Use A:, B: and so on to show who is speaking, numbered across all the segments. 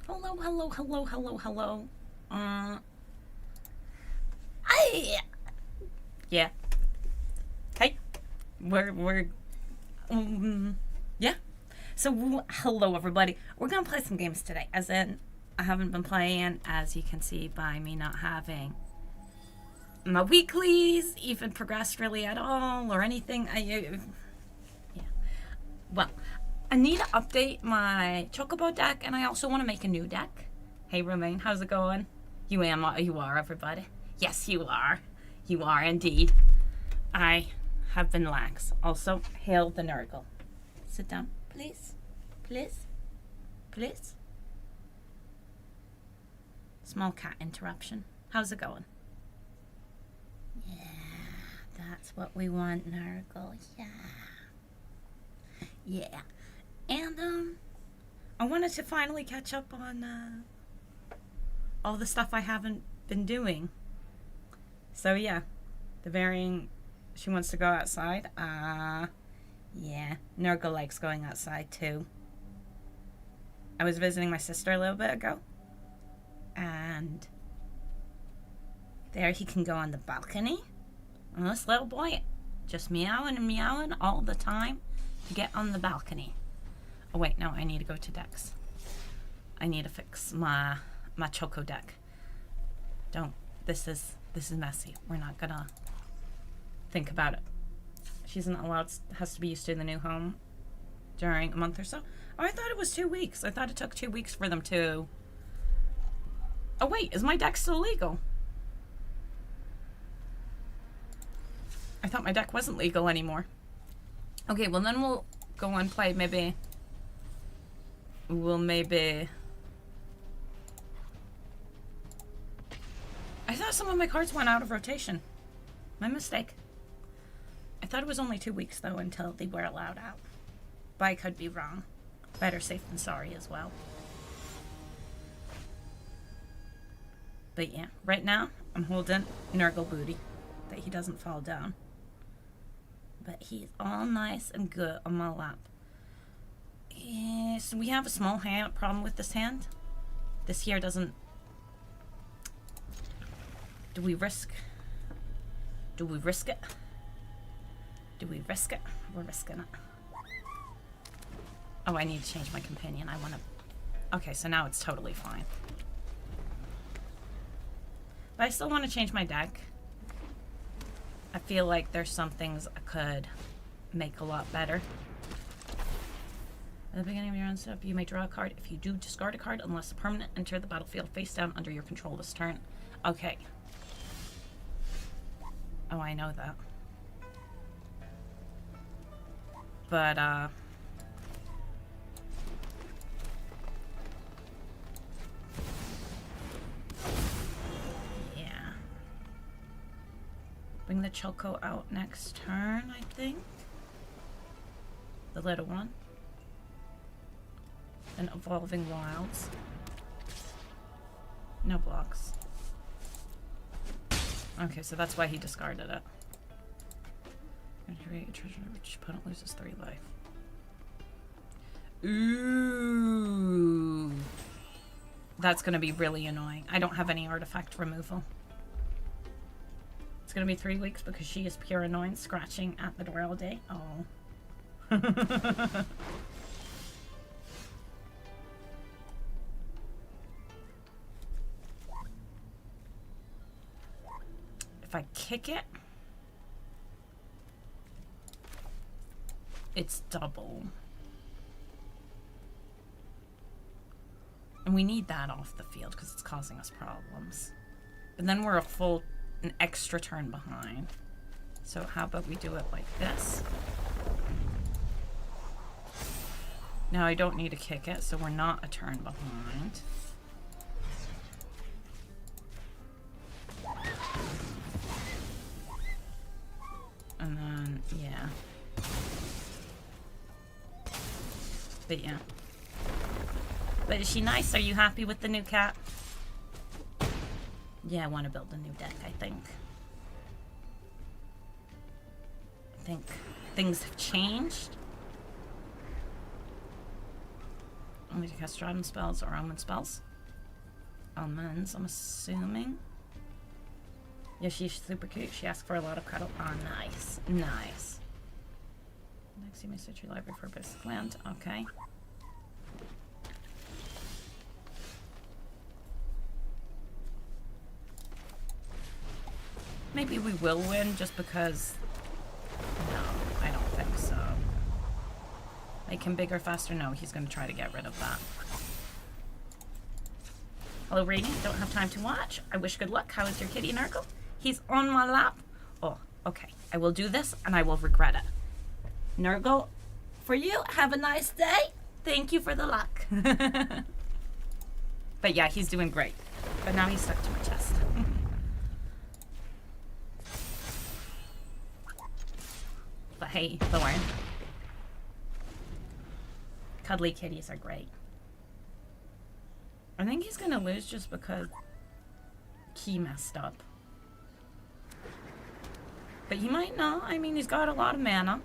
A: Hello, hello, hello, hello, hello. Yeah. Hey. We're yeah. So, hello everybody. We're gonna play some games today. As in, I haven't been playing, as you can see by me not having my weeklies even progressed really at all or anything. Yeah. Well, I need to update my Chocobo deck, and I also want to make a new deck. Hey, Romaine, how's it going? You are, everybody. Yes, you are. You are indeed. I have been lax. Also, hail the Nurgle. Sit down, please. Please. Please. Small cat interruption. How's it going? Yeah, that's what we want, Nurgle. Yeah. Yeah. And, I wanted to finally catch up on, all the stuff I haven't been doing. So, yeah. The varying... She wants to go outside. Yeah. Nurgle likes going outside, too. I was visiting my sister a little bit ago. And... there he can go on the balcony. And this little boy just meowing and meowing all the time to get on the balcony. Oh wait, no, I need to go to decks. I need to fix my Choco deck. This is messy. We're not gonna think about it. She's not allowed, has to be used to the new home during a month or so. Oh, I thought it was 2 weeks. I thought it took 2 weeks for them to... Oh wait, is my deck still legal? I thought my deck wasn't legal anymore. Okay, well then we'll go and play maybe... I thought some of my cards went out of rotation. My mistake. I thought it was only 2 weeks, though, until they were allowed out. But I could be wrong. Better safe than sorry as well. But yeah, right now, I'm holding Nurgle Booty, that he doesn't fall down. But he's all nice and good on my lap. So we have a small problem with this hand. This here doesn't... Do we risk it? Do we risk it? We're risking it. Oh, I need to change my companion. I want to... Okay, so now it's totally fine. But I still want to change my deck. I feel like there's some things I could make a lot better. At the beginning of your own step, you may draw a card. If you do, discard a card unless a permanent enter the battlefield face down under your control this turn. Okay. Oh, I know that. But, yeah. Bring the Choco out next turn, I think. The little one. And Evolving Wilds. No blocks. Okay, so that's why he discarded it. Create a treasure which opponent loses 3 life. Ooh. That's gonna be really annoying. I don't have any artifact removal. It's gonna be 3 weeks because she is pure annoyance, scratching at the door all day. Oh. If I kick it, it's double. And we need that off the field because it's causing us problems. But then we're an extra turn behind. So how about we do it like this? Now I don't need to kick it, so we're not a turn behind. And then, yeah. But yeah. But is she nice? Are you happy with the new cat? Yeah, I want to build a new deck, I think. I think things have changed. Only to cast Dragon spells or Omen spells. Omens, I'm assuming. Yeah, she's super cute. She asked for a lot of cuddle. Oh, nice. Nice. Next, you may search your library for basic land. Okay. Maybe we will win just because... No, I don't think so. Make him bigger, faster? No, he's going to try to get rid of that. Hello, Radiant. Don't have time to watch. I wish good luck. How is your kitty, Nurgle? He's on my lap. Oh, okay. I will do this, and I will regret it. Nurgle, for you, have a nice day. Thank you for the luck. But yeah, he's doing great. But now he's stuck to my chest. But hey, Thorn. Cuddly kitties are great. I think he's gonna lose just because he messed up. But he might not. I mean, he's got a lot of mana.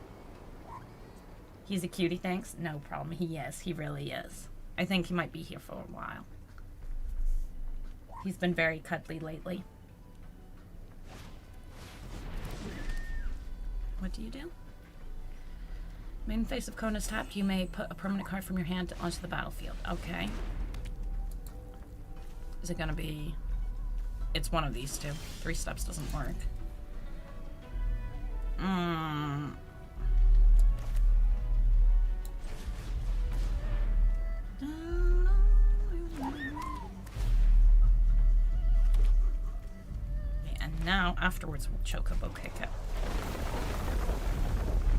A: He's a cutie, thanks. No problem. He is. He really is. I think he might be here for a while. He's been very cuddly lately. What do you do? Main phase of Kona's tapped. You may put a permanent card from your hand onto the battlefield. Okay. Is it gonna be... It's one of these two. 3 steps doesn't work. And now, afterwards, we'll Chocobo kick it.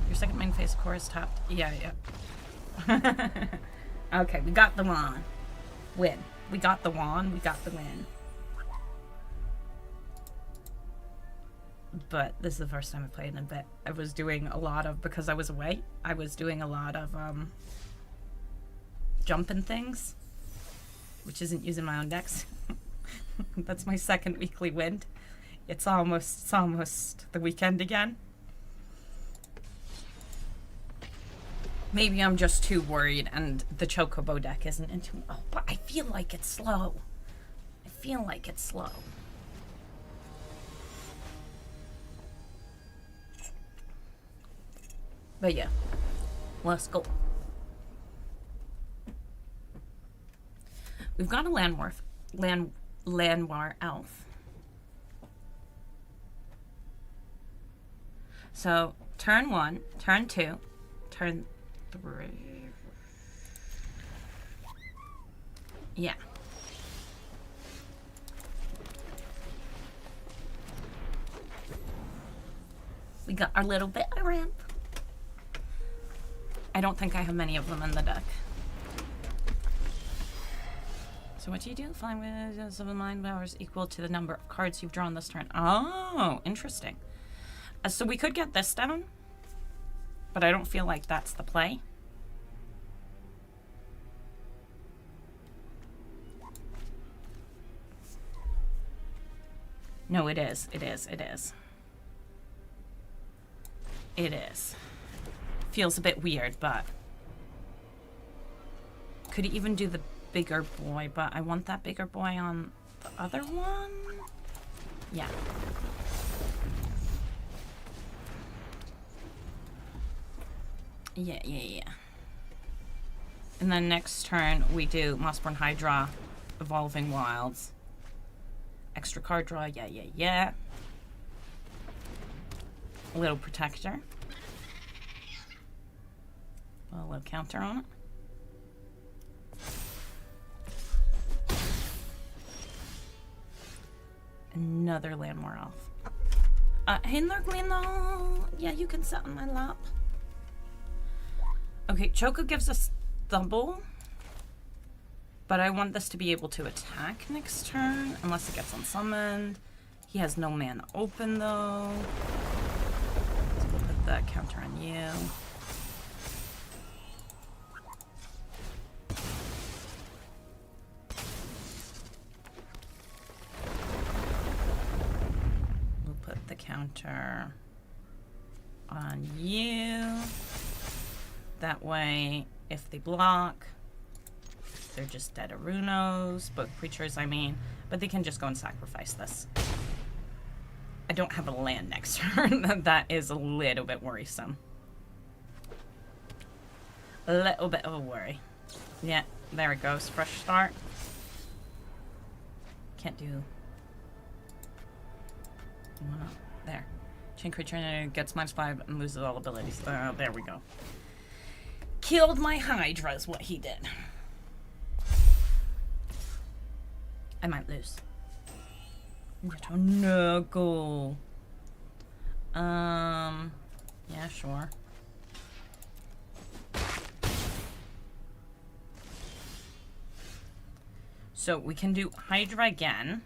A: Your second main phase core is tapped. Yeah. Okay, we got the wand. Win. We got the wand. We got the win. But this is the first time I played in a bit. I was doing a lot of, because I was away, I was doing a lot of jumping things, which isn't using my own decks. That's my second weekly win. It's almost the weekend again. Maybe I'm just too worried and the Chocobo deck isn't into... Oh, but I feel like it's slow. I feel like it's slow. But yeah, let's go. We've got a Landwar elf. So turn 1, turn 2, turn 3. Yeah. We got our little bit of ramp. I don't think I have many of them in the deck. So what do you do? Flying with 7 mind powers equal to the number of cards you've drawn this turn. Oh, interesting. So we could get this down, but I don't feel like that's the play. No, it is. It is. It is. It is. Feels a bit weird, but... Could even do the bigger boy, but I want that bigger boy on the other one? Yeah. Yeah. And then next turn, we do Mossborn Hydra, Evolving Wilds. Extra card draw, yeah. A little Protector. A little counter on it. Another Landmore Elf. Hey, Lurglino! Yeah, you can sit on my lap. Okay, Choco gives us double. But I want this to be able to attack next turn, unless it gets unsummoned. He has no mana open, though. So we'll put that counter on you. We'll put the counter on you. That way, if they block, They're just dead Arunos, both creatures, I mean. But they can just go and sacrifice this. I don't have a land next turn. That is a little bit worrisome. A little bit of a worry. Yeah, there it goes. Fresh start. Can't do... Wow, there. Chain creature gets -5 and loses all abilities. There we go. Killed my Hydra is what he did. I might lose. No goal. Yeah, sure. So we can do Hydra again.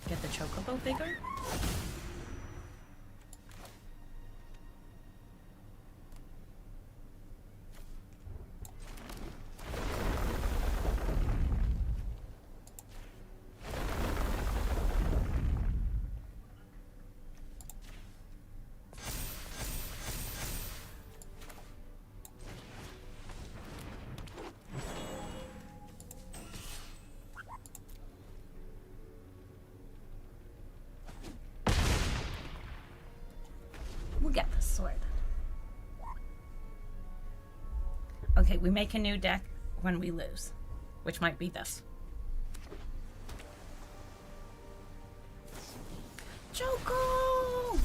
A: Get the Chocobo bigger. We'll get this sorted. Okay, we make a new deck when we lose, which might be this. Choco!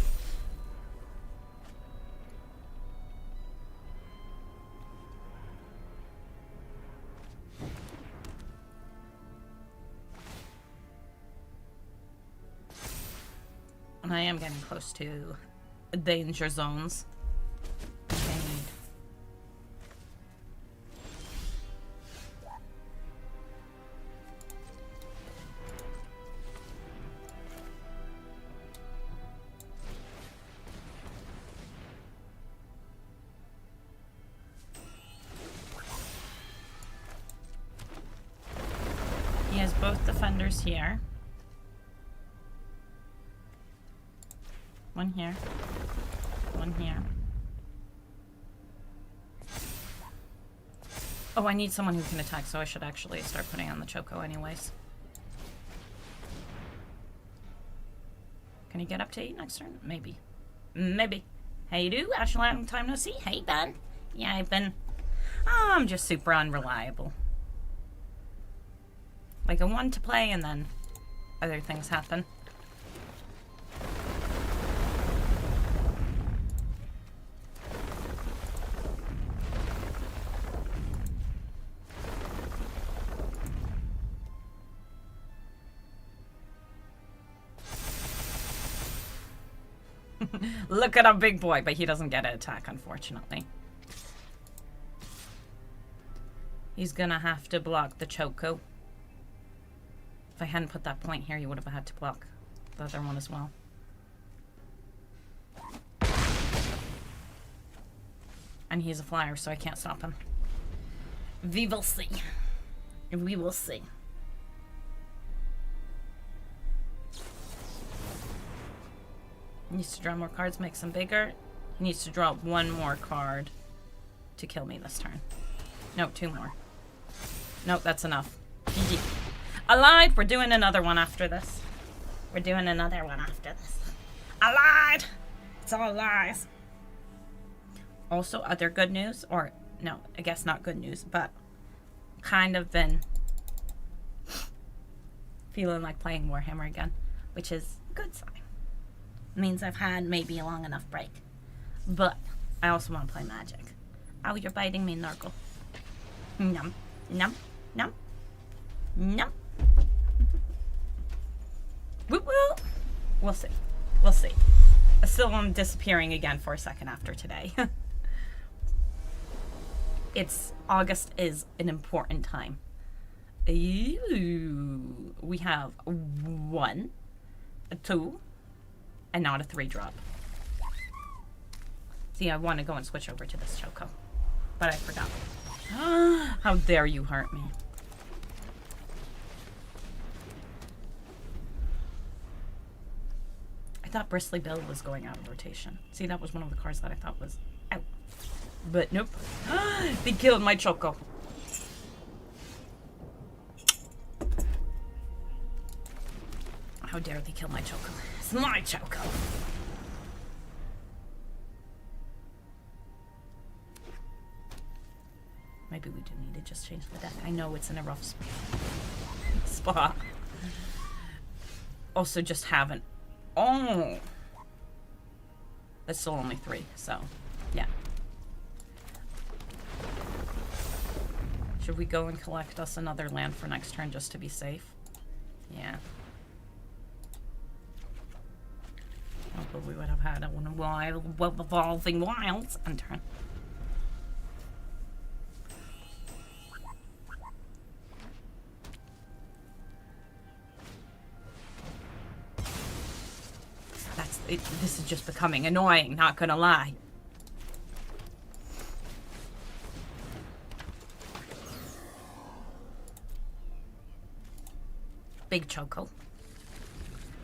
A: And I am getting close to danger zones. He has both defenders here. One here. One here. Oh, I need someone who can attack, so I should actually start putting on the Choco anyways. Can he get up to 8 next turn? Maybe. Maybe. Hey, you do? Actually, long time no see. Hey, Ben. Yeah, I've been... Oh, I'm just super unreliable. Like, I want to play, and then other things happen. Look at a big boy, but he doesn't get an attack, unfortunately. He's gonna have to block the Choco. If I hadn't put that point here, he would have had to block the other one as well. And he's a flyer, so I can't stop him. We will see. We will see. He needs to draw more cards, makes them bigger. He needs to draw one more card to kill me this turn. No, 2 more. Nope, that's enough. GG. Allied! We're doing another one after this. We're doing another one after this. Allied! It's all lies. Also, other good news, or no, I guess not good news, but kind of been feeling like playing Warhammer again, which is a good sign. Means I've had maybe a long enough break. But I also want to play Magic. Oh, you're biting me, Nurgle. Num, num, num, num. Woo woo. We'll see. We'll see. Still, I'm disappearing again for a second after today. It's August is an important time. Ooh, we have 1, 2. And not a 3-drop. See, I want to go and switch over to this Choco. But I forgot. How dare you hurt me. I thought Bristly Bill was going out of rotation. See, that was one of the cards that I thought was out. But nope. They killed my Choco. How dare they kill my Choco? It's my Choco. Maybe we do need to just change the deck. I know it's in a rough spot. Also, just haven't. Oh! That's still only 3, so yeah. Should we go and collect us another land for next turn just to be safe? Yeah. Oh, but we would have had a wild, evolving wilds and turn. This is just becoming annoying, not gonna lie. Big Choco.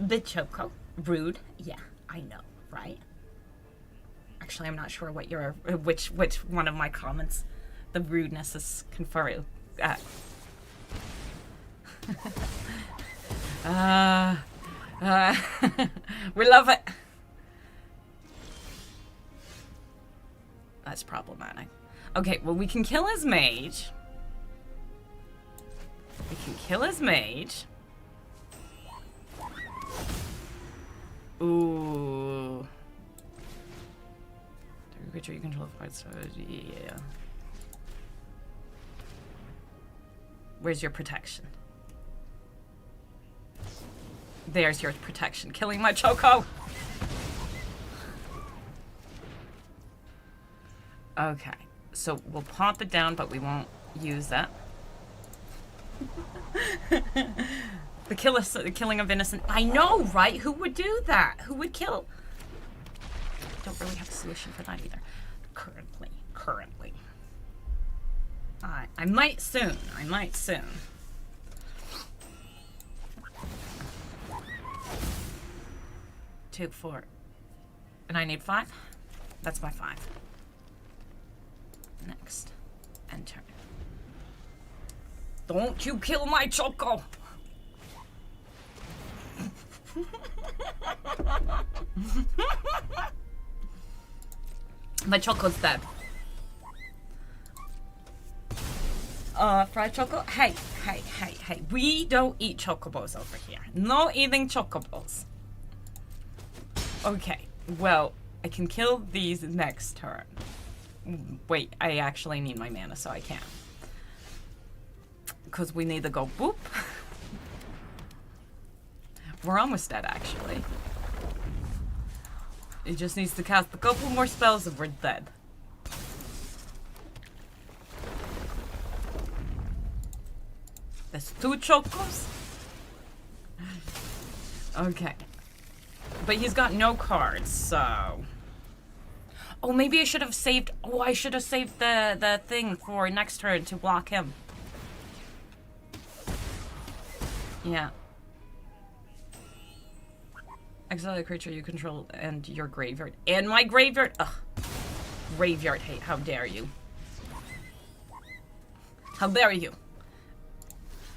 A: Big Choco. Rude. Yeah, I know, right? Actually, I'm not sure what your which one of my comments the rudeness is conferring. We love it. That's problematic. Okay, well, we can kill his mage. We can kill his mage. Ooh. Every creature you control fights. Yeah. Where's your protection? There's your protection. Killing my Choco. Okay. So we'll pop it down, but we won't use that. The killing of innocent. I know, right? Who would do that? Who would kill? Don't really have a solution for that either. Currently. I might soon. 2, 4. And I need 5? That's my 5. Next. Enter. Don't you kill my Choco! My Choco's dead. Fried Choco? Hey. We don't eat Chocobos over here. No eating Chocobos. Okay, well, I can kill these next turn. Wait, I actually need my mana, so I can't. Because we need to go boop. We're almost dead, actually. It just needs to cast a couple more spells and we're dead. There's 2 Chocos. Okay. But he's got no cards, so... Oh, maybe I should have saved... Oh, I should have saved the thing for next turn to block him. Yeah. Exile a creature you control and your graveyard. And my graveyard! Ugh. Graveyard hate, how dare you. How dare you.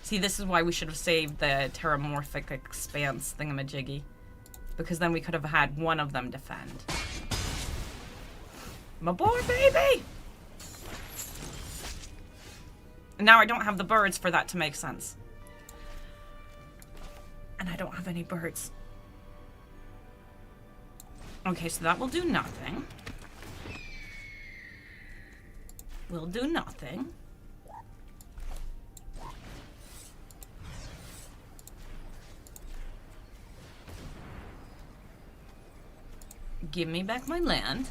A: See, this is why we should have saved the Terramorphic Expanse thingamajiggy. Because then we could have had one of them defend. My boy, baby! And now I don't have the birds for that to make sense. And I don't have any birds. Okay, so that will do nothing. Will do nothing. Give me back my land.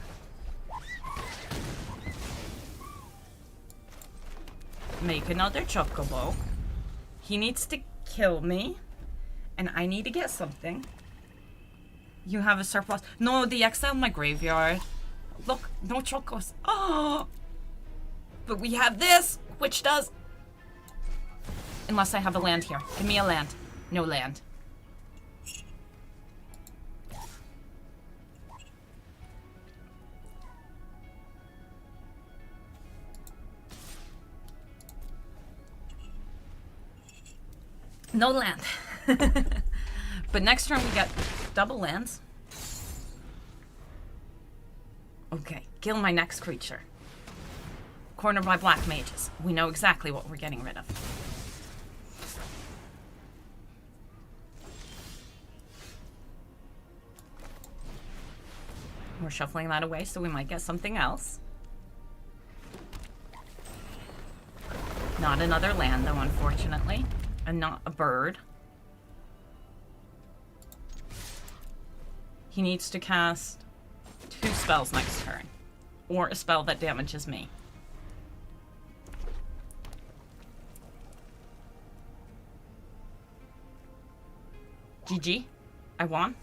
A: Make another Chocobo. He needs to kill me. And I need to get something. You have a surplus. No, the exile in my graveyard. Look, no Chocos. Oh! But we have this, which does... Unless I have a land here. Give me a land. No land. No land. But next turn we get double lands. Okay, kill my next creature. Cornered by black mages. We know exactly what we're getting rid of. We're shuffling that away, so we might get something else. Not another land, though, unfortunately. And not a bird. He needs to cast 2 spells next turn. Or a spell that damages me. GG. I won.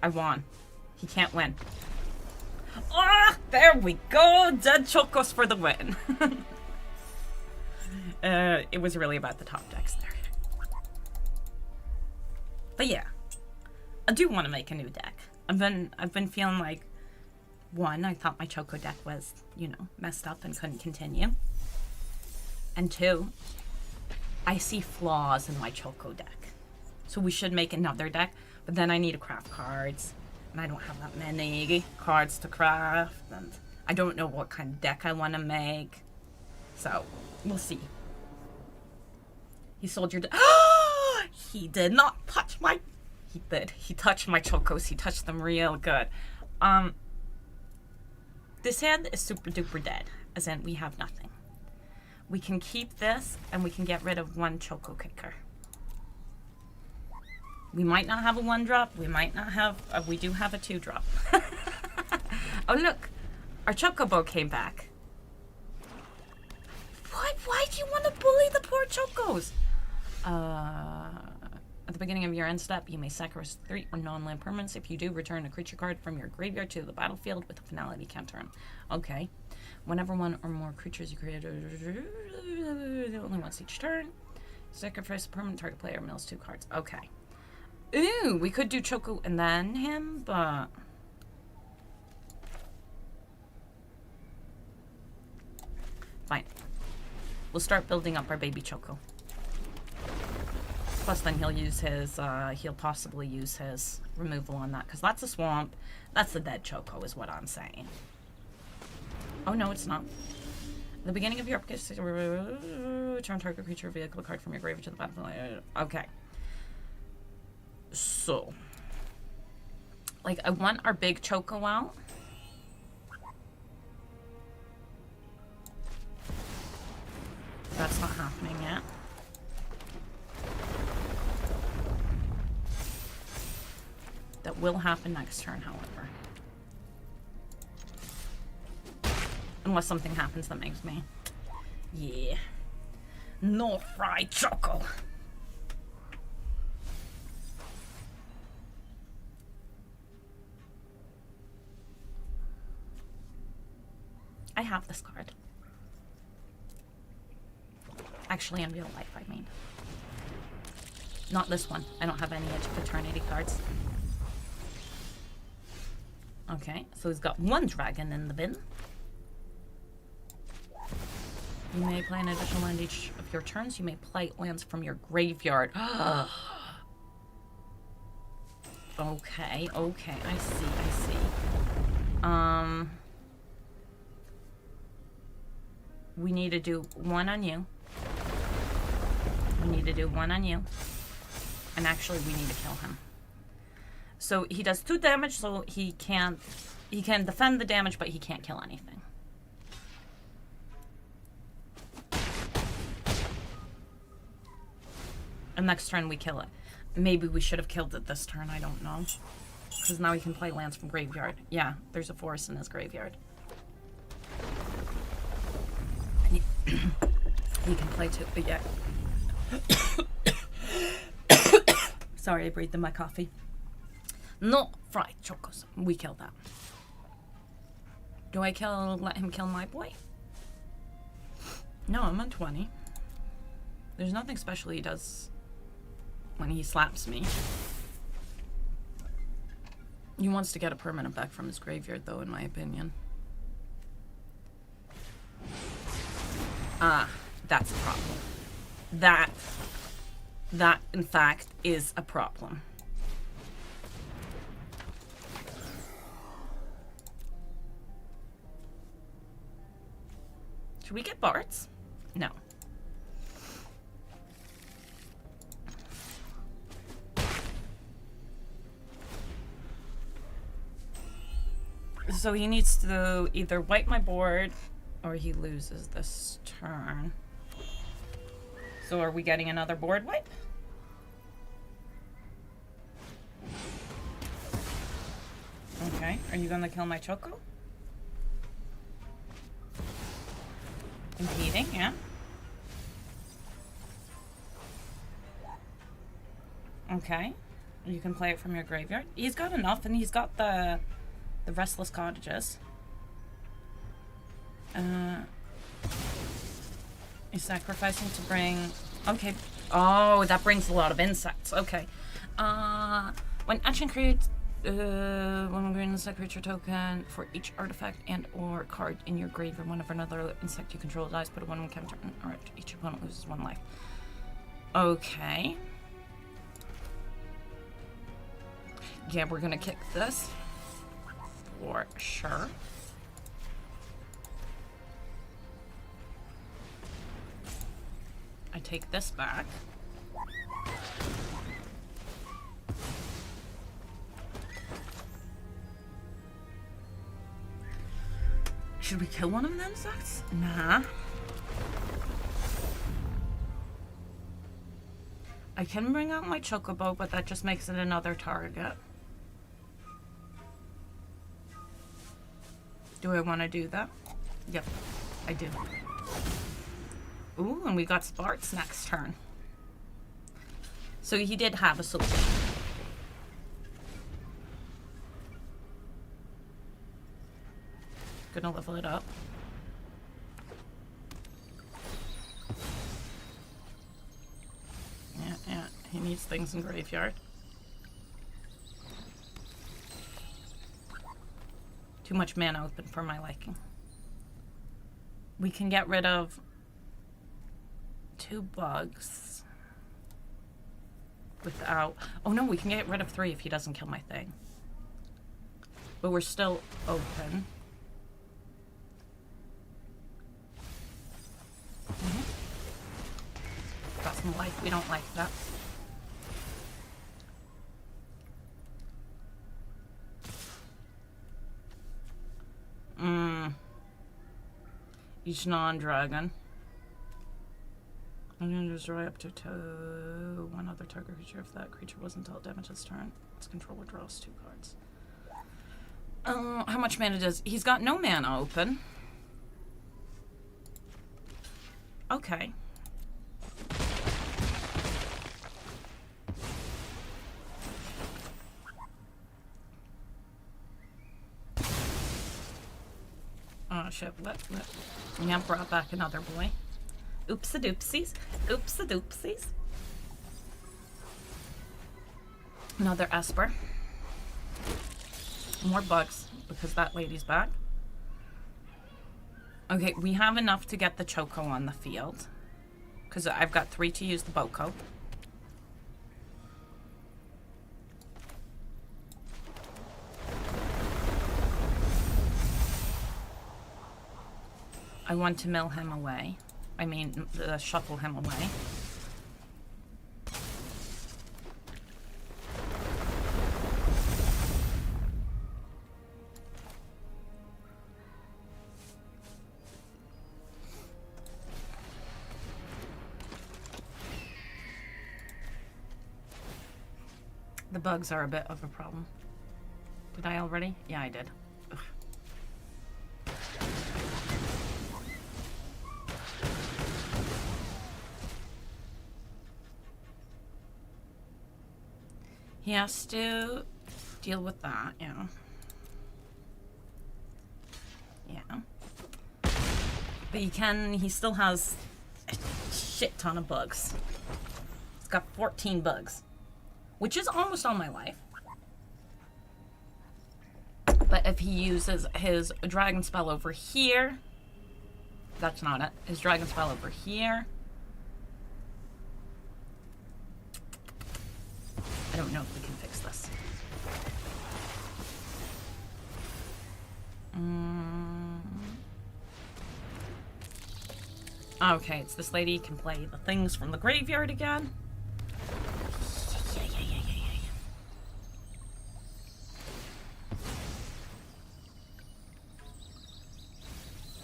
A: I won. He can't win. Ah, there we go. Dead Chocos for the win. It was really about the top decks there. But yeah, I do want to make a new deck. I've been feeling like, one, I thought my Choco deck was, you know, messed up and couldn't continue. And 2, I see flaws in my Choco deck. So we should make another deck, but then I need to craft cards. And I don't have that many cards to craft, and I don't know what kind of deck I want to make. So, we'll see. He sold your deck. He did not touch my... He did. He touched my Chocos. He touched them real good. This hand is super duper dead, as in we have nothing. We can keep this, and we can get rid of 1 Choco kicker. We might not have a 1-drop. We might not have... we do have a 2-drop. Oh, look. Our Chocobo came back. What? Why do you want to bully the poor Chocos? At the beginning of your end step, you may sacrifice 3 or non-land permanents. If you do, return a creature card from your graveyard to the battlefield with a finality counter. Okay. Whenever 1 or more creatures you create... only once each turn. Sacrifice a permanent, target player mills 2 cards. Okay. Ooh, we could do Choco and then him, but... Fine. We'll start building up our baby Choco. Plus then he'll use his, he'll possibly use his removal on that, because that's a swamp. That's a dead Choco is what I'm saying. Oh no, it's not. At the beginning of your return target creature vehicle card from your graveyard to the battlefield. Okay. So, like, I want our big Choco out. That's not happening yet. That will happen next turn, however. Unless something happens that makes me... Yeah. No fried Choco. I have this card. Actually, in real life, I mean. Not this one. I don't have any Edge of Eternity cards. Okay, so he's got 1 dragon in the bin. You may play an additional land each of your turns. You may play lands from your graveyard. Okay, I see. We need to do 1 on you. We need to do 1 on you. And actually, we need to kill him. So he does 2 damage, so he can defend the damage, but he can't kill anything. And next turn we kill it. Maybe we should have killed it this turn, I don't know. Because now he can play lands from graveyard. Yeah, there's a forest in his graveyard. And he can play 2, but yeah. Sorry, I breathed in my coffee. No fried Chocos. We killed that. Do I let him kill my boy? No, I'm on 20. There's nothing special he does when he slaps me. He wants to get a permanent back from his graveyard, though, in my opinion. Ah, that's a problem. That that in fact is a problem. Should we get Barts? No. So he needs to either wipe my board or he loses this turn. So are we getting another board wipe? Okay, are you gonna kill my Choco? Impeding, yeah. Okay, you can play it from your graveyard. He's got enough, and he's got the Restless Cottages. He's sacrificing to bring... Okay. Oh, that brings a lot of insects. Okay. When action creates... one green insect creature token for each artifact and or card in your graveyard. Whenever another insect you control dies, put a 1/1 counter on, or each opponent loses 1 life. Okay. Yeah, we're gonna kick this. For sure. I take this back. Should we kill one of them insects? Nah. I can bring out my Chocobo, but that just makes it another target. Do I want to do that? Yep, I do. Ooh, and we got Sparts next turn. So he did have a solution. Gonna level it up. Yeah, he needs things in graveyard. Too much mana open for my liking. We can get rid of 2 bugs without... Oh no, we can get rid of 3 if he doesn't kill my thing. But we're still open. Got some life. We don't like that. Each non-dragon. I'm going to destroy up to 1 other target creature. If that creature wasn't dealt damage this turn, its controller draws 2 cards. How much mana does... He's got no mana open. Okay. Oh shit, yeah, brought back another boy. Oops-a-doopsies. Oops-a-doopsies. Another Esper. More bugs, because that lady's back. Okay, we have enough to get the Choco on the field. Because I've got 3 to use the Boko. I want to mill him away. I mean, shuffle him away. The bugs are a bit of a problem. Did I already? Yeah, I did. Ugh. He has to deal with that, yeah. Yeah. But he still has a shit ton of bugs. He's got 14 bugs, which is almost all my life. But if he uses his dragon spell over here, that's not it. His dragon spell over here. know if we can fix this. Okay, it's this lady can play the things from the graveyard again.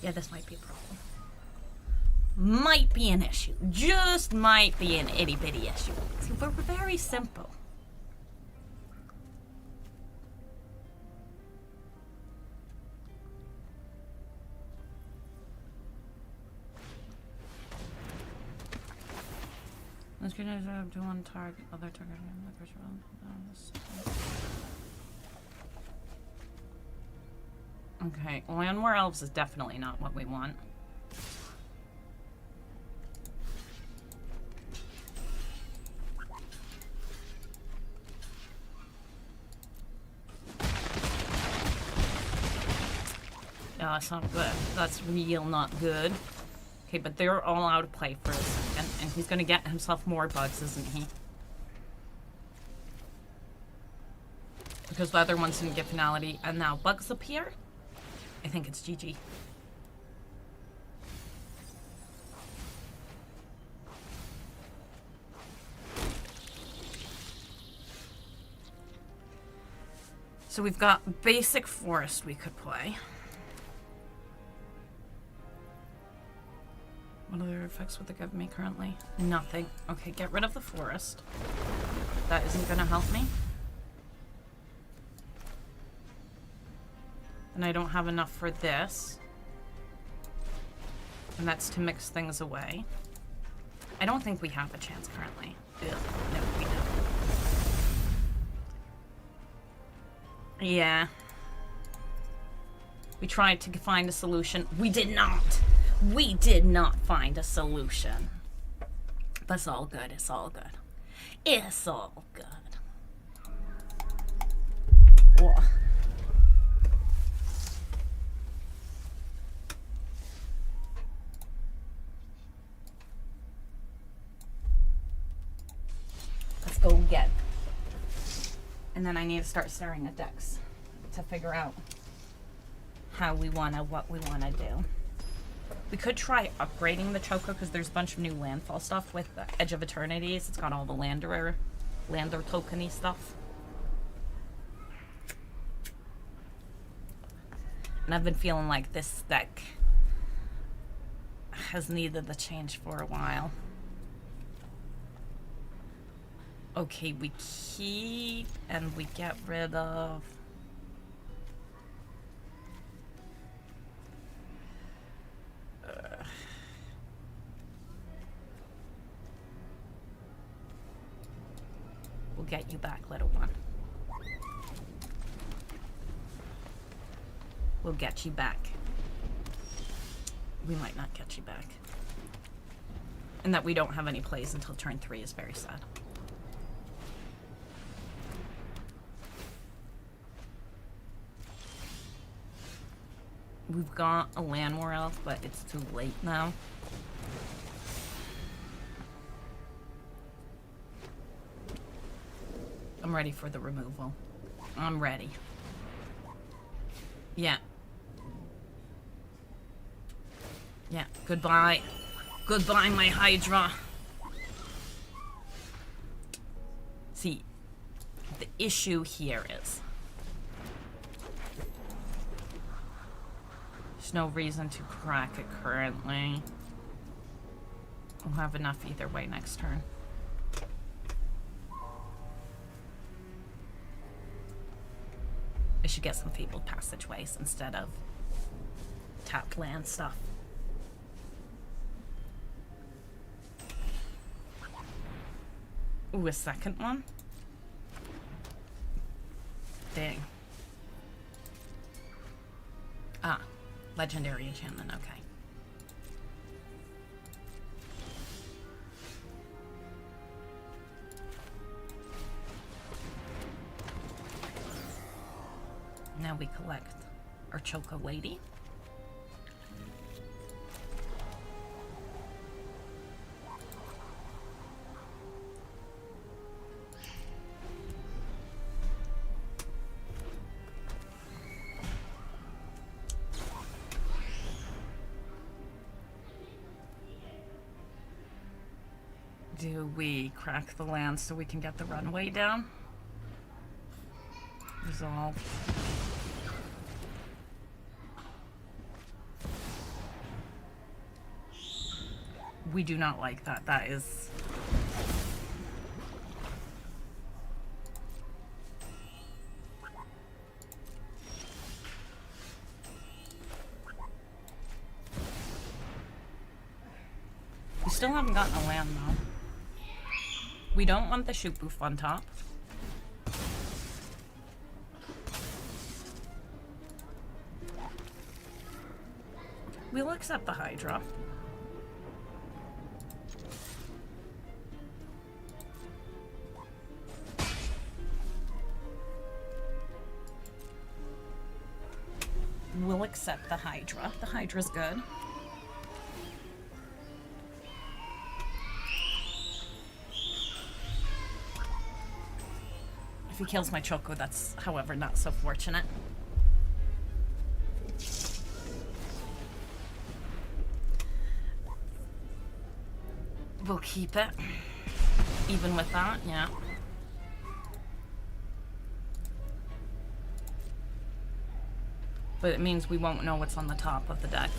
A: Yeah, this might be a problem. Might be an issue. Just might be an itty bitty issue. See, we're very simple. Let's get to one target, other target. Okay, Land War Elves is definitely not what we want. Yeah, that's not good. That's real not good. Okay, but they're all out of play for a second, and he's gonna get himself more bugs, isn't he? Because the other ones didn't get finality, and now bugs appear? I think it's GG. So we've got basic forest we could play. What other effects would they give me currently? Nothing. Okay, get rid of the forest. That isn't gonna help me. And I don't have enough for this. And that's to mix things away. I don't think we have a chance currently. Ugh, no, we don't. Yeah. We tried to find a solution. We did not. We did not find a solution. But it's all good. It's all good. It's all good. Whoa. Let's go get. And then I need to start staring at decks to figure out how we wanna, what we wanna do. We could try upgrading the Choco because there's a bunch of new landfall stuff with the Edge of Eternities. It's got all the lander tokeny stuff. And I've been feeling like this deck has needed the change for a while. Okay, we keep and we get rid of. We'll get you back, little one. We'll get you back. We might not get you back. And that we don't have any plays until turn 3 is very sad. We've got a Land War Elf, but it's too late now. I'm ready for the removal. I'm ready. Yeah. Yeah, goodbye. Goodbye, my Hydra. See, the issue here is there's no reason to crack it currently. We'll have enough either way next turn. I should get some fabled passageways instead of tapped land stuff. Ooh, a second one? Dang. Ah, legendary enchantment, okay. Now we collect our Choco Lady. Do we crack the land so we can get the runway down? Resolve. We do not like that. That is... We still haven't gotten a land, though. We don't want the shoot booth on top. We'll accept the Hydra. We'll accept the Hydra. The Hydra's good. If he kills my Choco, that's, however, not so fortunate. We'll keep it. Even with that, yeah. But it means we won't know what's on the top of the deck.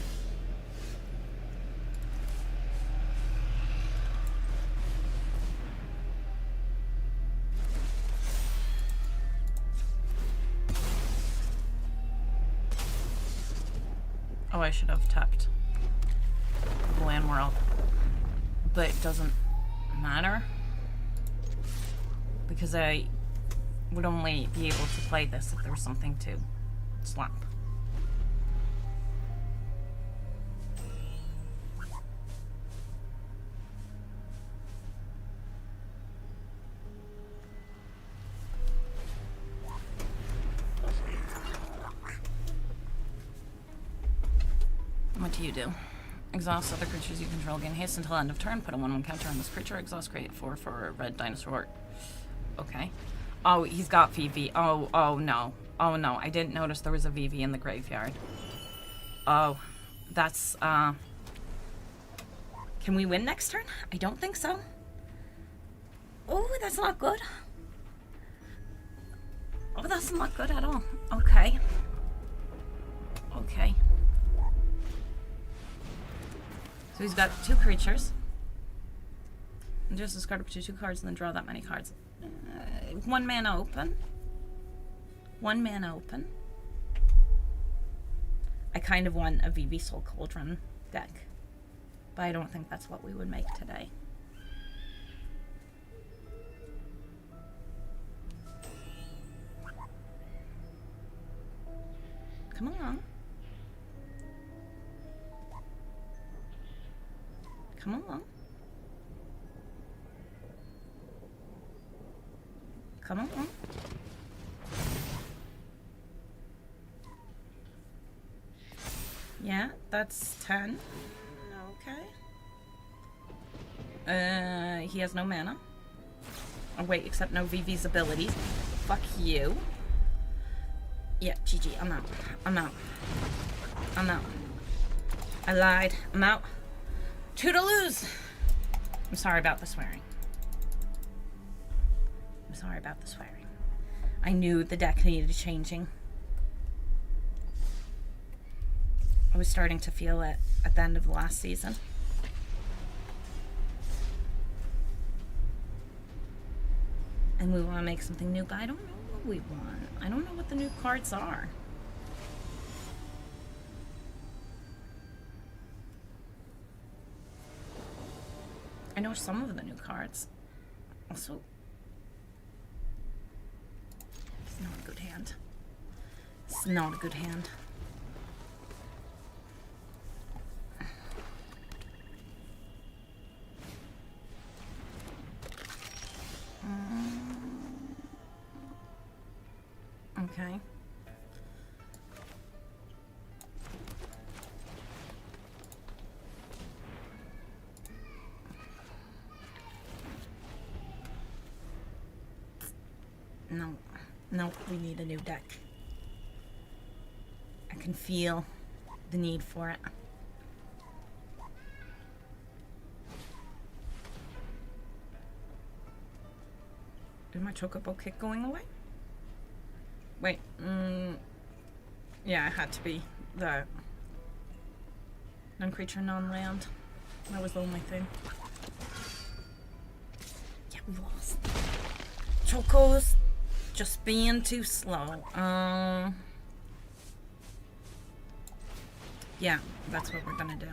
A: Oh, I should have tapped the land world. But it doesn't matter. Because I would only be able to play this if there was something to slap. What do you do? Exhaust other creatures you control, gain haste until end of turn, put a 1/1 counter on this creature, exhaust, create 4 for a red dinosaur. Okay. Oh, he's got VV. Oh no. Oh no, I didn't notice there was a VV in the graveyard. Oh, that's, Can we win next turn? I don't think so. Oh, that's not good. Oh, that's not good at all. Okay. Okay. So he's got 2 creatures. And just discard up to 2 cards and then draw that many cards. 1 mana open. 1 mana open. I kind of want a VV Soul Cauldron deck. But I don't think that's what we would make today. Come along. Come along. Come along. Yeah, that's 10. Okay. He has no mana. Oh wait, except no VV's abilities. Fuck you. Yeah, GG, I'm out. I'm out. I'm out. I lied. I'm out. Toodaloos! I'm sorry about the swearing. I'm sorry about the swearing. I knew the deck needed changing. I was starting to feel it at the end of the last season. And we want to make something new, but I don't know what we want. I don't know what the new cards are. I know some of the new cards. Also, it's not a good hand. It's not a good hand. Okay. No, we need a new deck. I can feel the need for it. Did my chocobo kick going away? Wait, yeah, it had to be the non-creature, non-land. That was the only thing. Yeah, we lost. Choco's just being too slow. Yeah, that's what we're gonna do.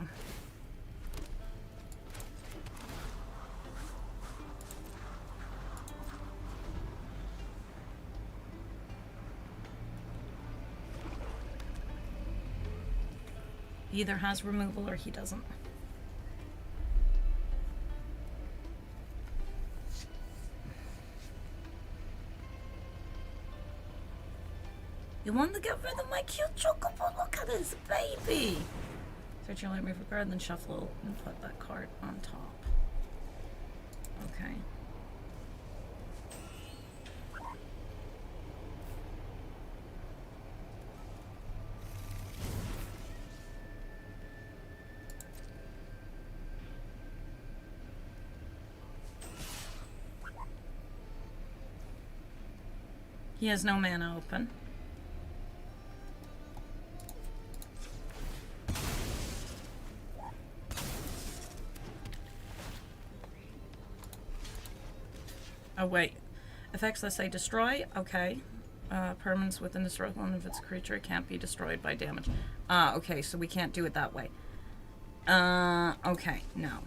A: He either has removal or he doesn't. You want to get rid of my cute chocobo? Look at this baby! Search your library for card, then shuffle and put that card on top. Okay. He has no mana open. Oh wait, effects that say destroy, okay. Permanents within the circle and if it's a creature it can't be destroyed by damage. Okay, so we can't do it that way. Okay, no.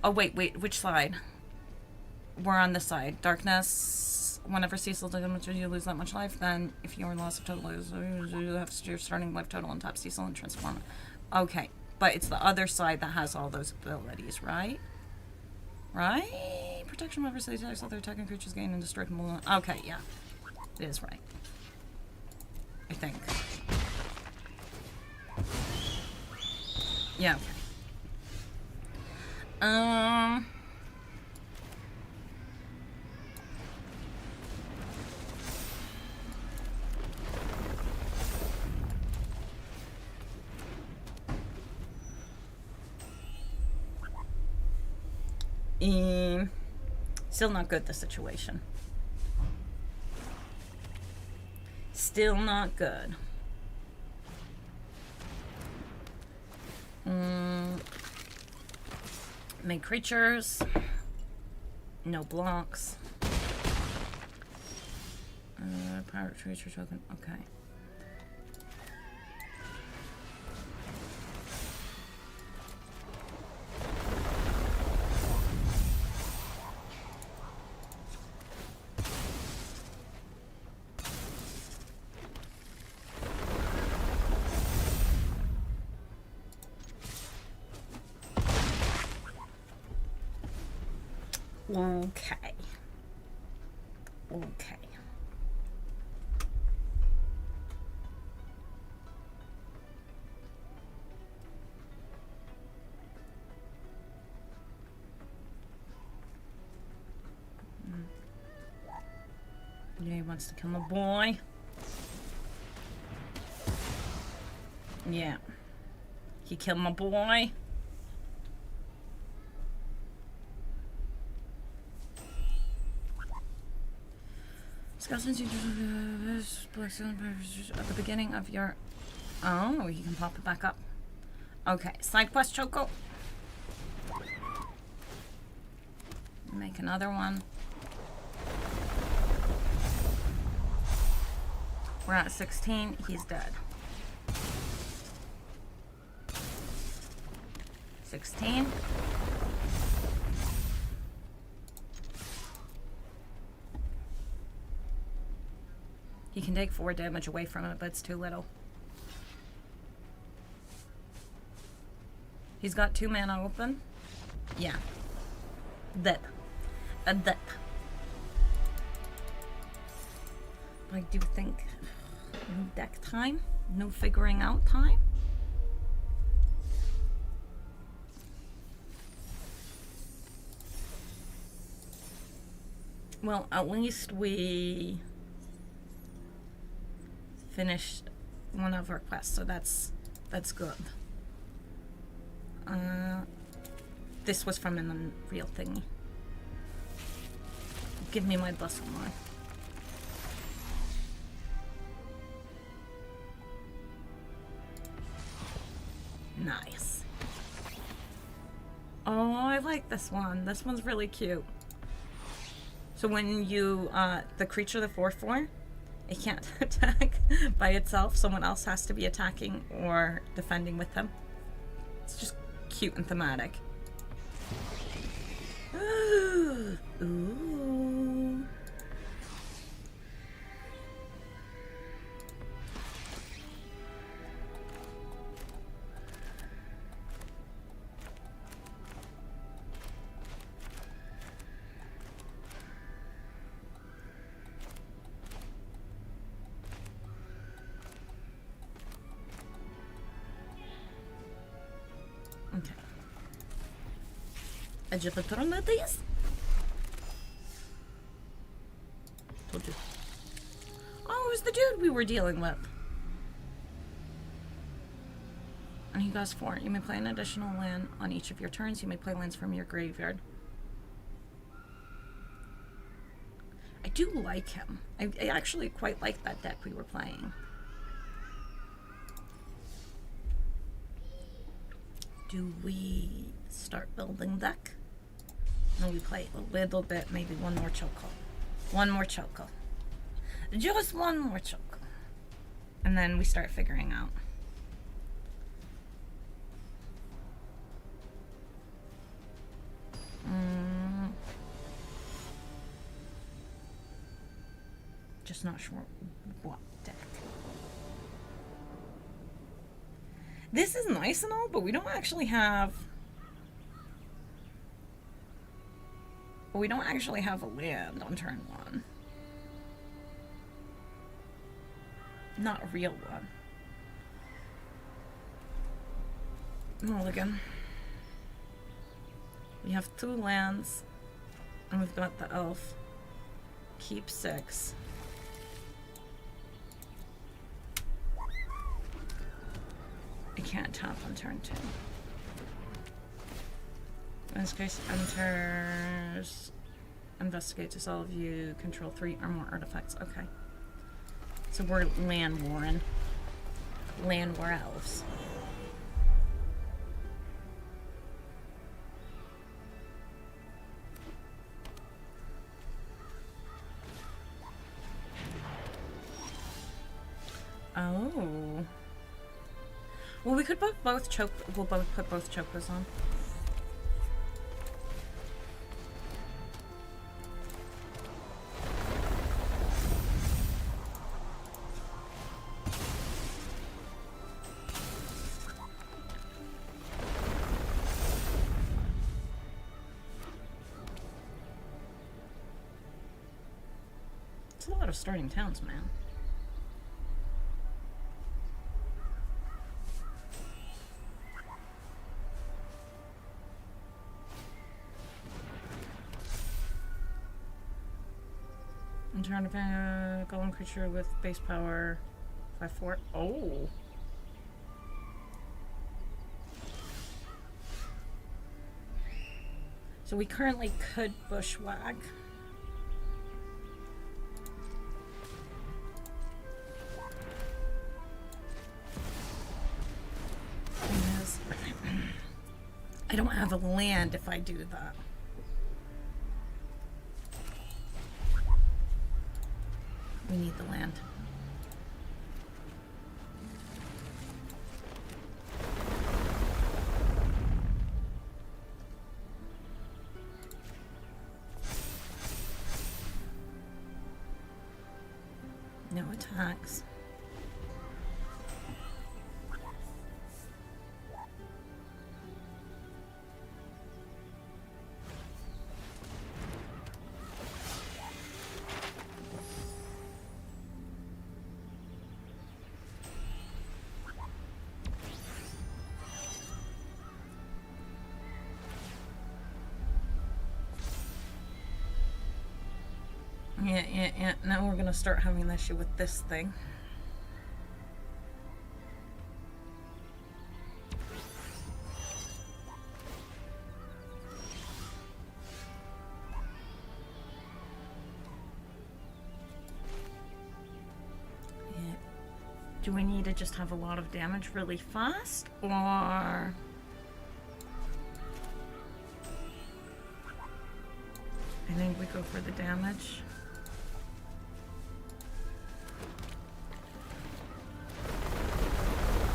A: Oh wait, which side? We're on this side. Darkness, whenever Cecil damage you lose that much life, then if your loss of total is, you have your starting life total on top Cecil and transform it. Okay, but it's the other side that has all those abilities, right? Right? Protection whenever say attacks other attacking creatures gain and destroy them. Okay, yeah. It is right. I think. Yeah, okay. Still not good, the situation. Still not good. Make creatures. No blocks. Pirate creature token. Okay. Okay. Okay. Yeah, he wants to kill my boy. Yeah. He killed my boy. At the beginning of your... Oh, you can pop it back up. Okay, side quest, Choco. Make another one. We're at 16. He's dead. 16. He can take 4 damage away from it, but it's too little. He's got 2 mana open. Yeah. Dead. A dead. I do think new deck time, new figuring out time. Well, at least we finished one of our quests, so that's good. This was from an unreal thingy. Give me my blessed one. Nice. Oh, I like this one. This one's really cute. So when you, the creature, the 4/4, it can't attack by itself. Someone else has to be attacking or defending with them. It's just cute and thematic. Ooh. Ooh. Okay. Agilitronades? Told you. Oh, it was the dude we were dealing with. And he goes 4. You may play an additional land on each of your turns. You may play lands from your graveyard. I do like him. I actually quite like that deck we were playing. Do we start building deck? And we play a little bit, maybe one more choco. One more choco. Just one more choco. And then we start figuring out. Just not sure what deck. This is nice and all, but we don't actually have... We don't actually have a land on turn 1. Not a real one. Mulligan. We have 2 lands, and we've got the elf. Keep 6. I can't tap on turn 2. In this case, enters, investigate to solve you, control 3 or more artifacts. Okay. So we're land warren. Land war elves. Oh. Well, we could put both we'll both put both chokos on. It's a lot of starting towns, man. Turn of a golem creature with base power 5/4. Oh. So we currently could bushwhack. I don't have a land if I do that. We need the land. No attacks. Yeah. Now we're gonna start having an issue with this thing. Do we need to just have a lot of damage really fast, or... I think we go for the damage.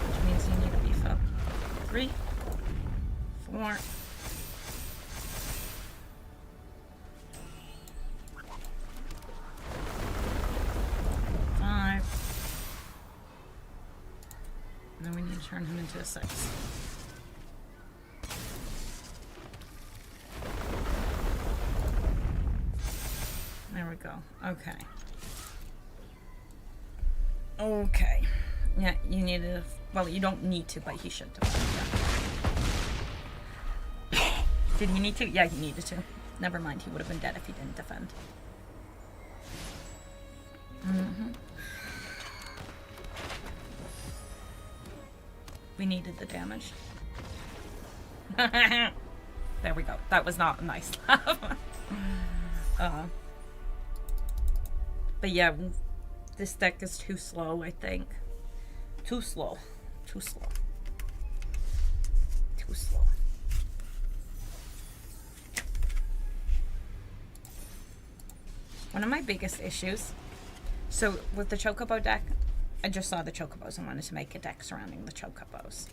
A: Which means you need to beef up. 3, 4... 5. And then we need to turn him into a 6. There we go. Okay. Okay. Yeah, you need to... Well, you don't need to, but he should defend. Yeah. Did he need to? Yeah, he needed to. Never mind, he would have been dead if he didn't defend. Mm-hmm. We needed the damage. There we go. That was not a nice laugh. But yeah, this deck is too slow, I think. Too slow. Too slow. Too slow. One of my biggest issues, so with the Chocobo deck, I just saw the Chocobos and wanted to make a deck surrounding the Chocobos.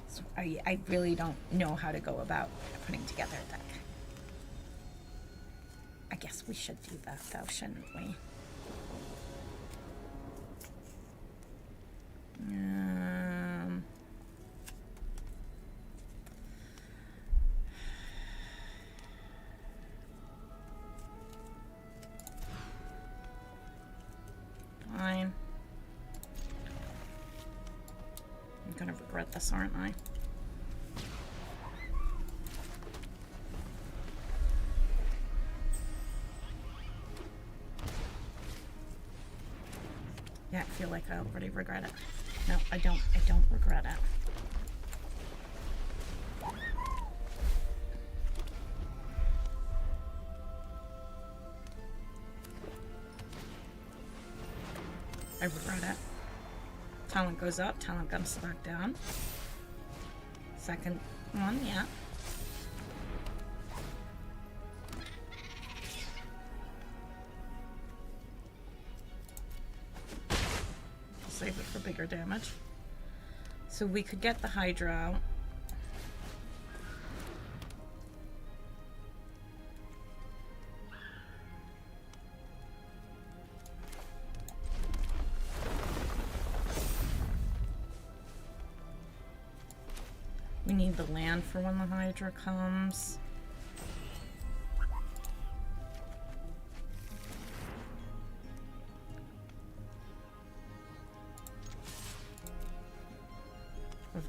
A: So I really don't know how to go about putting together a deck. I guess we should do that though, shouldn't we? Fine. I'm gonna regret this, aren't I? Yeah, I feel like I already regret it. No, I don't regret it. I regret it. Talent goes up, talent comes back down. Second one, yeah. Save it for bigger damage. So we could get the Hydra out. We need the land for when the Hydra comes.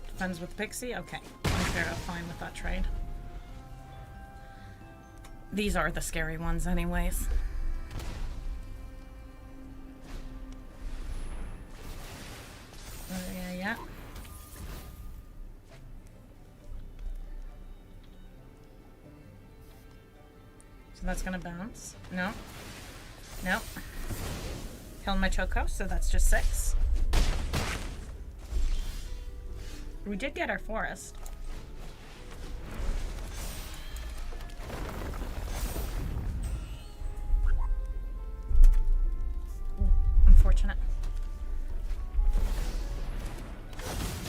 A: Defends with Pixie? Okay. I'm fine with that trade. These are the scary ones anyways. Yeah. So that's gonna bounce. No. No. Killing my Choco, so that's just 6. We did get our forest. Ooh, unfortunate.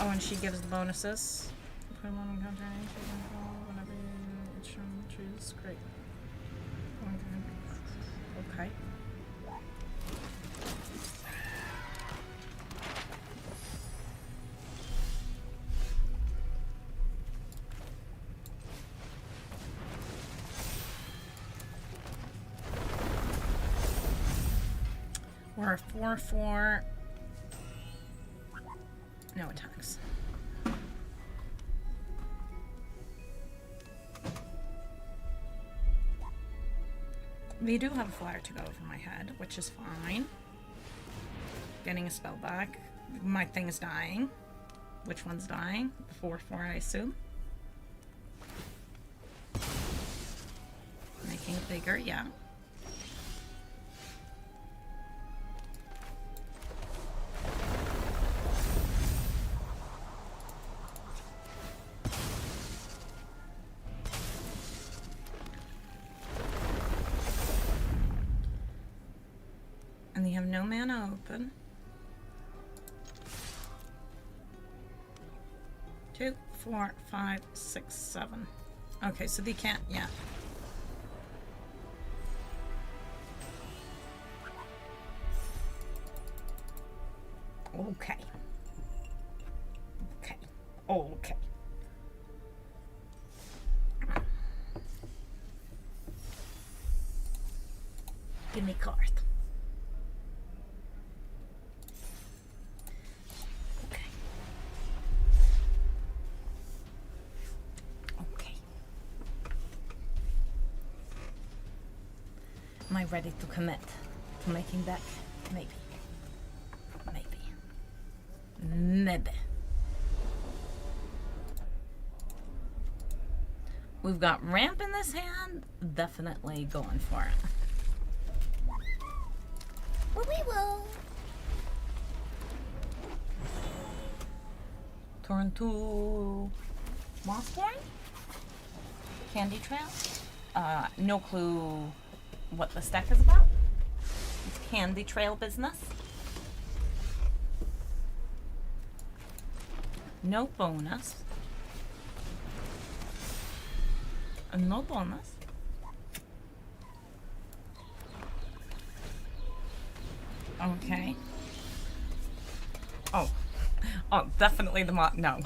A: Oh, and she gives the bonuses. Put one on counter any whenever you choose. Great. Okay. We're 4/4. No attacks. We do have a flyer to go over my head, which is fine. Getting a spell back. My thing is dying. Which one's dying? The 4/4, I assume. Making it bigger, yeah. no mana open. 2, 4, 5, 6, 7. Okay, so they can't yet. Okay. Okay. Okay. Give me card. Okay. Okay. Am I ready to commit to making deck? Maybe. Maybe. We've got ramp in this hand. Definitely going for it. Well, we will. Turn to Mossborn. Candy Trail. No clue what this deck is about. It's Candy Trail business. No bonus. No bonus. Okay. Oh. Oh, definitely the no.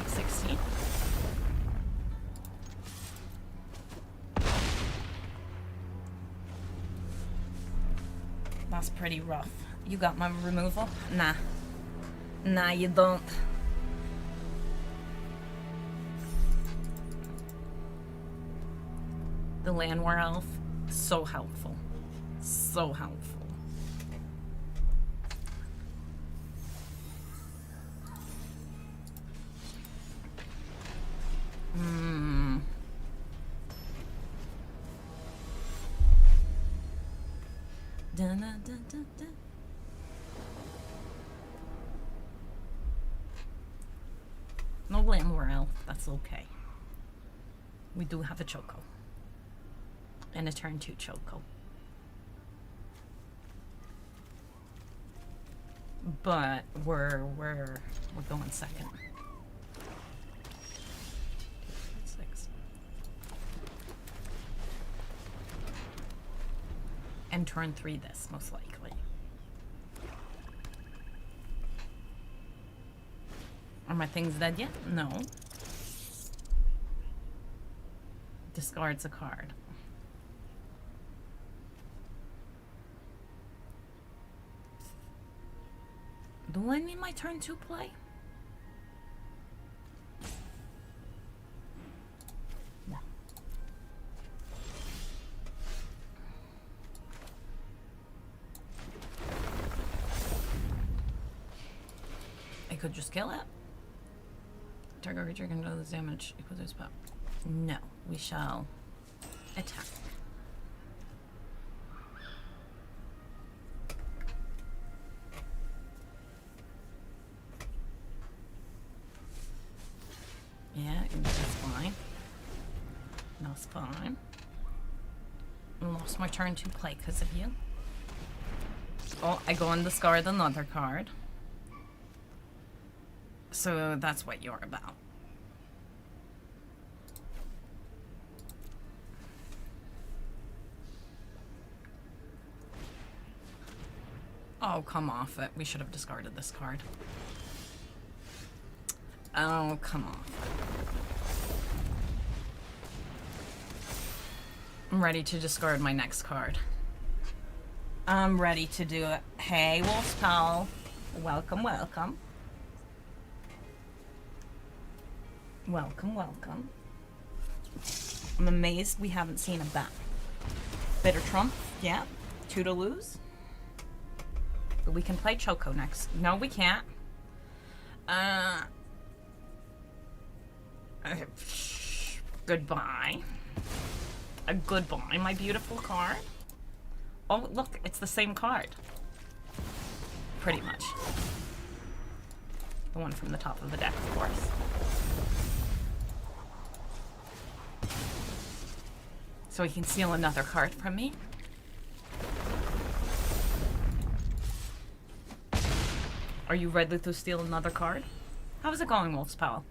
A: 16. That's pretty rough. You got my removal? Nah. Nah, you don't. The land war elf, so helpful. So helpful. Dun, dun, dun, dun, dun. No land war elf, that's okay. We do have a Choco. And a turn 2 Choco. But we're going second. 6. And turn 3 this, most likely. Are my things dead yet? No. Discards a card. Do I need my turn 2 play? No. I could just kill it. Target creature can do this damage equal to spell. No, we shall attack. Yeah, that's fine. That's fine. Lost my turn to play because of you. Oh, I go and discard another card. So that's what you're about. Oh, come off it. We should have discarded this card. Oh, come on. I'm ready to discard my next card. I'm ready to do it. Hey, Wolf's Pal. Welcome, welcome. Welcome, welcome. I'm amazed we haven't seen a bat. Bitter Trump, yeah. 2 to lose. But we can play Choco next. No, we can't. Goodbye. Goodbye, my beautiful card. Oh, look, it's the same card. Pretty much. The one from the top of the deck, of course. So he can steal another card from me. Are you ready to steal another card? How's it going, Wolf's Pal?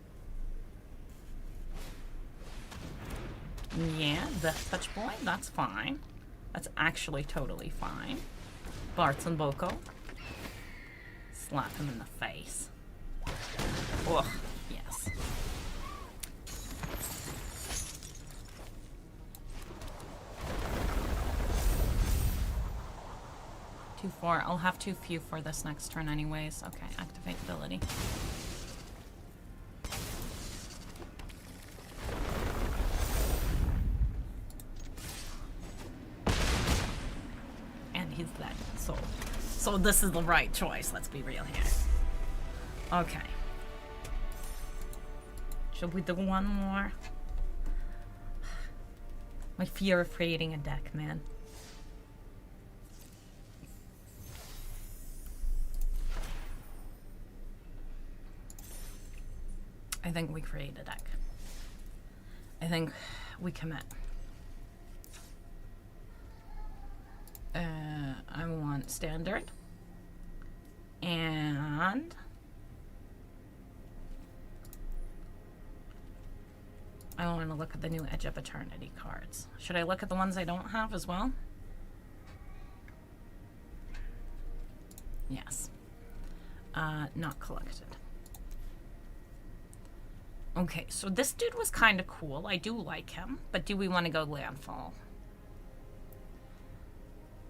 A: Yeah, Death Touch Boy, that's fine. That's actually totally fine. Bartz and Boko. Slap him in the face. Ugh, yes. Two, 4. I'll have too few for this next turn anyways. Okay, activate ability. And he's dead. So this is the right choice, let's be real here. Okay. Should we do one more? My fear of creating a deck, man. I think we create a deck. I think we commit. I want standard. And I want to look at the new Edge of Eternity cards. Should I look at the ones I don't have as well? Yes. Not collected. Okay, so this dude was kind of cool. I do like him, but do we want to go landfall?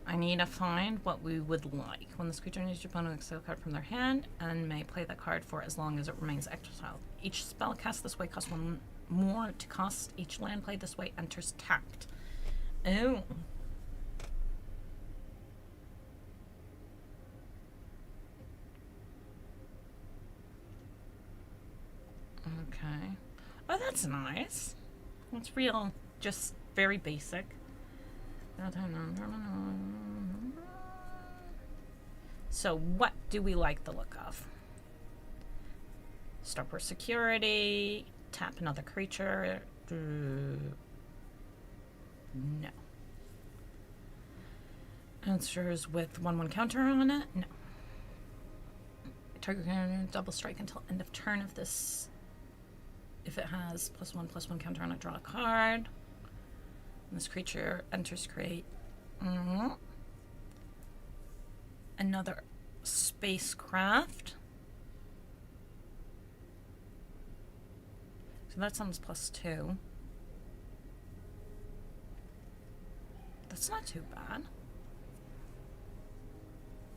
A: I need to find what we would like. When this creature needs your opponent to exile a card from their hand and may play that card for as long as it remains exiled. Each spell cast this way costs 1 more to cost. Each land played this way enters tapped. Oh. Okay. Oh, that's nice. It's real, just very basic. So what do we like the look of? Stopper security, tap another creature. No. Answers with 1/1 counter on it? No. Target can double strike until end of turn if this, if it has +1/+1 counter on it, draw a card. And this creature enters create. Another spacecraft. So that sounds +2. That's not too bad.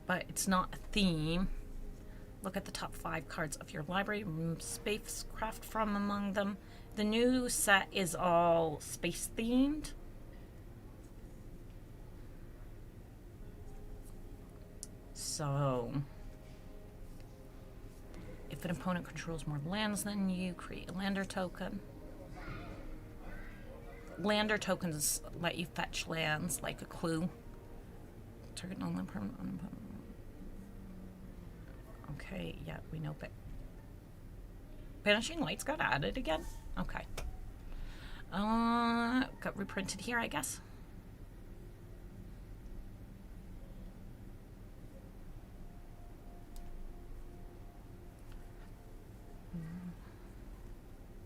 A: But it's not a theme. Look at the top 5 cards of your library. Remove spacecraft from among them. The new set is all space themed. So, if an opponent controls more lands than you, create a lander token. Lander tokens let you fetch lands like a clue. Target non-land permanent. Okay, yeah, we know, but Banishing Lights got added again? Okay. Got reprinted here, I guess.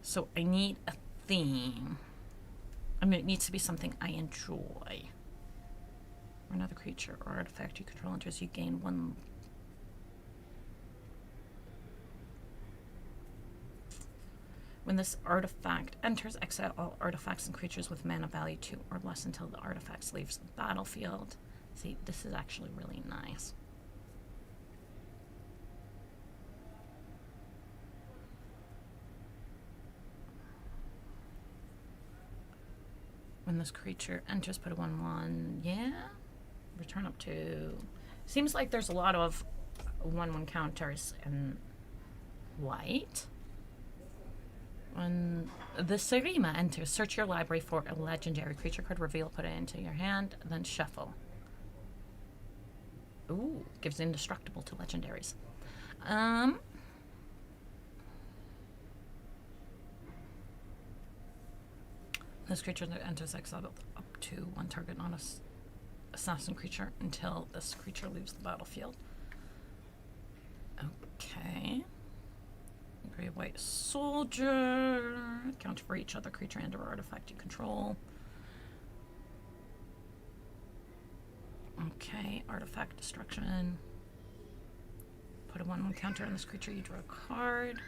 A: So I need a theme. I mean, it needs to be something I enjoy. Or another creature or artifact you control enters, you gain 1. When this artifact enters, exile all artifacts and creatures with mana value 2 or less until the artifact leaves the battlefield. See, this is actually really nice. When this creature enters, put a 1/1. Yeah. Return up to. Seems like there's a lot of 1/1 counters in white. When the Sarima enters, search your library for a legendary creature card, reveal, put it into your hand, then shuffle. Ooh, gives indestructible to legendaries.
B: This creature that enters exile up to one target non-assassin creature until this creature leaves the battlefield. Okay. Gray-white soldier. Counter for each other creature and or artifact you control. Okay, artifact destruction. Put a 1/1 counter on this creature, you draw a card.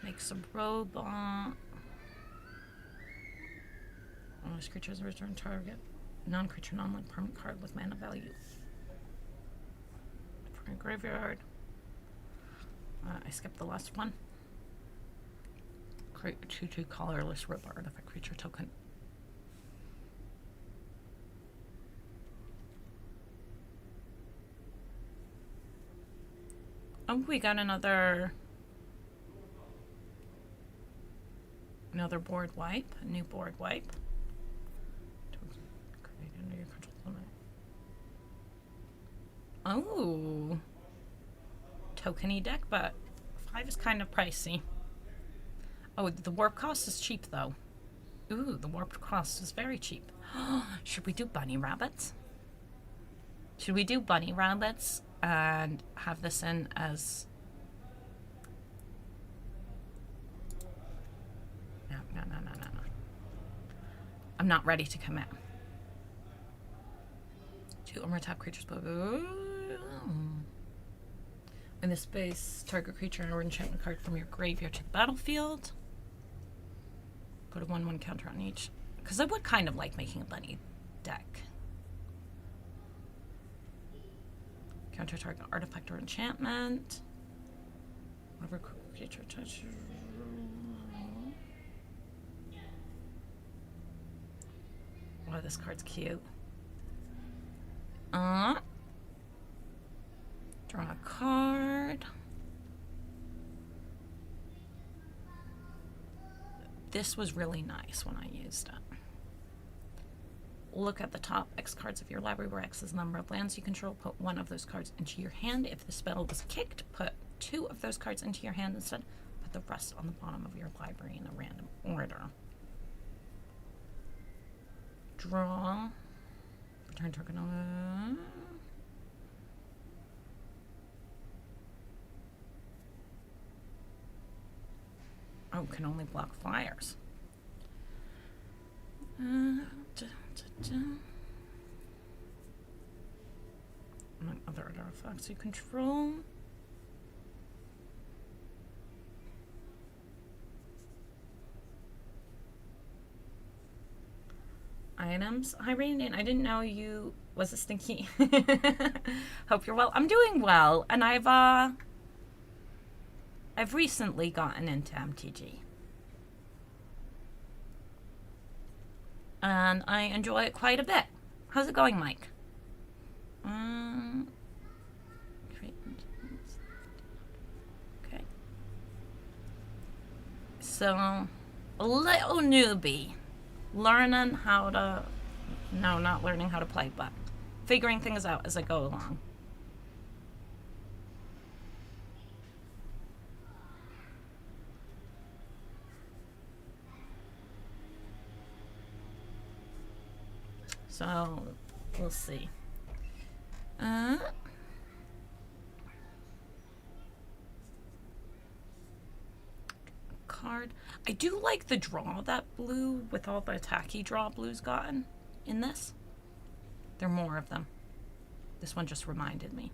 B: Makes a robot. Oh, this creature is a return target. Non-creature, non-land permanent card with mana value. For a graveyard. I skipped the last one. Create a 2/2 colorless robot artifact creature token. Oh, we got another board wipe. A new board wipe. Create under your control limit. Oh. Tokeny deck, but 5 is kind of pricey. Oh, the warp cost is cheap though. Ooh, the warp cost is very cheap. Should we do bunny rabbits? Should we do bunny rabbits and have this in as... No. I'm not ready to commit. 2 tap creatures. In this space, target creature or enchantment card from your graveyard to the battlefield. Put a 1/1 counter on each. Because I would kind of like making a bunny deck. Counter target artifact or enchantment. Whatever creature touches. Oh, this card's cute. Draw a card. This was really nice when I used it. Look at the top X cards of your library where X is the number of lands you control. Put 1 of those cards into your hand. If the spell was kicked, put 2 of those cards into your hand instead. Put the rest on the bottom of your library in a random order. Draw. Return token. Oh, can only block flyers. Among other artifacts you control. Items. Hi, Radiant. I didn't know you was a stinky. Hope you're well. I'm doing well, and I've recently gotten into MTG. And I enjoy it quite a bit. How's it going, Mike? Okay. So, a little newbie. Learning how to... No, not learning how to play, but figuring things out as I go along. So, we'll see. Card. I do like the draw that blue with all the attacky draw blue's gotten in this. There are more of them. This one just reminded me.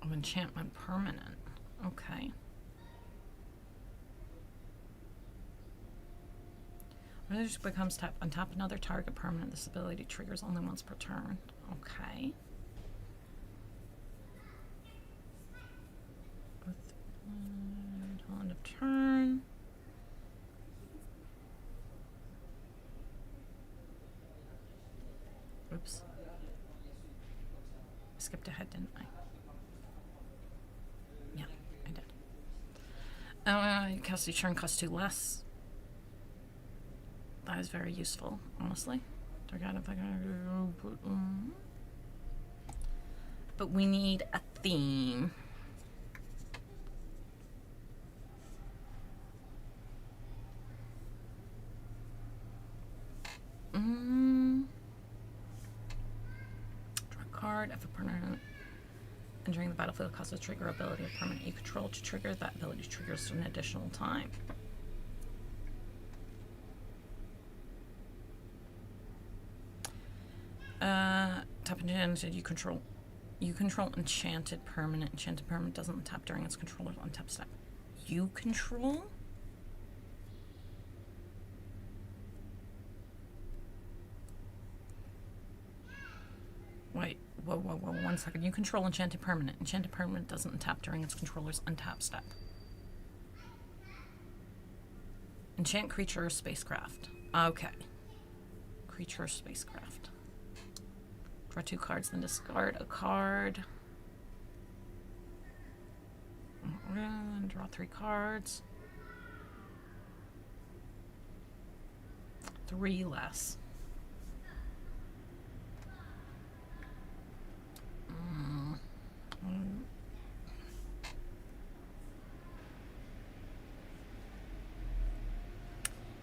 B: Oh, enchantment permanent. Okay. When it just becomes tap, untap another target permanent. This ability triggers only once per turn. Okay. On a turn. Oops. I skipped ahead, didn't I? Yeah, I did. Cast each turn costs 2 less. That is very useful, honestly. But we need a theme. Draw a card if a permanent entering the battlefield causes a trigger ability of permanent you control to trigger. That ability triggers an additional time. Tap enchanted, you control enchanted permanent. Enchanted permanent doesn't tap during its controller's untap step. You control? Wait, whoa, 1 second. You control enchanted permanent. Enchanted permanent doesn't tap during its controller's untap step. Enchant creature or spacecraft. Okay. Creature or spacecraft. Draw 2 cards, then discard a card. Draw 3 cards. 3 less.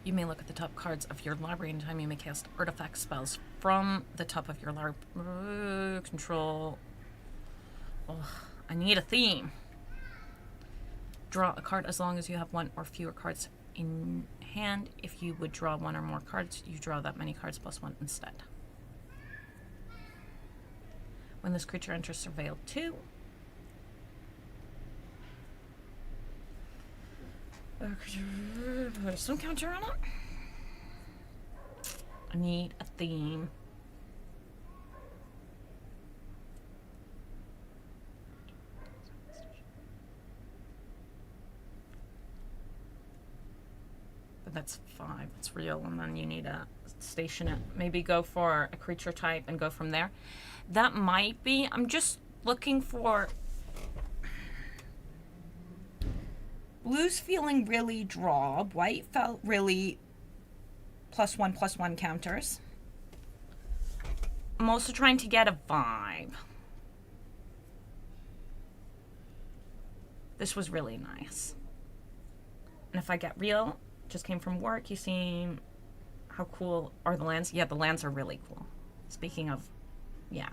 B: You may look at the top cards of your library anytime you may cast artifact spells from the top of your library. Control. Oh, I need a theme. Draw a card as long as you have 1 or fewer cards in hand. If you would draw 1 or more cards, you draw that many cards plus 1 instead. When this creature enters Surveil 2, put some counter on it. I need a theme. But that's 5. It's real, and then you need to station it. Maybe go for a creature type and go from there. That might be. I'm just looking for. Blue's feeling really draw. White felt really +1/+1 counters. I'm also trying to get a vibe. This was really nice. And if I get real, just came from work, you seen how cool are the lands? Yeah, the lands are really cool. Speaking of, yeah,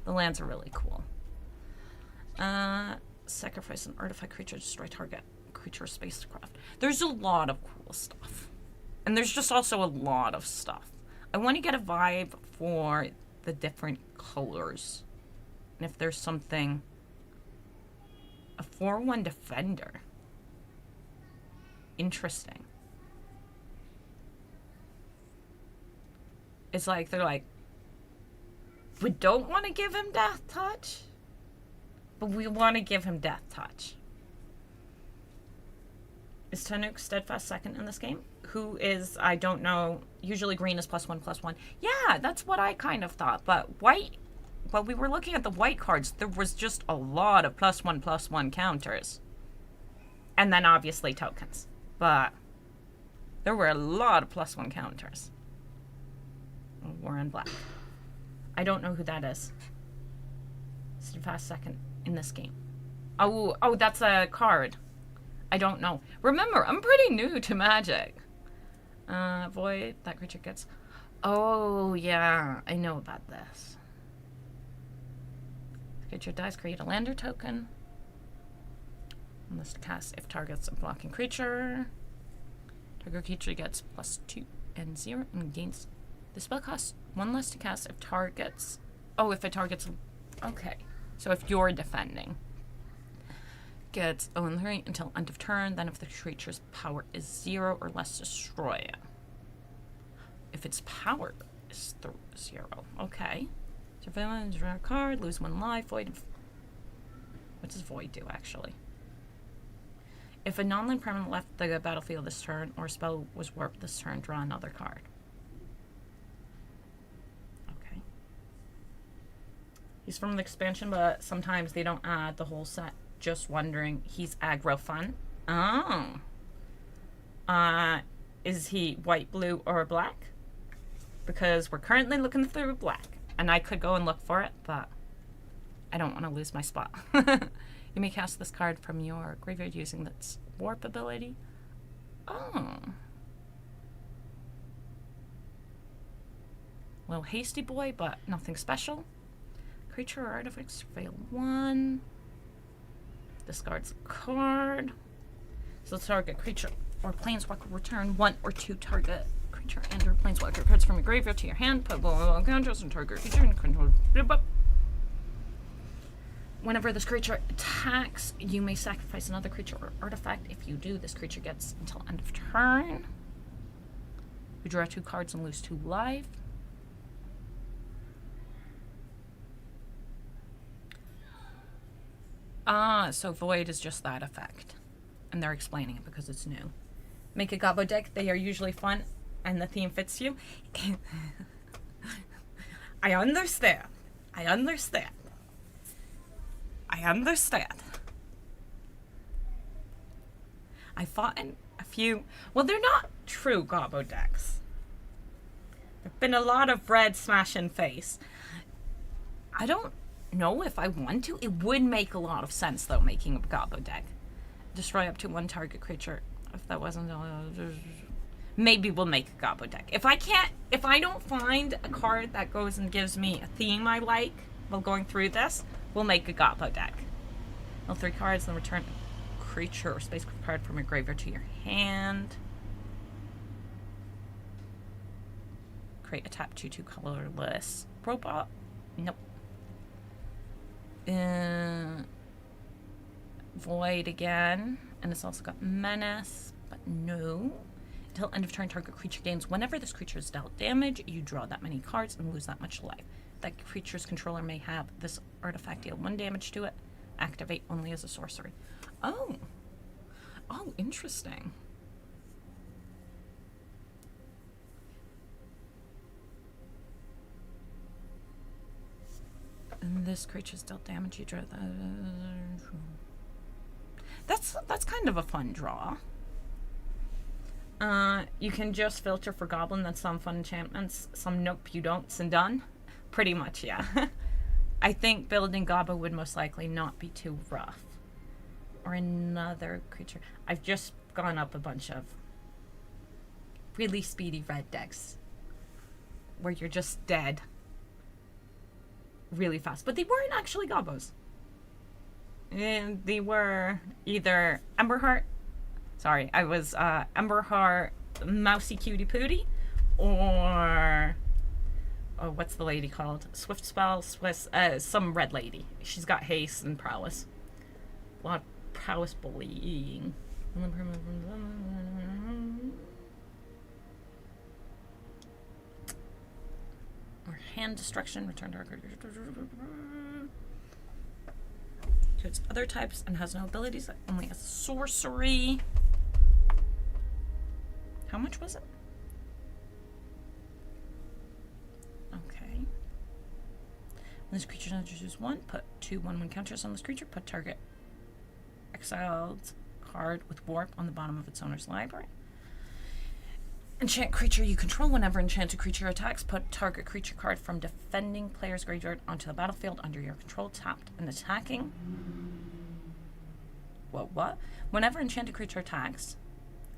B: the lands are really cool. Sacrifice an artifact creature, destroy target creature spacecraft. There's a lot of cool stuff. And there's just also a lot of stuff. I want to get a vibe for the different colors. And if there's something... A 4/1 defender. Interesting. It's like, they're like, we don't want to give him Death Touch, but we want to give him Death Touch. Is Tanuk Steadfast second in this game? Who is, I don't know, usually green is +1/+1. Yeah, that's what I kind of thought, but white, while we were looking at the white cards, there was just a lot of +1/+1 counters. And then obviously tokens, but there were a lot of +1 counters. We're in black. I don't know who that is. Steadfast second in this game. Oh, that's a card. I don't know. Remember, I'm pretty new to Magic. Void, that creature gets... Oh, yeah, I know about this. Creature dies, create a lander token. Unless to cast if targets a blocking creature. Target creature gets +2 and 0 and gains... The spell costs 1 less to cast if targets... Oh, if it targets... Okay. So if you're defending... Gets 0/3 until end of turn. Then if the creature's power is 0 or less, destroy it. If its power is 0. Okay. Surveillance, draw a card, lose 1 life, void. What does void do, actually? If a non-land permanent left the battlefield this turn, or a spell was warped this turn, draw another card. Okay. He's from the expansion, but sometimes they don't add the whole set. Just wondering, he's aggro fun. Oh. Is he white, blue, or black? Because we're currently looking through black. And I could go and look for it, but I don't want to lose my spot. You may cast this card from your graveyard using its warp ability. Oh. Little hasty boy, but nothing special. Creature or artifacts, fail 1. Discards a card. So target creature or planeswalker return 1 or 2 target creature and or planeswalker cards from your graveyard to your hand. Put on counters and target creature and control. Whenever this creature attacks, you may sacrifice another creature or artifact. If you do, this creature gets until end of turn. You draw 2 cards and lose 2 life. So Void is just that effect. And they're explaining it because it's new. Make a Gobbo deck. They are usually fun and the theme fits you. I understand. I understand. I understand. I fought in a few... Well, they're not true Gobbo decks. There've been a lot of red smash and face. I don't know if I want to. It would make a lot of sense, though, making a Gobbo deck. Destroy up to 1 target creature. If that wasn't... maybe we'll make a Gobbo deck. If I don't find a card that goes and gives me a theme I like while going through this, we'll make a Gobbo deck. Well, 3 cards, then return a creature or space card from your graveyard to your hand. Create a tap 2/2 colorless robot. Nope. Void again. And it's also got Menace, but no. Until end of turn, target creature gains. Whenever this creature is dealt damage, you draw that many cards and lose that much life. That creature's controller may have this artifact deal 1 damage to it. Activate only as a sorcery. Oh. Oh, interesting. And this creature's dealt damage, you draw that. That's kind of a fun draw. You can just filter for Goblin, then some fun enchantments, some nope you don't, and done. Pretty much, yeah. I think building Gobbo would most likely not be too rough. Or another creature. I've just gone up a bunch of really speedy red decks where you're just dead really fast. But they weren't actually Gobbos. And they were either Emberheart. Sorry, I was Emberheart, Mousy Cutie Pootie, or oh, what's the lady called? Swift Spell, some red lady. She's got haste and prowess. A lot of prowess bullying. Or hand destruction, return target to its other types and has no abilities, only has sorcery. How much was it? Okay. When this creature introduces 1, put 2 1/1 counters on this creature. Put target exiled card with warp on the bottom of its owner's library. Enchant creature you control. Whenever enchanted creature attacks, put target creature card from defending player's graveyard onto the battlefield under your control, tapped and attacking. What? Whenever enchanted creature attacks...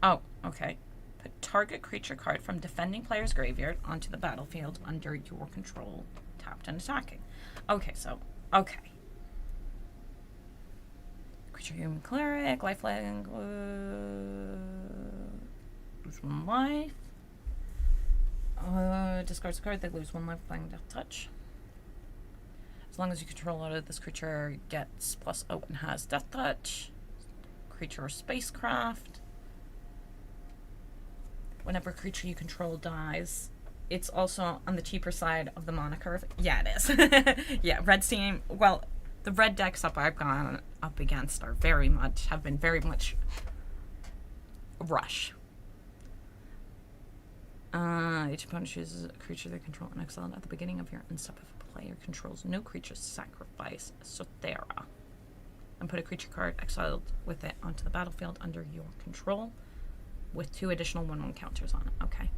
B: Oh, okay. Put target creature card from defending player's graveyard onto the battlefield under your control, tapped and attacking. Okay, so... Okay. Creature human cleric, lifelink... lose 1 life. Discards a card, they lose 1 life playing Death Touch. As long as you control it, this creature gets +0 and has Death Touch. Creature or spacecraft. Whenever a creature you control dies, it's also on the cheaper side of the mana curve. Yeah, it is. Yeah, red team. Well, the red decks I've gone up against have been very much rush. Each opponent chooses a creature they control and exile at the beginning of your end step. If a player controls no creatures, sacrifice Sothera. And put a creature card exiled with it onto the battlefield under your control with 2 additional 1/1 counters on it. Okay.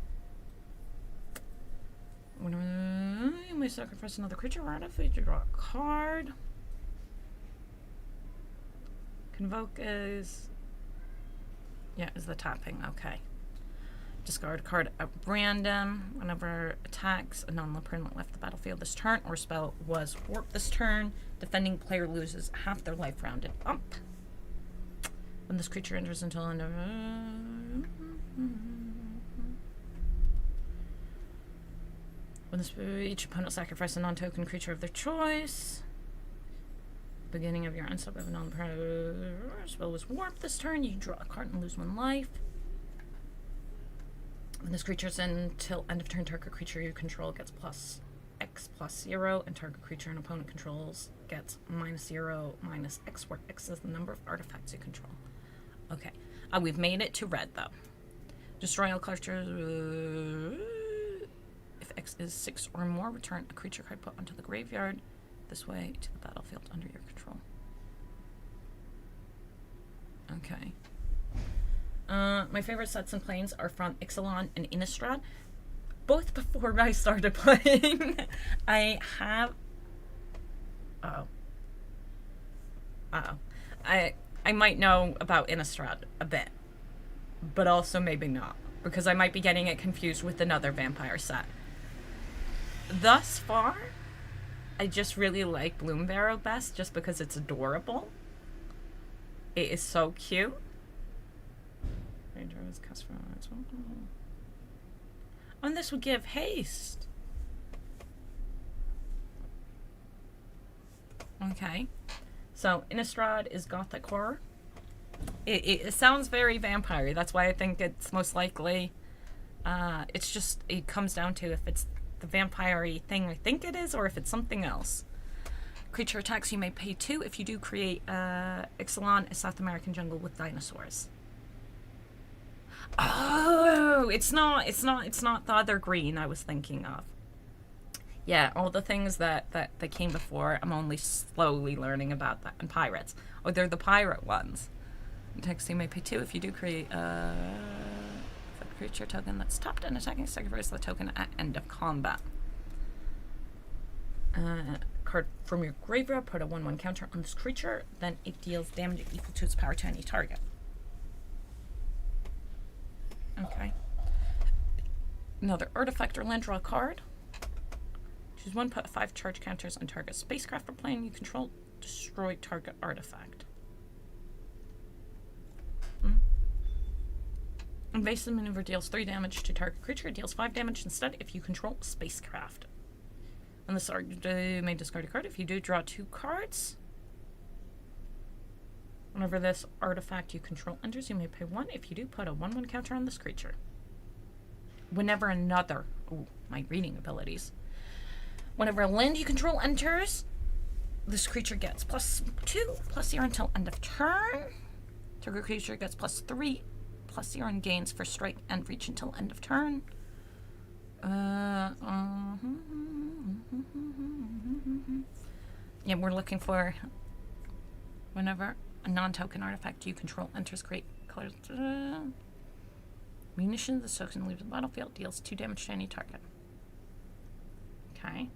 B: You may sacrifice another creature or artifact. You draw a card. Convoke is... yeah, is the tapping. Okay. Discard a card at random. Whenever attacks, a non-land permanent left the battlefield this turn or spell was warped this turn. Defending player loses half their life rounded up. When this creature enters until end of... when each opponent sacrifices a non-token creature of their choice. Beginning of your end step of a non-permanent spell was warped this turn. You draw a card and lose 1 life. When this creature's in until end of turn, target creature you control gets plus X plus 0, and target creature an opponent controls gets -0 minus X, where X is the number of artifacts you control. Okay. We've made it to red, though. Destroy all creatures. If X is 6 or more, return a creature card put onto the graveyard this way to the battlefield under your control. Okay. My favorite sets and planes are from Ixalan and Innistrad. Both before I started playing. I have... I might know about Innistrad a bit. But also maybe not. Because I might be getting it confused with another vampire set. Thus far, I just really like Bloombarrow best just because it's adorable. It is so cute. And this would give haste. Okay. So, Innistrad is Gothic Horror. It sounds very vampire. That's why I think it's most likely... it's just... it comes down to if it's the vampire-y thing I think it is, or if it's something else. Creature attacks, you may pay 2 if you do create Ixalan, a South American jungle with dinosaurs. Oh, it's not the other green I was thinking of. Yeah, all the things that came before, I'm only slowly learning about that. And pirates. Oh, they're the pirate ones. Text, you may pay 2 if you do create a creature token that's tapped and attacking, sacrifice the token at end of combat. Card from your graveyard, put a 1/1 counter on this creature, then it deals damage equal to its power to any target. Okay. Another artifact or land, draw a card. Choose 1, put 5 charge counters on target spacecraft or plane you control, destroy target artifact. Invasive maneuver deals 3 damage to target creature, deals 5 damage instead if you control spacecraft. On this you may discard a card. If you do, draw 2 cards. Whenever this artifact you control enters, you may pay 1. If you do, put a 1/1 counter on this creature. Whenever another... ooh, my reading abilities. Whenever a land you control enters, this creature gets +2, +0 until end of turn. Target creature gets +3, +0 and gains for strike and reach until end of turn. Yeah, we're looking for whenever a non-token artifact you control enters, create colors. Munition, the token leaves the battlefield, deals 2 damage to any target. Okay.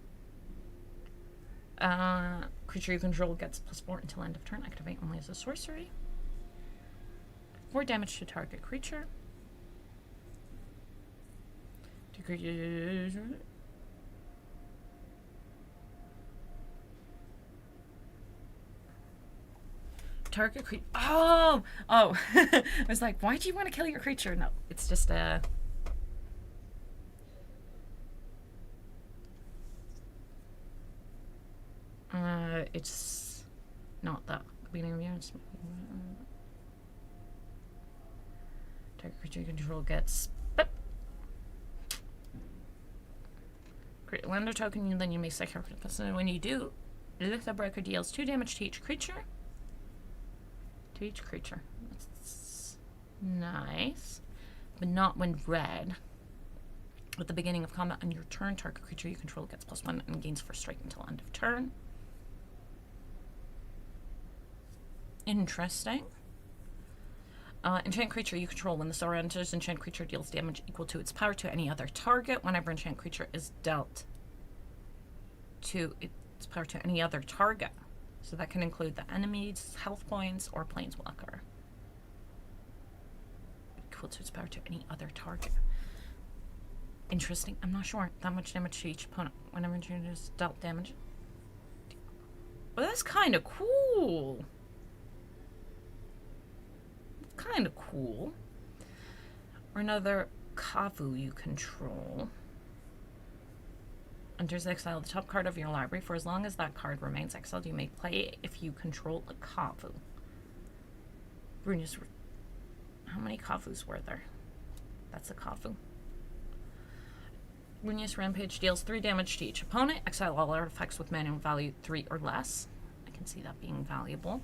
B: Creature you control gets +4 until end of turn. Activate only as a sorcery. 4 damage to target creature. Target creature. Oh! I was like, why do you want to kill your creature? No, it's just a... it's not that. Beginning of units. Target creature you control gets... create a lander token, then you may sacrifice it. When you do, Lithia Breaker deals 2 damage to each creature. That's nice. But not when red. At the beginning of combat on your turn, target creature you control gets +1 and gains first strike until end of turn. Interesting. Enchant creature you control. When the Sora enters, enchant creature deals damage equal to its power to any other target. Whenever enchant creature is dealt to its power to any other target. So that can include the enemy's health points or planeswalker. Equal to its power to any other target. Interesting. I'm not sure. That much damage to each opponent. Whenever you is dealt damage. Well, that's kind of cool. Kind of cool. Or another Kavu you control. Enters exile the top card of your library. For as long as that card remains exiled, you may play it if you control a Kavu. Brunius. How many Kavus were there? That's a Kavu. Brunius Rampage deals 3 damage to each opponent. Exile all artifacts with mana value 3 or less. I can see that being valuable.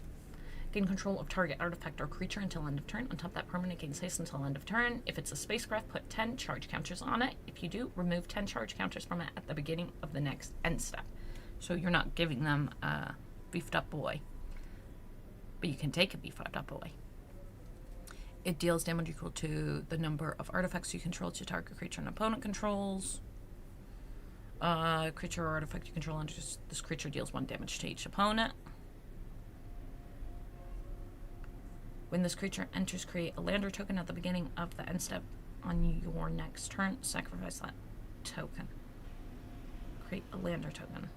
B: Gain control of target artifact or creature until end of turn. On top of that, permanent gains haste until end of turn. If it's a spacecraft, put 10 charge counters on it. If you do, remove 10 charge counters from it at the beginning of the next end step. So you're not giving them a beefed up boy. But you can take a beefed up boy. It deals damage equal to the number of artifacts you control to target creature and opponent controls. Creature or artifact you control under this creature deals 1 damage to each opponent. When this creature enters, create a lander token at the beginning of the end step on your next turn. Sacrifice that token. Create a lander token.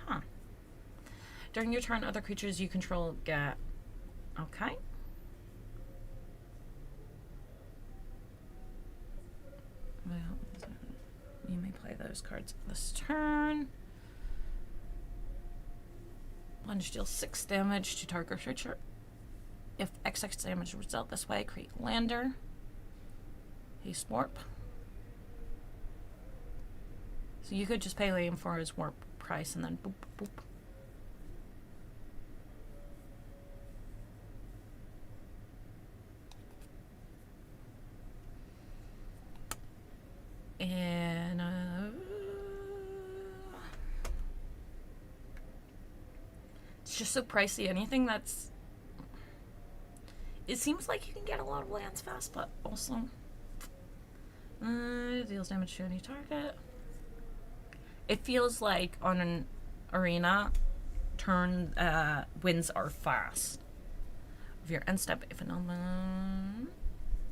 B: Huh. During your turn, other creatures you control get... Okay. Well, you may play those cards this turn. Plunge deals 6 damage to target creature. If XX damage was dealt this way, create lander. Haste warp. So you could just pay Liam for his warp price and then boop, boop. And it's just so pricey. Anything that's... It seems like you can get a lot of lands fast, but also... deals damage to any target. It feels like on an arena, turn wins are fast. Of your end step, if an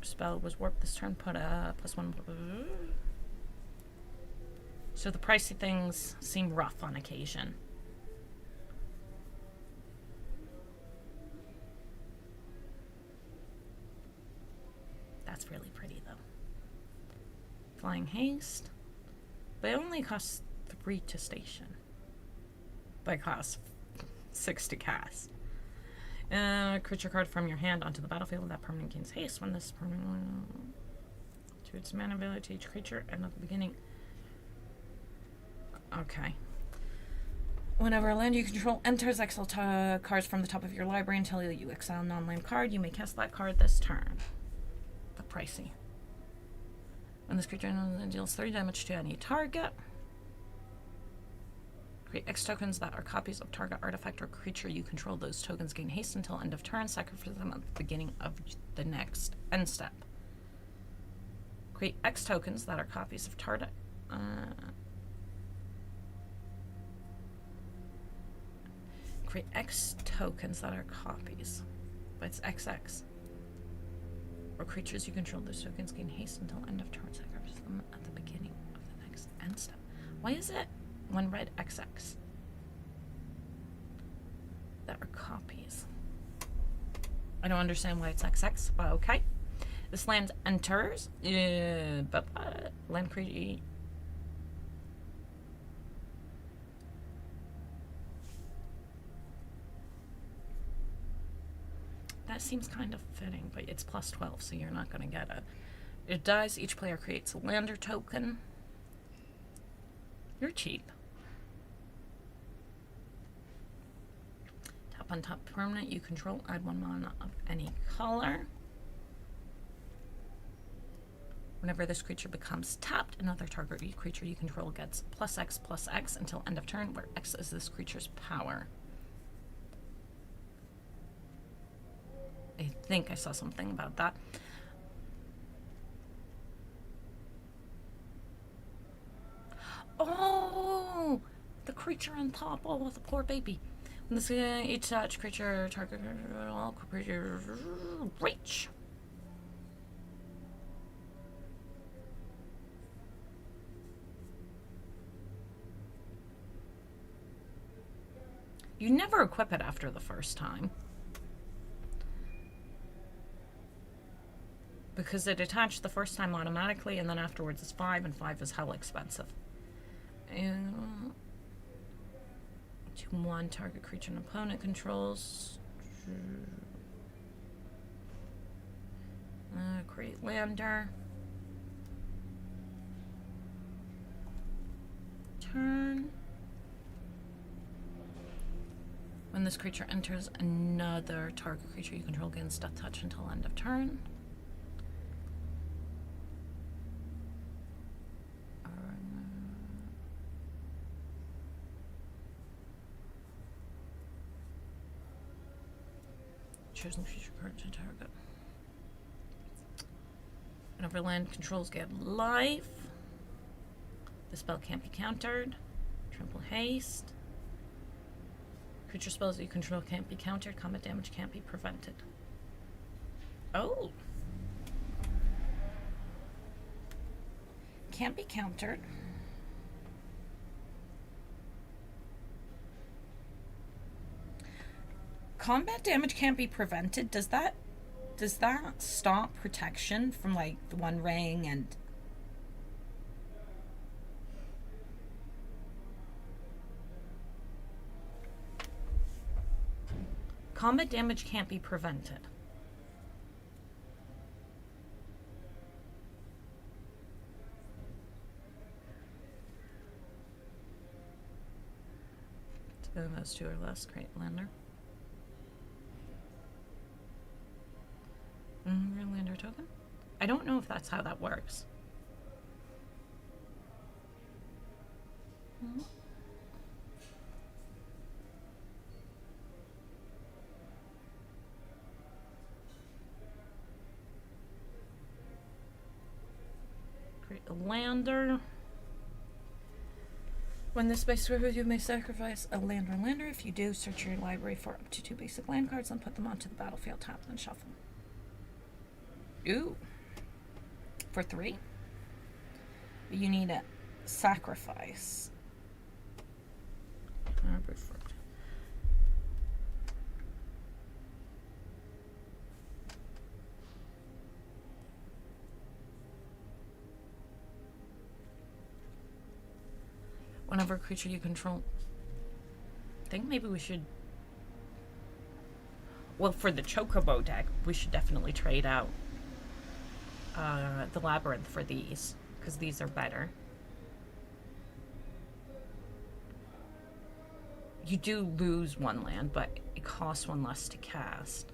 B: spell was warped this turn, put a +1... So the pricey things seem rough on occasion. That's really pretty, though. Flying haste. But it only costs 3 to station. But it costs 6 to cast. Creature card from your hand onto the battlefield. That permanent gains haste when this permanent... to its mana value to each creature, and at the beginning... Okay. Whenever a land you control enters, exile cards from the top of your library until you exile a non-land card. You may cast that card this turn. The pricey. When this creature deals 30 damage to any target, create X tokens that are copies of target artifact or creature you control. Those tokens gain haste until end of turn. Sacrifice them at the beginning of the next end step. Create X tokens that are copies of target. Create X tokens that are copies, but it's XX. Or creatures you control, those tokens gain haste until end of turn. Sacrifice them at the beginning of the next end step. Why is it 1 red XX? That are copies. I don't understand why it's XX, but okay. This land enters. Land creature. That seems kind of fitting, but it's +12, so you're not going to get it. It dies. Each player creates a lander token. You're cheap. Tap on top permanent you control. Add 1 mana of any color. Whenever this creature becomes tapped, another target creature you control gets +X until end of turn, where X is this creature's power. I think I saw something about that. Oh, creature on top. Oh, the poor baby. When this each such creature target all creature reach. You never equip it after the first time. Because it attached the first time automatically, and then afterwards it's 5, and 5 is hell expensive. 2/1 target creature and opponent controls. Great Lander. Turn. When this creature enters another target creature you control gains death touch until end of turn. Chosen creature card to target. Whenever land controls get life, the spell can't be countered. Trample haste. Creature spells that you control can't be countered. Combat damage can't be prevented. Oh. Can't be countered. Combat damage can't be prevented. Does that stop protection from like the One Ring and combat damage can't be prevented? Those two or less. Great Lander. Lander token? I don't know if that's how that works. Create a Lander. When this base squares, you may sacrifice a land or lander. If you do, search your library for up to 2 basic land cards and put them onto the battlefield, tap and shuffle. Ooh. For 3. You need a sacrifice. Whenever a creature you control. I think maybe we should. Well, for the Chocobo deck, we should definitely trade out the Labyrinth for these, because these are better. You do lose 1 land, but it costs 1 less to cast.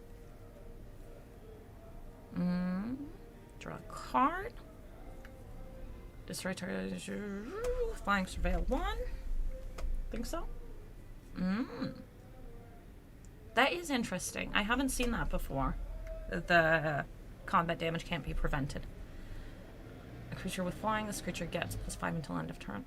B: Draw a card. Destroy target. Flying Surveil 1. Think so? That is interesting. I haven't seen that before. The combat damage can't be prevented. A creature with flying, this creature gets +5 until end of turn.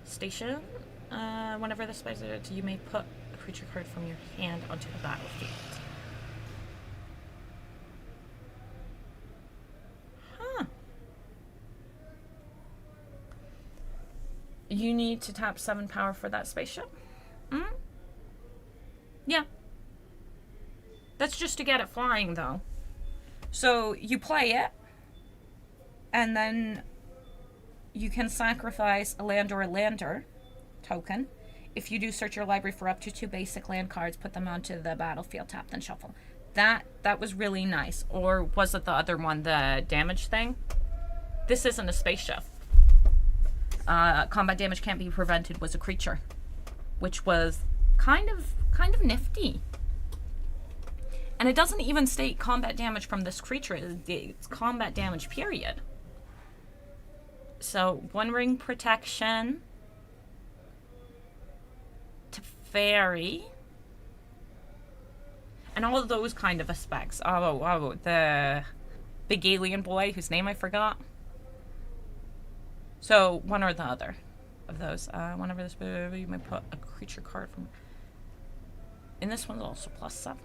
B: Station. Whenever this plays it, you may put a creature card from your hand onto the battlefield. You need to tap 7 power for that spaceship? Yeah. That's just to get it flying, though. So you play it, and then you can sacrifice a land or a lander token. If you do, search your library for up to 2 basic land cards, put them onto the battlefield, tap, then shuffle. That was really nice. Or was it the other one, the damage thing? This isn't a spaceship. Combat damage can't be prevented was a creature, which was kind of nifty. And it doesn't even state combat damage from this creature. It's combat damage, period. So 1 ring protection to fairy, and all of those kind of aspects. Oh, the big alien boy whose name I forgot. So, one or the other. of those. Whenever this, you may put a creature card from. In this one's also +7.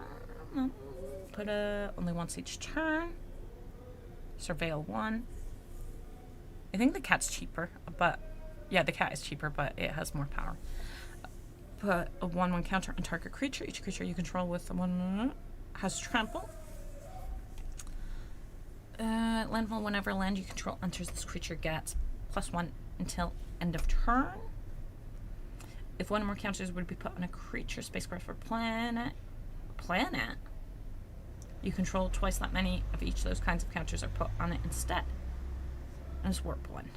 B: Put only once each turn. Surveil 1. I think the cat's cheaper, but yeah, the cat is cheaper, but it has more power. Put a 1/1 counter on target creature. Each creature you control with a 1 has trample. Landfall, whenever land you control enters, this creature gets +1 until end of turn. If one or more counters would be put on a creature, spacecraft, or planet, you control twice that many of each of those kinds of counters are put on it instead. And it's warp 1.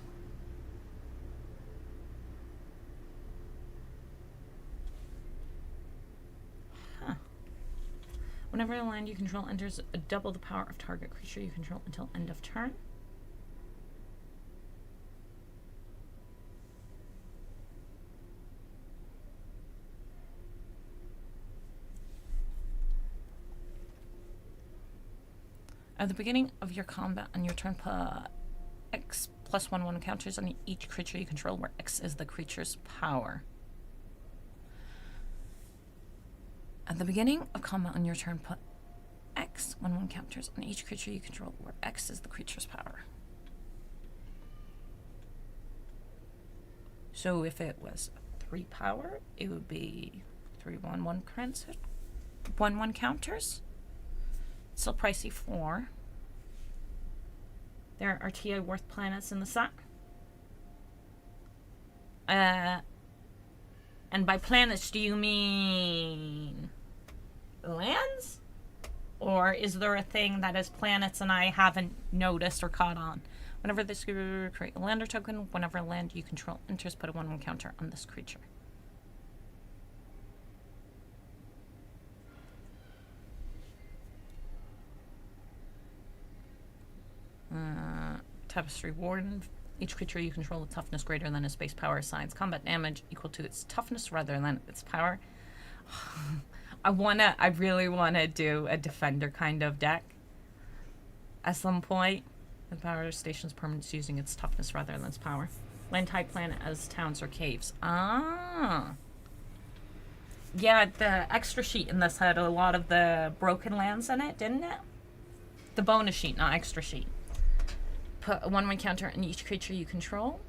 B: Whenever a land you control enters, double the power of target creature you control until end of turn. At the beginning of your combat on your turn, put X +1/1 counters on each creature you control, where X is the creature's power. At the beginning of combat on your turn, put X 1/1 counters on each creature you control, where X is the creature's power. So if it was 3 power, it would be 3/1/1 currency, 1/1 counters. Still pricey. 4. There are TI worth planets in the set. And by planets, do you mean lands? Or is there a thing that is planets and I haven't noticed or caught on? Whenever this create a lander token, whenever a land you control enters, put a 1/1 counter on this creature. Tapestry Warden. Each creature you control with toughness greater than its base power assigns combat damage equal to its toughness rather than its power. I really wanna do a defender kind of deck at some point. The power stations permanents using its toughness rather than its power. Land type planet as towns or caves. Ah. Yeah, the extra sheet in this had a lot of the broken lands in it, didn't it? The bonus sheet, not extra sheet. Put a 1/1 counter on each creature you control.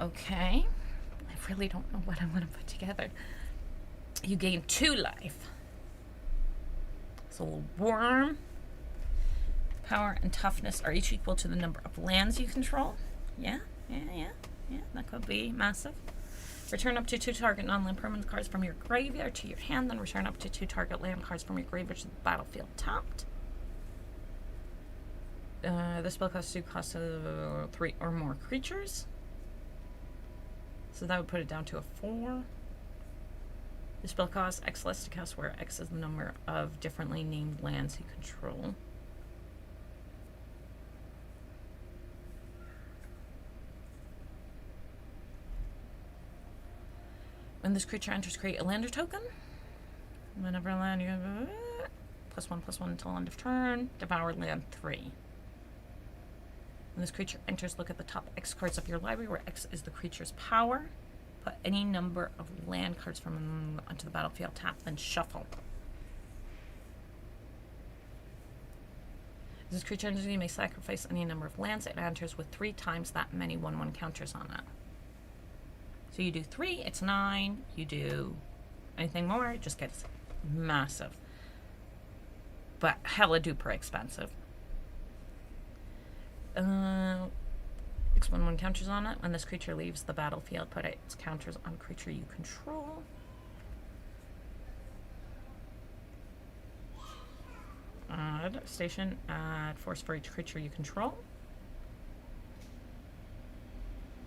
B: Okay. I really don't know what I want to put together. You gain 2 life. It's a little worm. Power and toughness are each equal to the number of lands you control. Yeah, that could be massive. Return up to 2 target non-land permanent cards from your graveyard to your hand, then return up to 2 target land cards from your graveyard to the battlefield tapped. The spell costs 2 costs 3 or more creatures. So that would put it down to a 4. The spell costs X less to cast, where X is the number of differently named lands you control. When this creature enters, create a lander token. Whenever a land, you +1/+1 until end of turn. Devour land 3. When this creature enters, look at the top X cards of your library, where X is the creature's power. Put any number of land cards from onto the battlefield, tap, then shuffle. As this creature enters, you may sacrifice any number of lands. It enters with 3 times that many 1/1 counters on it. So you do 3, it's 9. You do anything more, it just gets massive. But hella duper expensive. X 1/1 counters on it. When this creature leaves the battlefield, put its counters on creature you control. Add station, add force for each creature you control.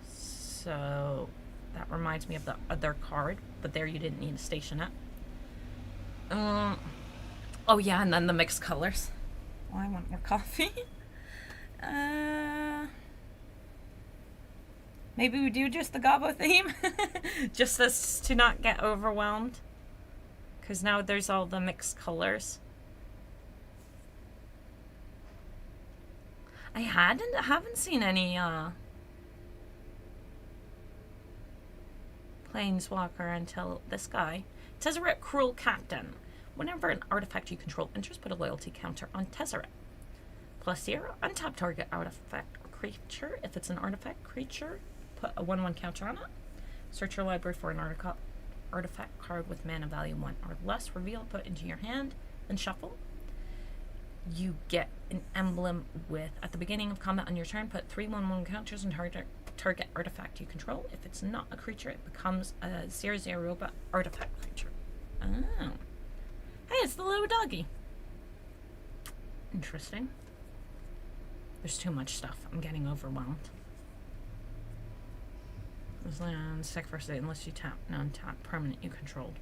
B: So that reminds me of the other card, but there you didn't need to station it. Oh yeah, and then the mixed colors. Oh, I want more coffee. Maybe we do just the Gobbo theme, just as to not get overwhelmed. Because now there's all the mixed colors. I haven't seen any Planeswalker until this guy. Tezzeret Cruel Captain. Whenever an artifact you control enters, put a loyalty counter on Tezzeret. +0, untap target artifact or creature. If it's an artifact creature, put a 1/1 counter on it. Search your library for an artifact card with mana value 1 or less. Reveal, put into your hand, then shuffle. You get an emblem with, at the beginning of combat on your turn, put 3 1/1 counters on target artifact you control. If it's not a creature, it becomes a 0/0 robot artifact creature. Oh. Hey, it's the little doggy. Interesting. There's too much stuff. I'm getting overwhelmed. This land, sec first day, unless you tap non-tap permanent you controlled.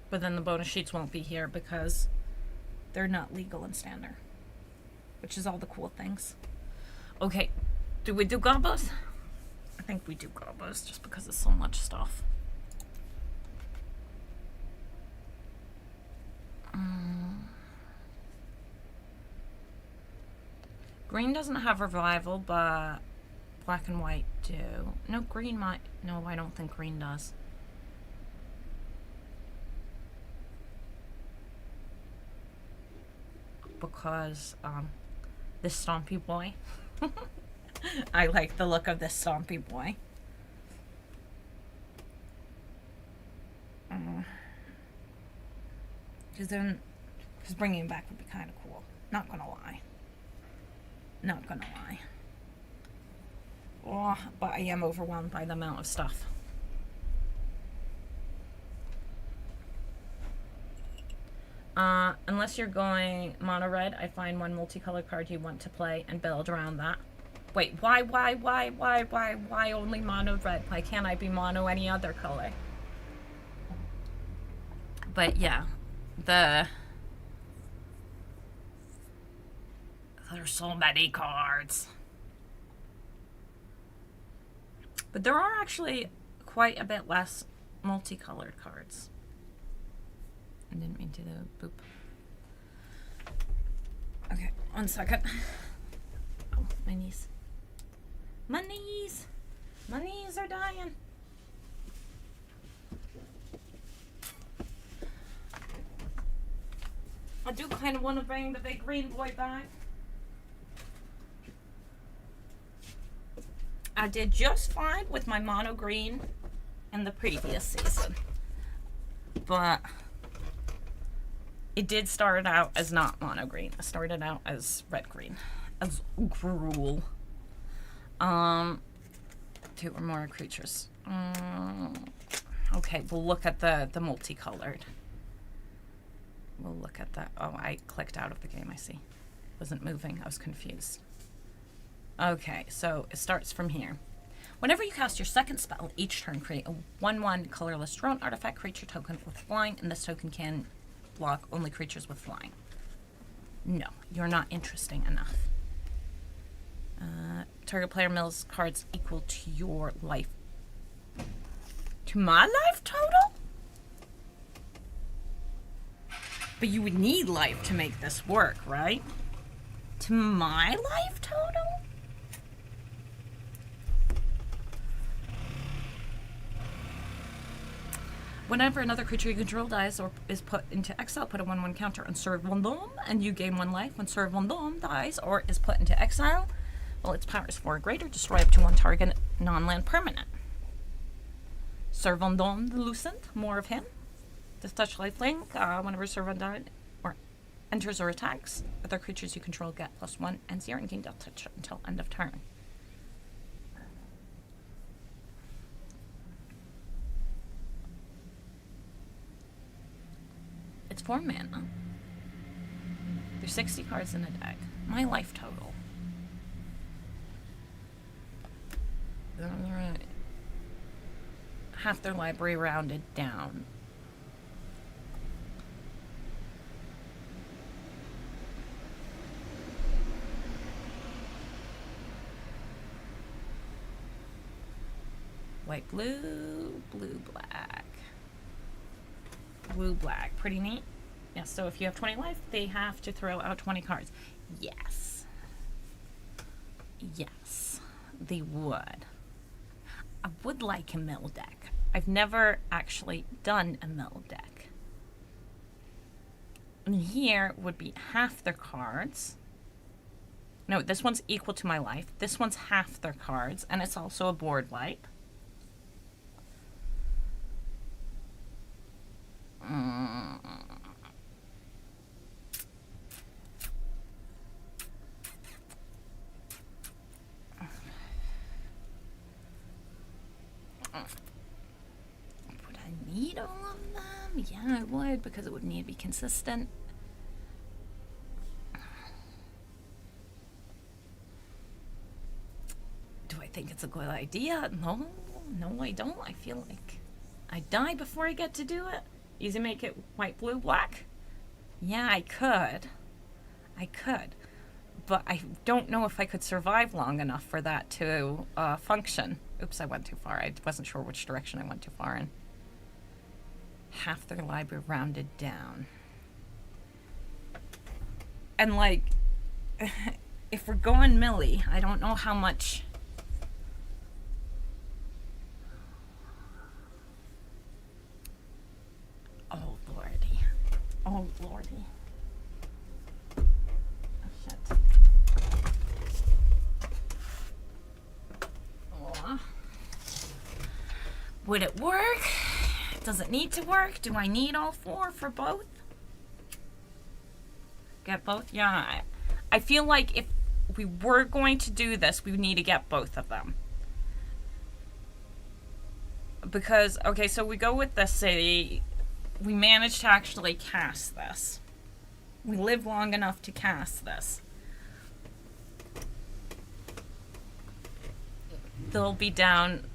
B: But then the bonus sheets won't be here because they're not legal in standard. Which is all the cool things. Okay, do we do gobos? I think we do gobos just because it's so much stuff. Green doesn't have revival, but black and white do. No, green might. No, I don't think green does. Because this stompy boy. I like the look of this stompy boy. Because bringing him back would be kind of cool. Not gonna lie. Not gonna lie. Oh, but I am overwhelmed by the amount of stuff. Unless you're going mono red, I find one multicolored card you want to play and build around that. Wait, why only mono red? Why can't I be mono any other color? But yeah, there's so many cards. But there are actually quite a bit less multicolored cards. I didn't mean to do boop. Okay, 1 second. Oh, my knees. My knees! My knees are dying. I do kind of want to bring the big green boy back. I did just fine with my mono green in the previous season. But it did start out as not mono green. It started out as red green. As gruel. 2 or more creatures. Okay, we'll look at the multicolored. We'll look at that. Oh, I clicked out of the game, I see. Wasn't moving, I was confused. Okay, so it starts from here. Whenever you cast your second spell, each turn create a 1/1 colorless drone artifact creature token with flying, and this token can block only creatures with flying. No, you're not interesting enough. Target player mills cards equal to your life. To my life total? But you would need life to make this work, right? To my life total? Whenever another creature you control dies or is put into exile, put a 1/1 counter on Sur Vendôme, and you gain 1 life. When Sur Vendôme dies or is put into exile, well, its power is 4 or greater, destroy up to 1 target non-land permanent. Sur Vendôme the Lucent, more of him. This touch lifelink, whenever Sur Vendôme or enters or attacks, other creatures you control get +1 and 0 and gain death touch until end of turn. It's 4 mana. There's 60 cards in a deck. My life total. Half their library rounded down. White, blue, blue, black. Blue, black. Pretty neat. Yes, so if you have 20 life, they have to throw out 20 cards. Yes. Yes, they would. I would like a mill deck. I've never actually done a mill deck. And here would be half their cards. No, this one's equal to my life. This one's half their cards, and it's also a board wipe. Would I need all of them? Yeah, I would, because it would need to be consistent. Do I think it's a good idea? No, no, I don't. I feel like I die before I get to do it. Easy make it white, blue, black? Yeah, I could. I could. But I don't know if I could survive long enough for that to function. Oops, I went too far. I wasn't sure which direction I went too far in. Half their library rounded down. And like, if we're going milli, I don't know how much... Oh, lordy. Oh, lordy. Oh, shit. Oh. Would it work? Does it need to work? Do I need all four for both? Get both? Yeah. I feel like if we were going to do this, we would need to get both of them. Because, okay, so we go with this city. We managed to actually cast this. We live long enough to cast this. They'll be down...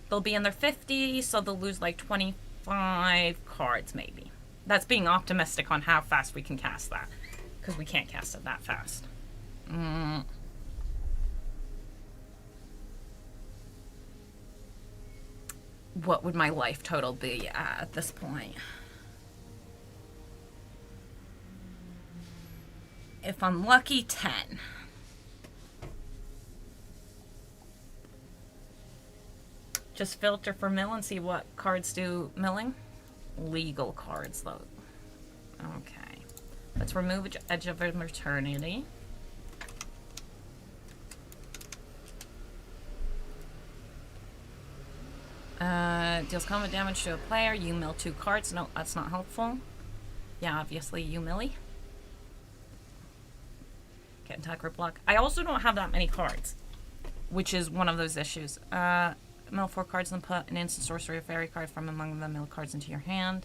B: They'll be in their 50s, so they'll lose like 25 cards, maybe. That's being optimistic on how fast we can cast that. Because we can't cast it that fast. What would my life total be at this point? If I'm lucky, 10. Just filter for mill and see what cards do milling. Legal cards, though. Okay. Let's remove Edge of Eternity. Deals combat damage to a player. You mill 2 cards. No, that's not helpful. Yeah, obviously you millie. Get attack or block. I also don't have that many cards, which is one of those issues. Mill 4 cards and put an instant sorcery or fairy card from among the mill cards into your hand.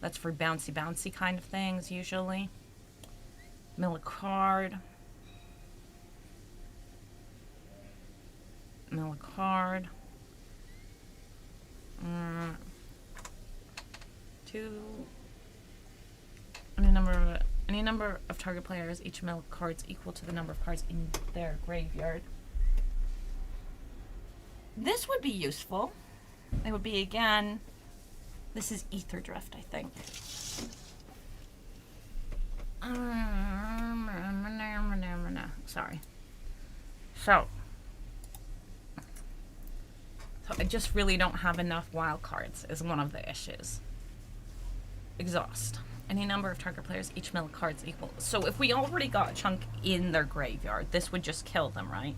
B: That's for bouncy kind of things, usually. Mill a card. Mill a card. 2. Any number of target players, each mill cards equal to the number of cards in their graveyard. This would be useful. It would be, again, this is Ether Drift, I think. Sorry. So I just really don't have enough wild cards is one of the issues. Exhaust. Any number of target players, each mill cards equal. So if we already got a chunk in their graveyard, this would just kill them, right?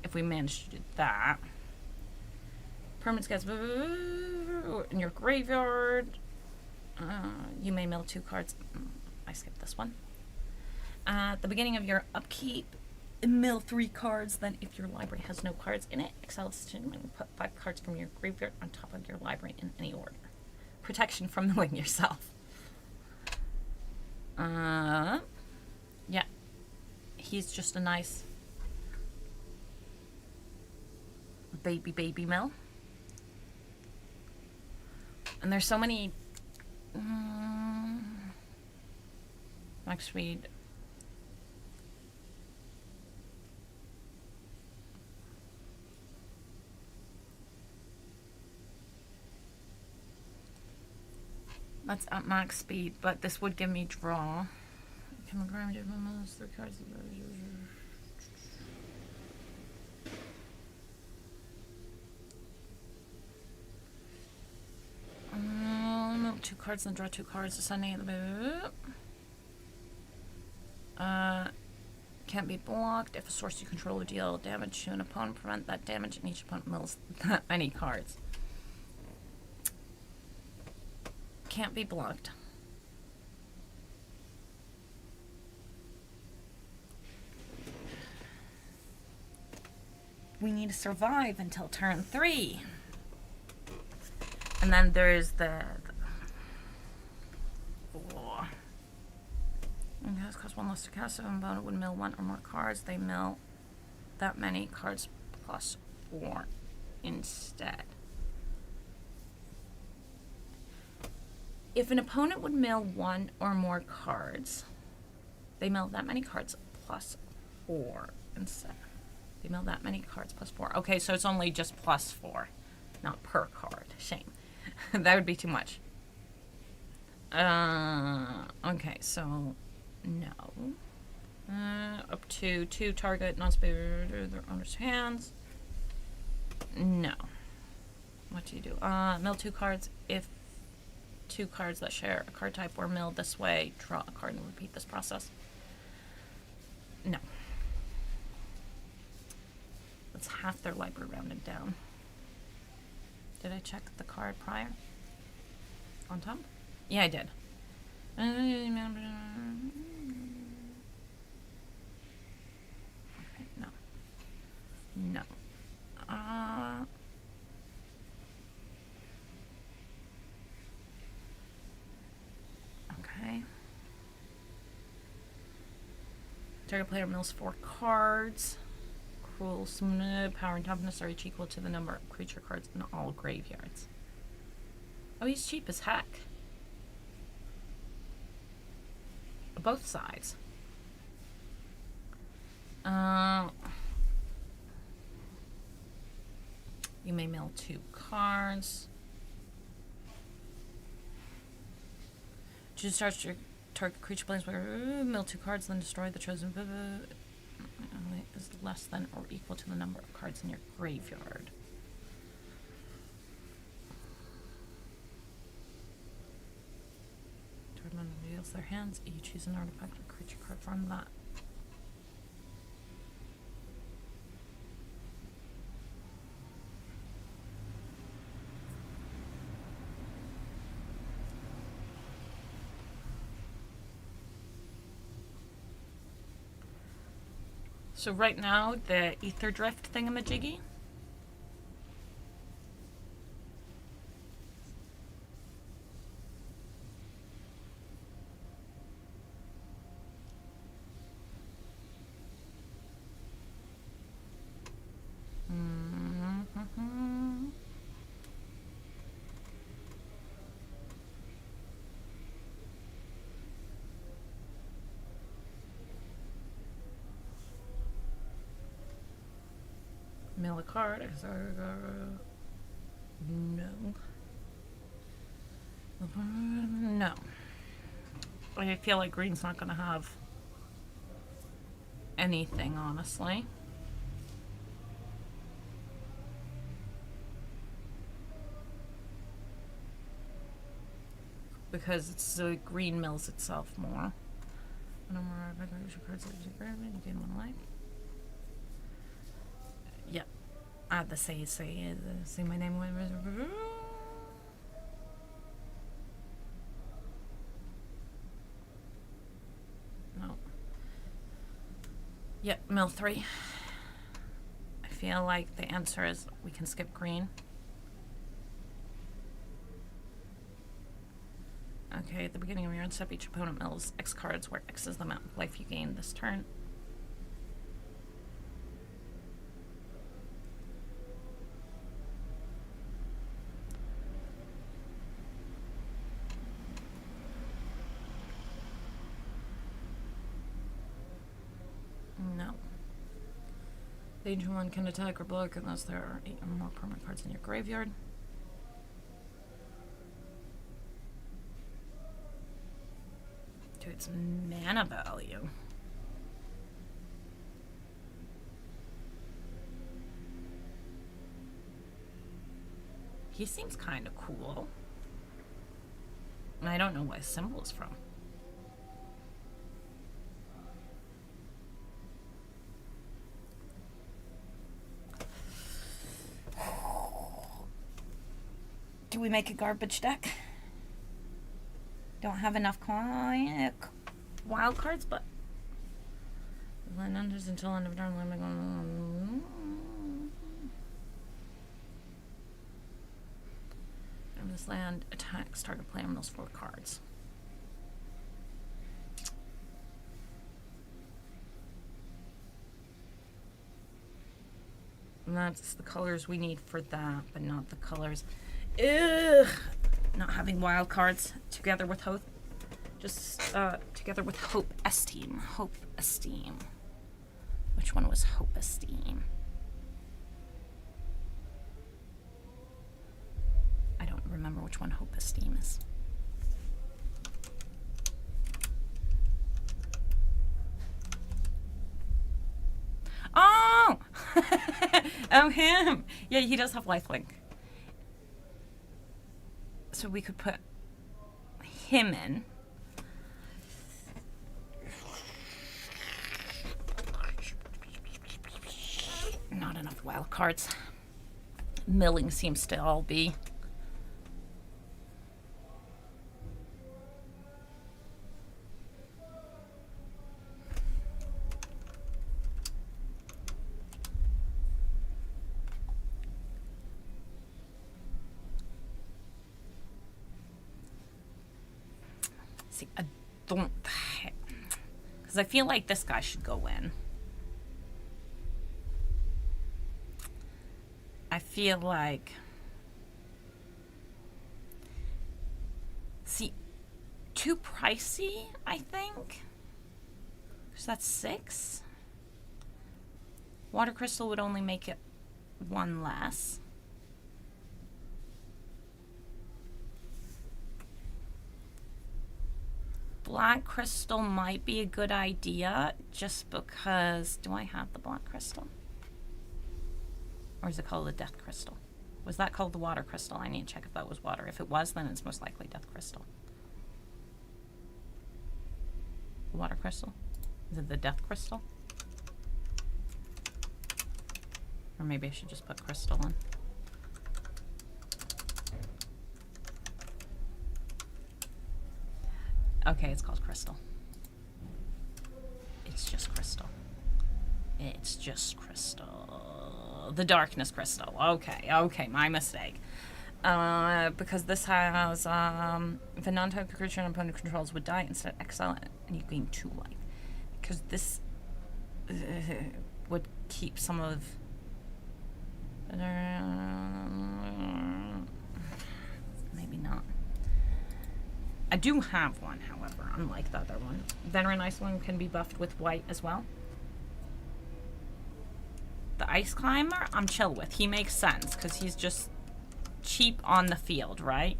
B: If we managed to do that. Permanents gets in your graveyard. You may mill 2 cards. I skipped this one. At the beginning of your upkeep, mill 3 cards. Then if your library has no cards in it, exile this and put 5 cards from your graveyard on top of your library in any order. Protection from milling yourself. Yeah. He's just a nice baby mill. And there's so many max speed. That's at max speed, but this would give me draw. Can grab those 3 cards. Move 2 cards and draw 2 cards, ascending at the boot. Can't be blocked. If a source you control would deal damage to an opponent, prevent that damage, and each opponent mills that many cards. Can't be blocked. We need to survive until turn 3. And then there's the oh. And it costs 1 less to cast. If an opponent would mill 1 or more cards, they mill that many cards plus 4 instead. If an opponent would mill 1 or more cards, they mill that many cards plus 4 instead. They mill that many cards plus 4. Okay, so it's only just plus 4, not per card. Shame. That would be too much. Okay, so no. Up to 2 target non-spared their owner's hands. No. What do you do? Mill 2 cards. If 2 cards that share a card type were milled this way, draw a card and repeat this process. No. That's half their library rounded down. Did I check the card prior? On top? Yeah, I did. Okay, no. No. Okay. Target player mills 4 cards. Cruel summon power and toughness are each equal to the number of creature cards in all graveyards. Oh, he's cheap as heck. Both sides. You may mill 2 cards. Choose starts your target creature planeswalker. Mill 2 cards, then destroy the chosen. Is less than or equal to the number of cards in your graveyard. Tournament reveals their hands. You choose an artifact or creature card from that. So right now, the Ether Drift thingamajiggy. Mill a card. No. No. I feel like green's not going to have anything, honestly. Because it's green mills itself more. No more cards. You gain 1 life. Yep. Add the say my name. No. Yep, mill 3. I feel like the answer is we can skip green. Okay, at the beginning of your end step, each opponent mills X cards, where X is the amount of life you gain this turn. No. The ancient one can attack or block unless there are 8 or more permanent cards in your graveyard. To its mana value. He seems kind of cool. And I don't know what his symbol is from. Do we make a garbage deck? Don't have enough wild cards, but land enters until end of turn. This land attacks target player on those 4 cards. And that's the colors we need for that, but not the colors. Ugh! Not having wild cards together with Hope. Just together with Hope Esteem. Hope Esteem. Which one was Hope Esteem? I don't remember which one Hope Esteem is. Oh! Oh, him! Yeah, he does have lifelink. So we could put him in. Not enough wild cards. Milling seems to all be. See, I don't, because I feel like this guy should go in. I feel like, see, too pricey, I think, because that's 6. Water Crystal would only make it 1 less. Black Crystal might be a good idea, just because... Do I have the Black Crystal? Or is it called the Death Crystal? Was that called the Water Crystal? I need to check if that was water. If it was, then it's most likely Death Crystal. Water Crystal? Is it the Death Crystal? Or maybe I should just put Crystal in. Okay, it's called Crystal. It's just Crystal. It's just Crystal. The Darkness Crystal. Okay, okay, my mistake. Because this has, if a non-type creature an opponent controls would die, instead exile it, and you gain 2 life. Because this would keep some of... Maybe not. I do have one, however, unlike the other one. Veteran Iceland can be buffed with white as well. The Ice Climber, I'm chill with. He makes sense, because he's just cheap on the field, right?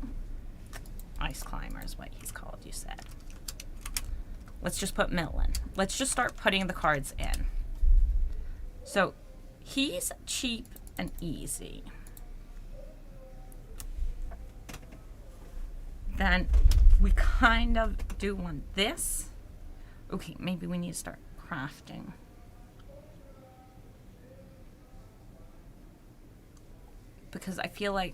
B: Ice Climber is what he's called, you said. Let's just put Mill in. Let's just start putting the cards in. So, he's cheap and easy. Then we kind of do want this. Okay, maybe we need to start crafting. Because I feel like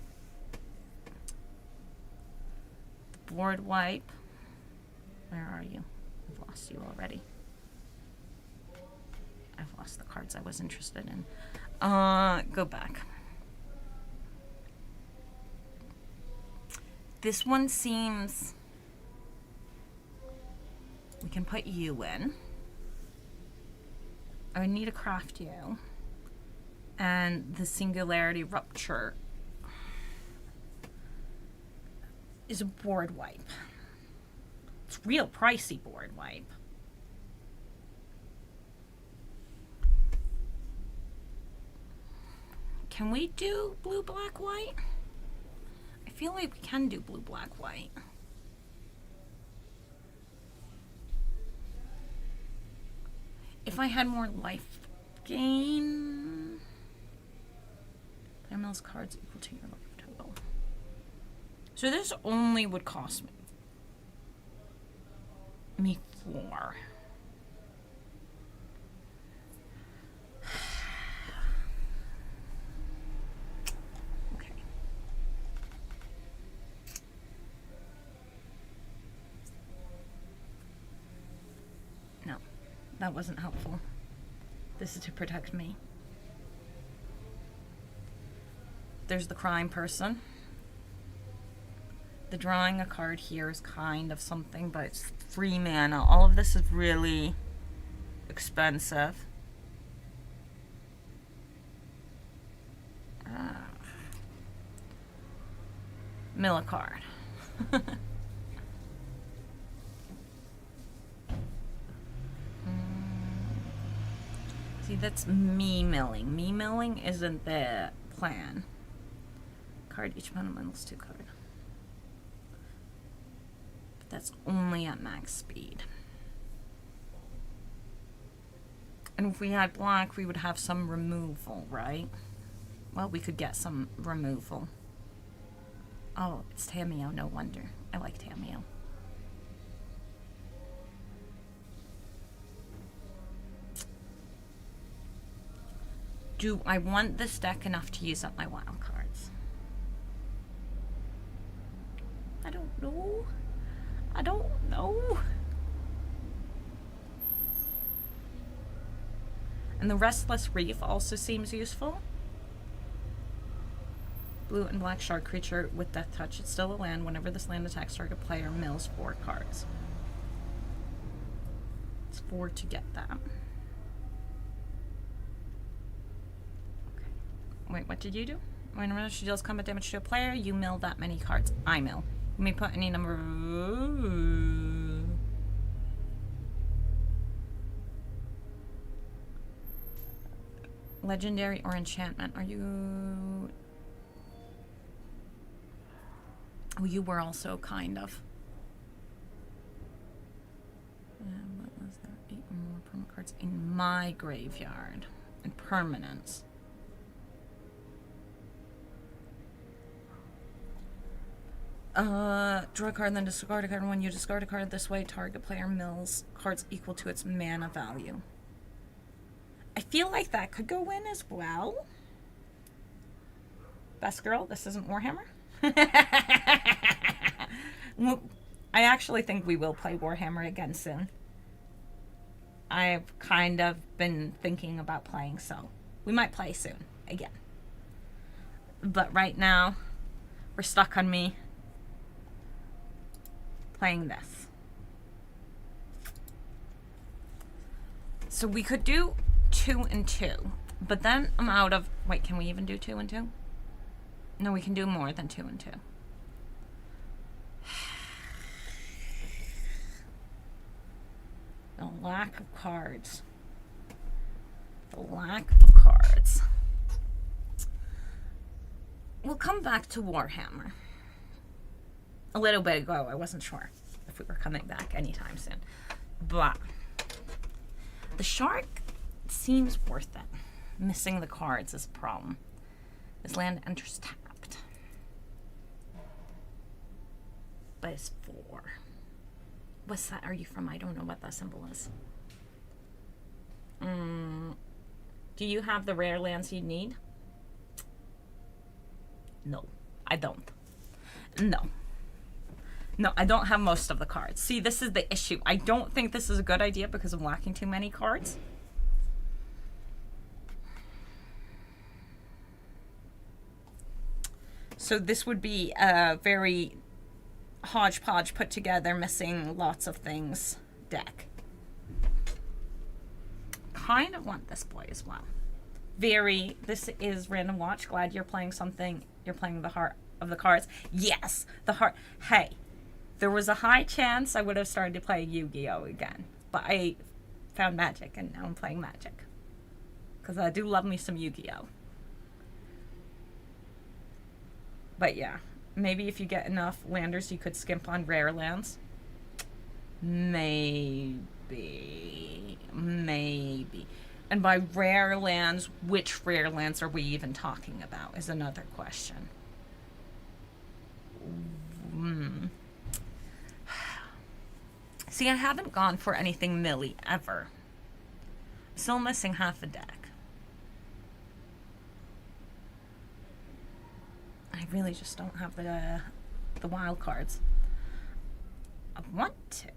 B: the board wipe. Where are you? I've lost you already. I've lost the cards I was interested in. Go back. This one seems can put you in. I would need to craft you. And the Singularity Rupture is a board wipe. It's real pricey board wipe. Can we do blue, black, white? I feel like we can do blue, black, white. If I had more life gain... Player mills cards equal to your life total. So this only would cost me 4. Okay. No, that wasn't helpful. This is to protect me. There's the crime person. The drawing a card here is kind of something, but it's 3 mana. All of this is really expensive. Mill a card. See, that's me milling. Me milling isn't the plan. Card, each opponent mills 2 cards. But that's only at max speed. And if we had black, we would have some removal, right? Well, we could get some removal. Oh, it's Tamiyo, no wonder. I like Tamiyo. Do I want this deck enough to use up my wild cards? I don't know. I don't know. And the Restless Reef also seems useful. Blue and black shark creature with death touch. It's still a land. Whenever this land attacks, target player mills 4 cards. It's 4 to get that. Okay. Wait, what did you do? Whenever she deals combat damage to a player, you mill that many cards. I mill. You may put any number. Ooh. Legendary or enchantment. Are you... Oh, you were also kind of. What was there? 8 or more permanent cards in my graveyard. And permanents. Draw a card, then discard a card. When you discard a card this way, target player mills cards equal to its mana value. I feel like that could go in as well. Best girl, this isn't Warhammer. I actually think we will play Warhammer again soon. I've kind of been thinking about playing, so we might play soon again. But right now, we're stuck on me playing this. So we could do 2 and 2, but then I'm out of... Wait, can we even do 2 and 2? No, we can do more than 2 and 2. The lack of cards. The lack of cards. We'll come back to Warhammer. A little bit ago, I wasn't sure if we were coming back anytime soon. But the shark seems worth it. Missing the cards is a problem. This land enters tapped. But it's 4. What's that? Are you from? I don't know what that symbol is. Do you have the rare lands you need? No, I don't. No. No, I don't have most of the cards. See, this is the issue. I don't think this is a good idea because I'm lacking too many cards. So this would be a very hodgepodge put together, missing lots of things deck. Kind of want this boy as well. This is Random Watch. Glad you're playing something. You're playing the heart of the cards. Yes, the heart. Hey, there was a high chance I would have started to play Yu-Gi-Oh again. But I found Magic, and now I'm playing Magic. Because I do love me some Yu-Gi-Oh. But yeah, maybe if you get enough landers, you could skimp on rare lands. Maybe. And by rare lands, which rare lands are we even talking about is another question. See, I haven't gone for anything milli ever. Still missing half a deck. I really just don't have the wild cards. I want to.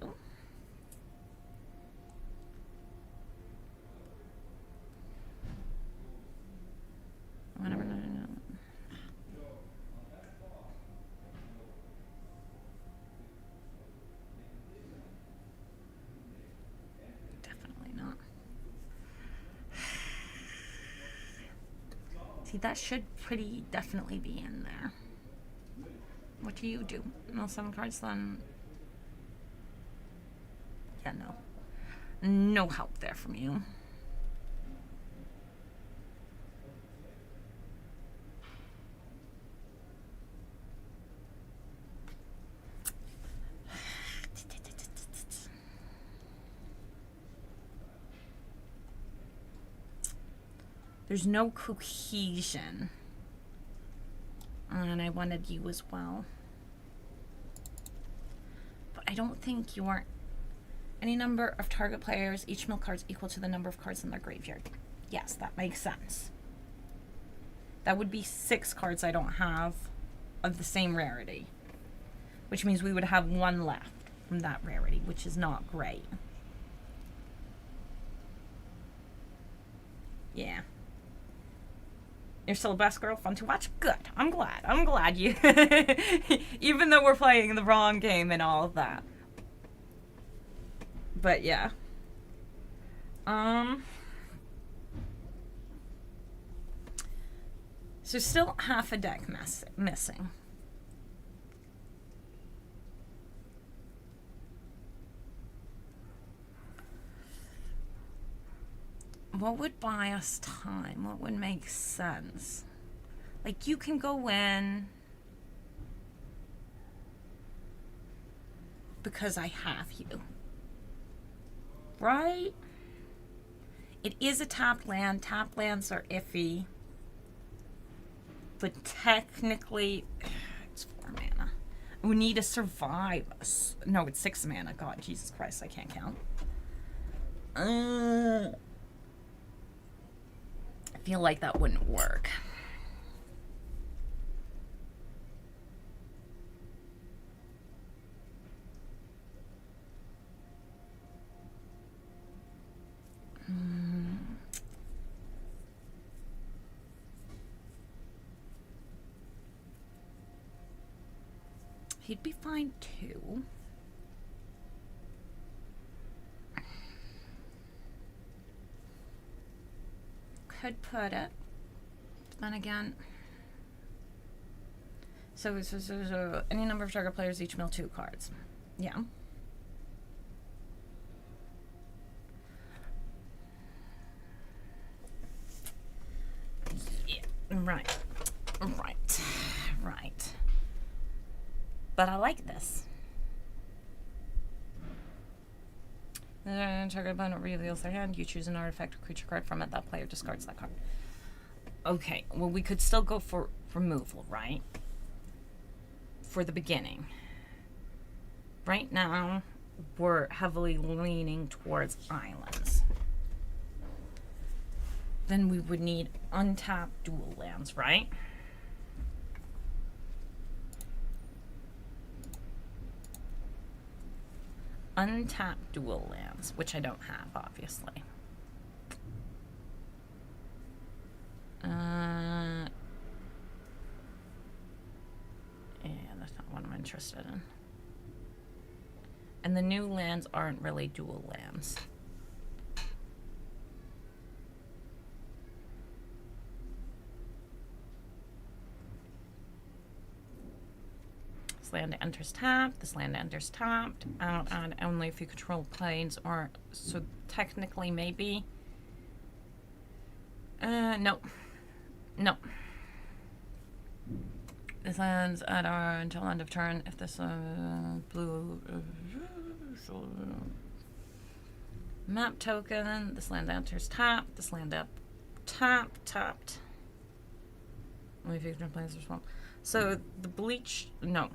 B: Whatever. No. Definitely not. See, that should pretty definitely be in there. What do you do? No 7 cards, then. Yeah, no. No help there from you. There's no cohesion. And I wanted you as well. But I don't think you are... Any number of target players, each mill cards equal to the number of cards in their graveyard. Yes, that makes sense. That would be 6 cards I don't have of the same rarity. Which means we would have 1 left from that rarity, which is not great. Yeah. You're still the best girl, fun to watch? Good. I'm glad you... Even though we're playing the wrong game and all of that. But yeah. So still half a deck missing. What would buy us time? What would make sense? Like, you can go in because I have you. Right? It is a tapped land. Tapped lands are iffy. But technically, it's 4 mana. We need to survive. No, it's 6 mana. God, Jesus Christ, I can't count. I feel like that wouldn't work. He'd be fine too. Could put it. But then again. So any number of target players each mill 2 cards. Yeah. Yeah. Right. But I like this. The target opponent reveals their hand. You choose an artifact or creature card from it. That player discards that card. Okay, well, we could still go for removal, right? For the beginning. Right now, we're heavily leaning towards islands. Then we would need untapped dual lands, right? Untapped dual lands, which I don't have, obviously. Yeah, that's not what I'm interested in. And the new lands aren't really dual lands. This land enters tapped. This land enters tapped. Out on only if you control planes, or so technically maybe. No. No. This lands at our until end of turn. If this blue map token, this land enters tapped. This land up tapped. Only if you control planes respond. So the bleach, no.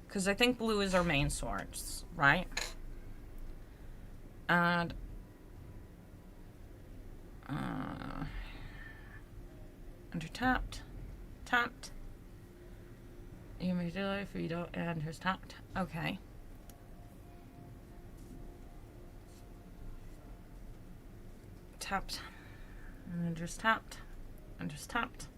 B: Because I think blue is our main source, right? And under tapped. You may do it if you don't, and here's tapped. Okay. Tapped. And just tapped. And just tapped.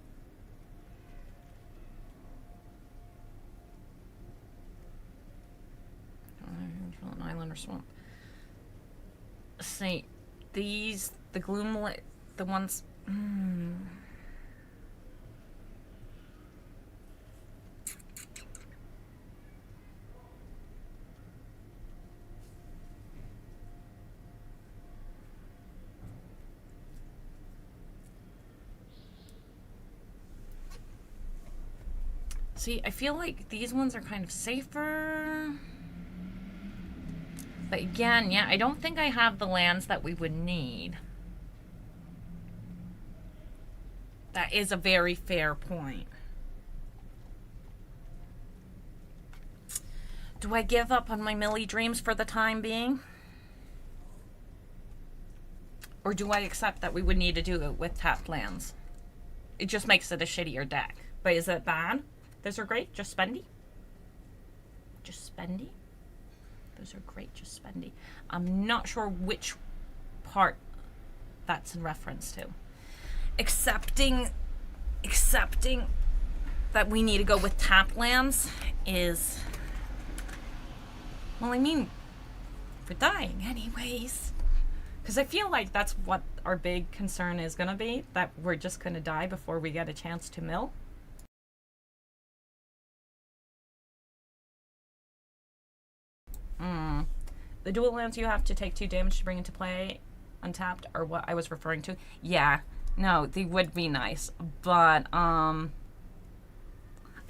B: An island or swamp. See, these, the gloomlight, the ones. See, I feel like these ones are kind of safer. But again, yeah, I don't think I have the lands that we would need. That is a very fair point. Do I give up on my Millie dreams for the time being? Or do I accept that we would need to do it with tapped lands? It just makes it a shittier deck. But is it bad? Those are great, just spendy. Just spendy. Those are great, just spendy. I'm not sure which part that's in reference to. Accepting that we need to go with tap lands is, well, I mean, we're dying anyways. Because I feel like that's what our big concern is going to be, that we're just going to die before we get a chance to mill. The dual lands you have to take 2 damage to bring into play untapped are what I was referring to. Yeah, no, they would be nice, but I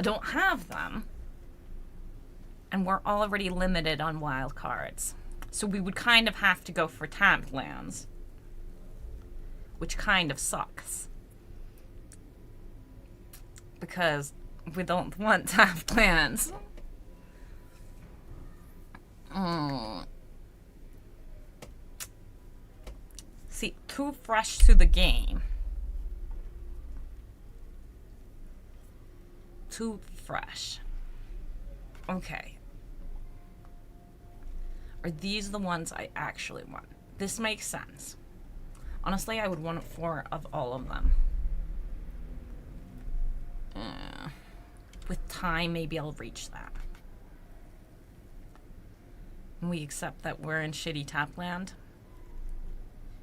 B: don't have them, and we're already limited on wild cards, so we would kind of have to go for tapped lands, which kind of sucks because we don't want tapped lands. See, too fresh to the game. Too fresh. Okay. Are these the ones I actually want? This makes sense. Honestly, I would want 4 of all of them. With time, maybe I'll reach that. We accept that we're in shitty tap land.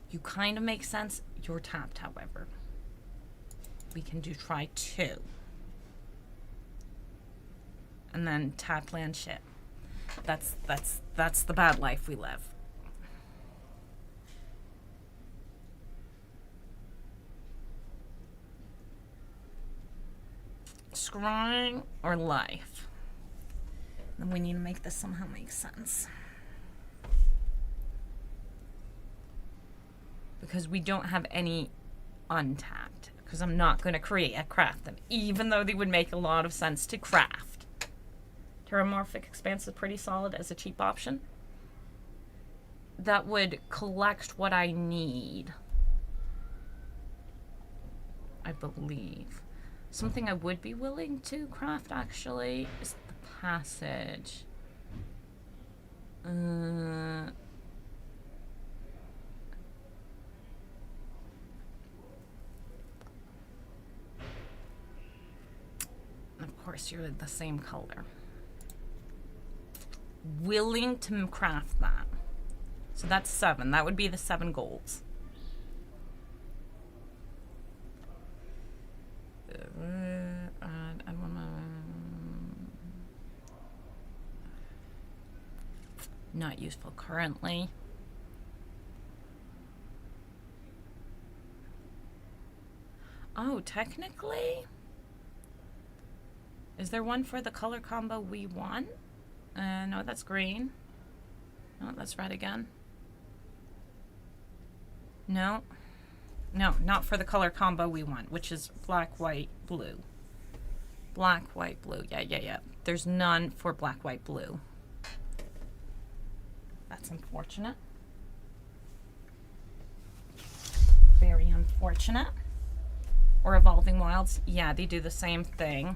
B: You kind of make sense. You're tapped, however. We can try 2. And then tap land shit. That's the bad life we live. Scrying or life? Then we need to make this somehow make sense. Because we don't have any untapped. Because I'm not going to create a craft them, even though they would make a lot of sense to craft. Terramorphic Expanse is pretty solid as a cheap option. That would collect what I need, I believe. Something I would be willing to craft, actually, is the Passage. Of course, you're the same color. willing to craft that. So that's 7. That would be the 7 golds. Not useful currently. Oh, technically? Is there one for the color combo we want? No, that's green. No, that's red again. No. No, not for the color combo we want, which is black, white, blue. Black, white, blue. Yeah. There's none for black, white, blue. That's unfortunate. Very unfortunate. Or Evolving Wilds. Yeah, they do the same thing.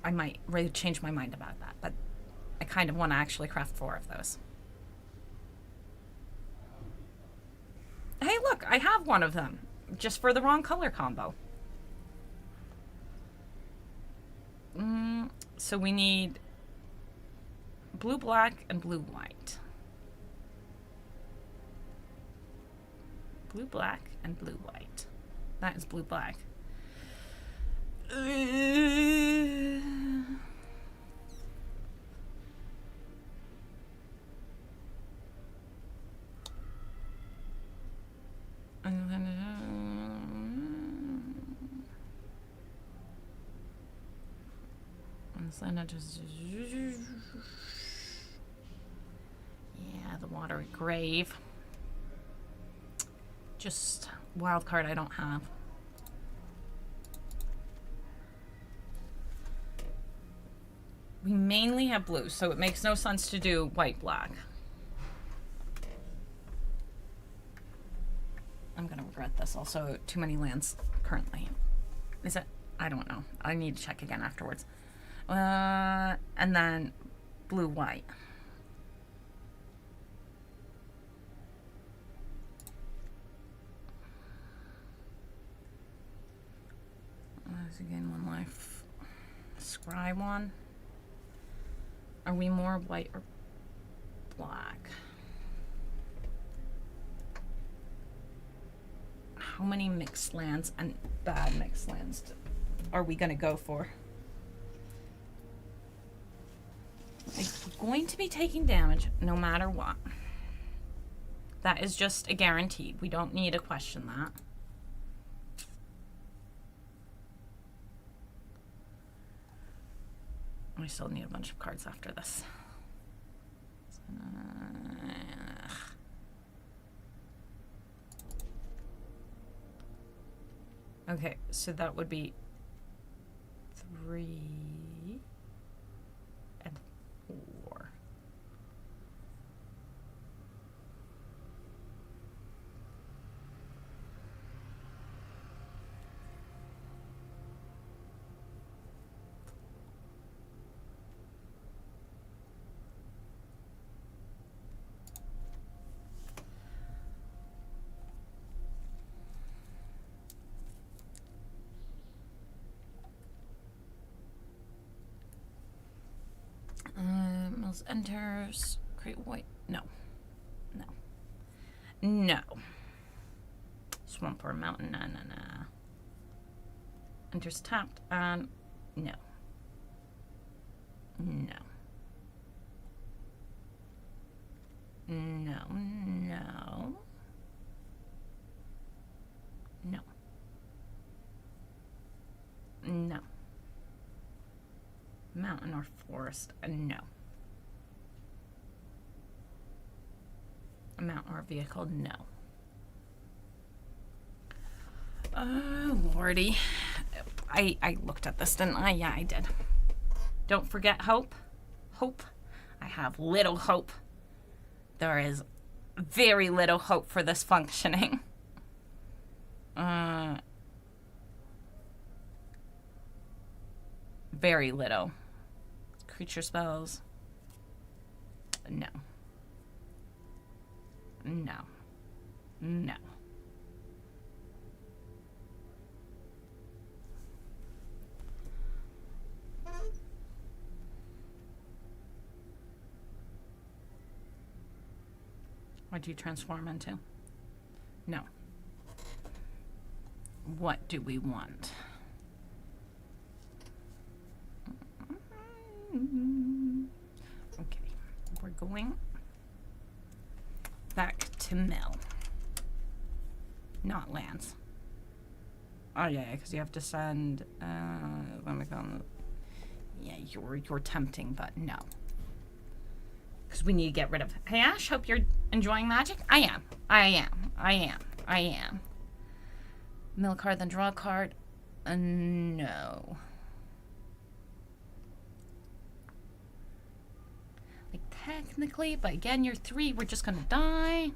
B: I might really change my mind about that, but I kind of want to actually craft 4 of those. Hey, look, I have one of them, just for the wrong color combo. So we need blue, black, and blue, white. Blue, black, and blue, white. That is blue, black. Yeah, the watery grave. Just wild card I don't have. We mainly have blue, so it makes no sense to do white black. I'm gonna regret this. Also, too many lands currently. Is it? I don't know. I need to check again afterwards. And then blue white. Again, 1 life. Scry 1. Are we more white or black? How many mixed lands and bad mixed lands are we going to go for? We're going to be taking damage no matter what. That is just a guarantee. We don't need to question that. We still need a bunch of cards after this. Okay, so that would be 3 and 4. Enters, create white. No. Swamp or mountain. No. Enters tapped. No. Mountain or forest. No. Mount or vehicle, no. Oh, lordy. I looked at this, didn't I? Yeah, I did. Don't forget hope. Hope. I have little hope. There is very little hope for this functioning. Very little. Creature spells. No. What do you transform into? No. What do we want? Okay, we're going back to mill. Not lands. Oh yeah, because you have to send. Let me go. Yeah, you're tempting, but no. Because we need to get rid of. Hey Ash, hope you're enjoying Magic. I am. Mill card, then draw a card. No. Like technically, but again, you're 3. We're just gonna die.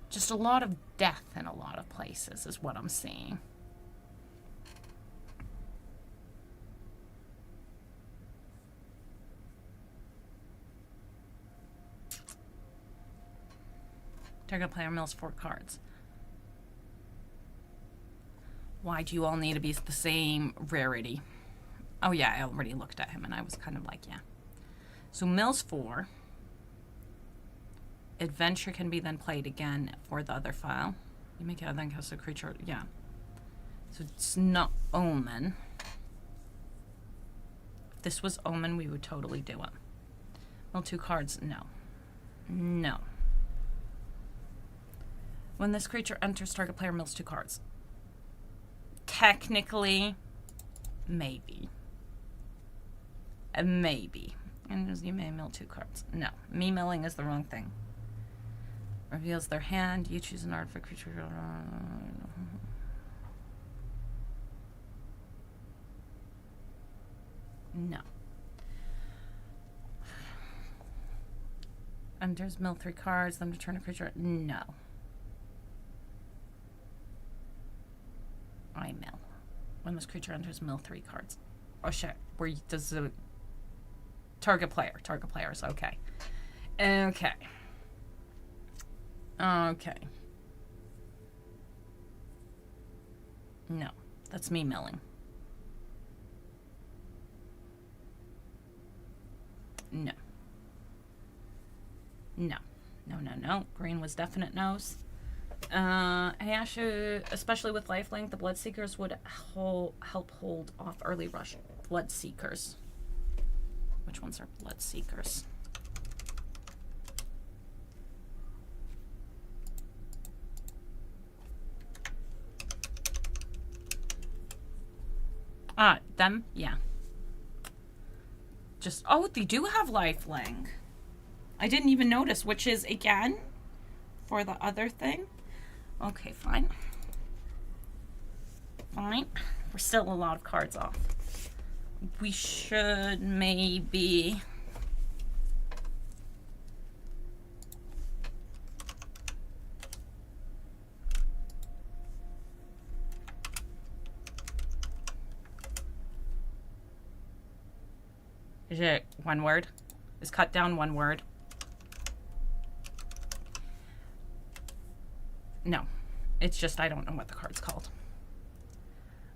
B: Just a lot of death in a lot of places is what I'm seeing. Target player mills 4 cards. Why do you all need to be the same rarity? Oh yeah, I already looked at him and I was kind of like, yeah. So mills 4. Adventure can be then played again for the other file. You make it then cast a creature, yeah. So it's not Omen. If this was Omen, we would totally do it. Mill 2 cards, no. No. When this creature enters, target player mills 2 cards. Technically, maybe. Maybe. And you may mill 2 cards. No. Me milling is the wrong thing. Reveals their hand. You choose an artifact creature. No. Enters mill 3 cards, then return a creature. No. I mill. When this creature enters, mill 3 cards. Oh shit. Where does the target players, okay. Okay. Okay. No. That's me milling. No. No. No. Green was definite no's. Hey Ash, especially with lifelink, the Bloodseekers would help hold off early rush. Bloodseekers. Which ones are Bloodseekers? Them? Yeah. Oh, they do have lifelink. I didn't even notice, which is, again, for the other thing. Okay, fine. Fine. We're still a lot of cards off. We should maybe... Is it one word? Is cut down one word? No. It's just I don't know what the card's called.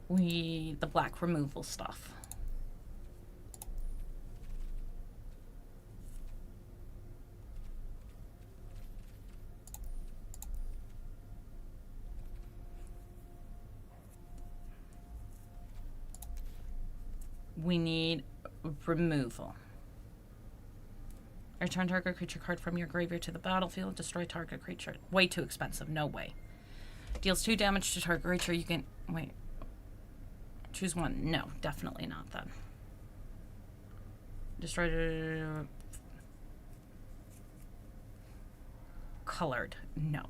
B: The black removal stuff. We need removal. Return target creature card from your graveyard to the battlefield. Destroy target creature. Way too expensive. No way. Deals 2 damage to target creature. You can... Wait. Choose one. No, definitely not then. Destroy... Colored. No.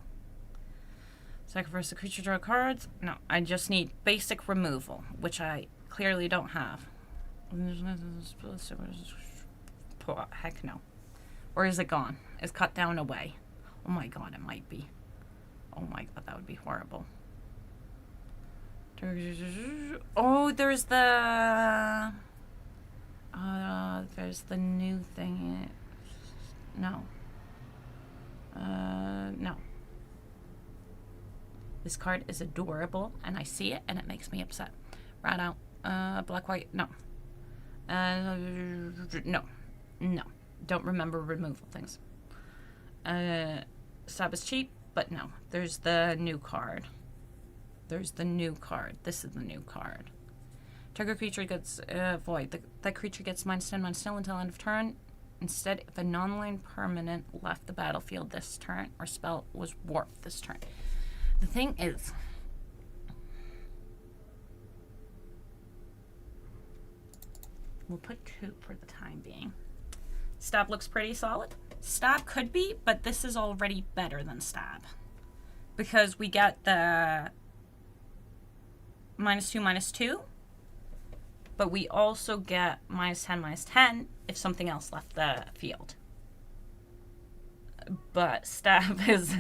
B: Sacrifice the creature, draw cards. No, I just need basic removal, which I clearly don't have. Heck no. Or is it gone? Is cut down away? Oh my god, it might be. Oh my god, that would be horrible. Oh, there's the new thing. No. No. This card is adorable, and I see it, and it makes me upset. Right out. Black, white, no. No. Don't remember removal things. Stab is cheap, but no. There's the new card. There's the new card. This is the new card. Target creature gets void. That creature gets -10/-0 until end of turn. Instead, if a non-land permanent left the battlefield this turn or spell was warped this turn. The thing is, we'll put 2 for the time being. Stab looks pretty solid. Stab could be, but this is already better than Stab. Because we get the -2/-2, but we also get -10/-10 if something else left the field. But Stab is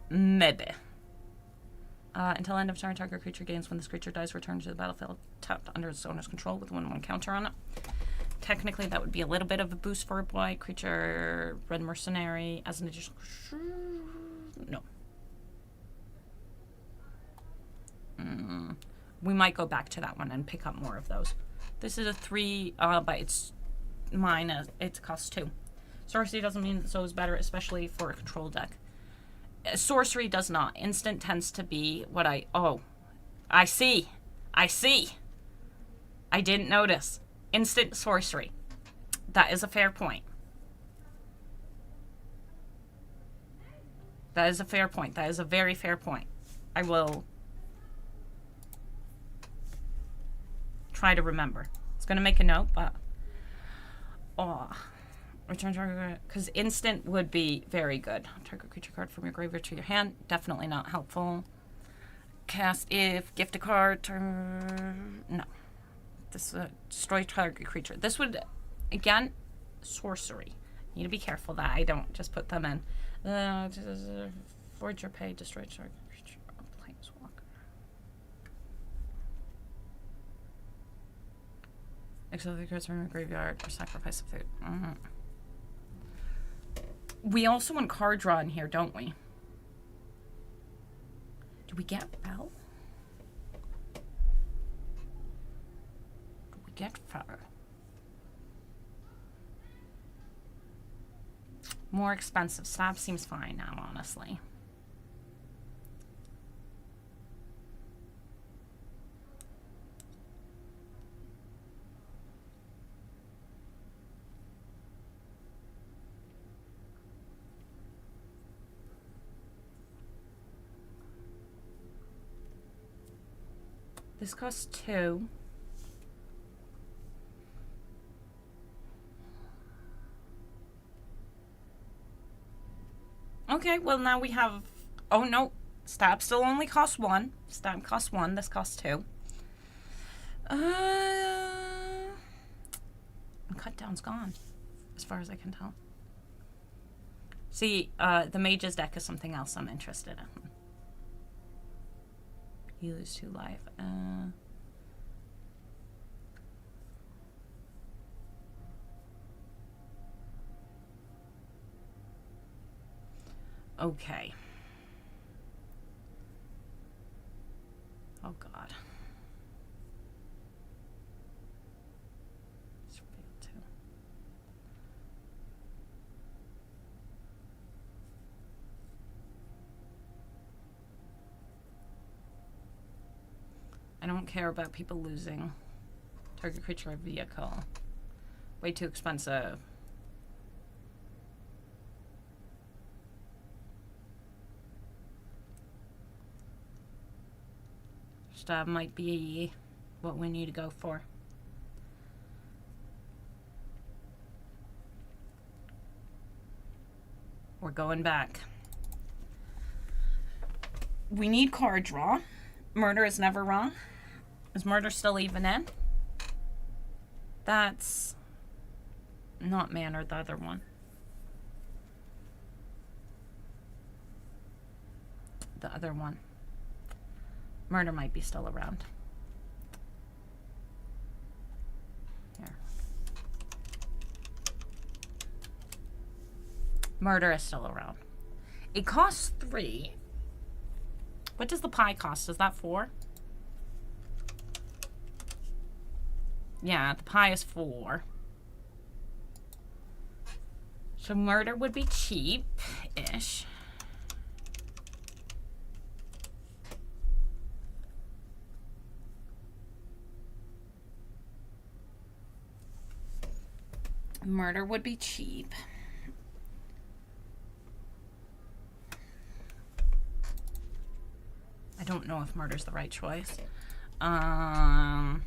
B: maybe. Until end of turn, target creature gains when this creature dies, return to the battlefield tapped under its owner's control with a 1/1 counter on it. Technically, that would be a little bit of a boost for a white creature, red mercenary, as an additional. No. We might go back to that one and pick up more of those. This is a 3, but it's mine. It costs 2. Sorcery doesn't mean that so is better, especially for a control deck. Sorcery does not. Instant tends to be what I... Oh. I see. I see. I didn't notice. Instant sorcery. That is a fair point. That is a fair point. That is a very fair point. I will try to remember. It's going to make a note, but... Oh. Return target... Because instant would be very good. Target creature card from your graveyard to your hand. Definitely not helpful. Cast if... Gift a card... No. This destroy target creature. This would... Again, sorcery. You need to be careful that I don't just put them in. Void your pay, destroy target creature, or planeswalker. Exile the cards from your graveyard or sacrifice a food. We also want card draw in here, don't we? Do we get Bell? Do we get Fur? More expensive. Stab seems fine now, honestly. This costs 2. Okay, well now we have... Oh no, Stab still only costs 1. Stab costs 1, this costs 2. Cut down's gone, as far as I can tell. See, the Mage's deck is something else I'm interested in. You lose 2 life. Okay. Oh God. Surveil 2. I don't care about people losing. Target creature or vehicle. Way too expensive. Stab might be what we need to go for. We're going back. We need card draw. Murder is never wrong. Is murder still even in? That's not man or the other one. The other one. Murder might be still around. Here. Murder is still around. It costs 3. What does the pie cost? Is that 4? Yeah, the pie is 4. So murder would be cheap-ish. Murder would be cheap. I don't know if murder's the right choice. Oh,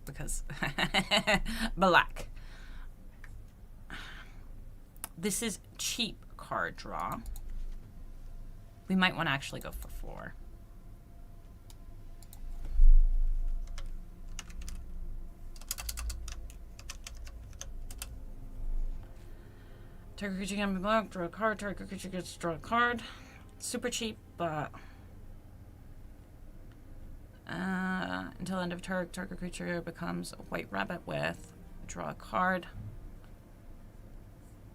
B: because black. This is cheap card draw. We might want to actually go for 4. Target creature can be blocked, draw a card. Target creature gets to draw a card. Super cheap, but until end of turn, target creature becomes a white rabbit with draw a card.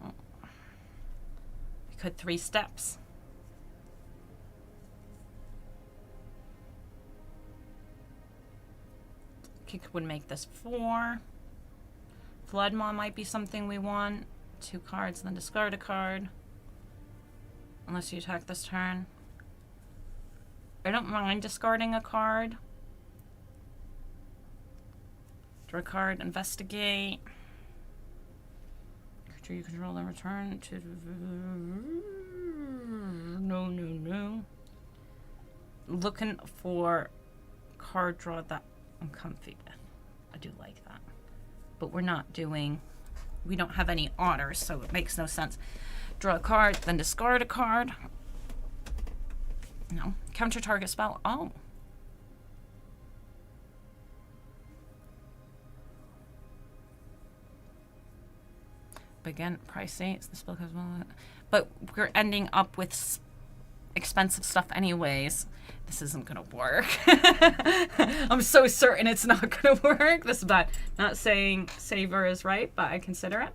B: Oh. We could 3 steps. Kick would make this 4. Flood Maw might be something we want. 2 cards, then discard a card. Unless you attack this turn. I don't mind discarding a card. Draw a card, investigate. Creature you control, then return to... No. Looking for card draw that I'm comfy with. I do like that. But we're not doing... We don't have any otters, so it makes no sense. Draw a card, then discard a card. No. Counter target spell. Oh. But again, pricey. It's the spell comes well. But we're ending up with expensive stuff anyways. This isn't gonna work. I'm so certain it's not gonna work. This is bad. Not saying Saver is right, but I consider it.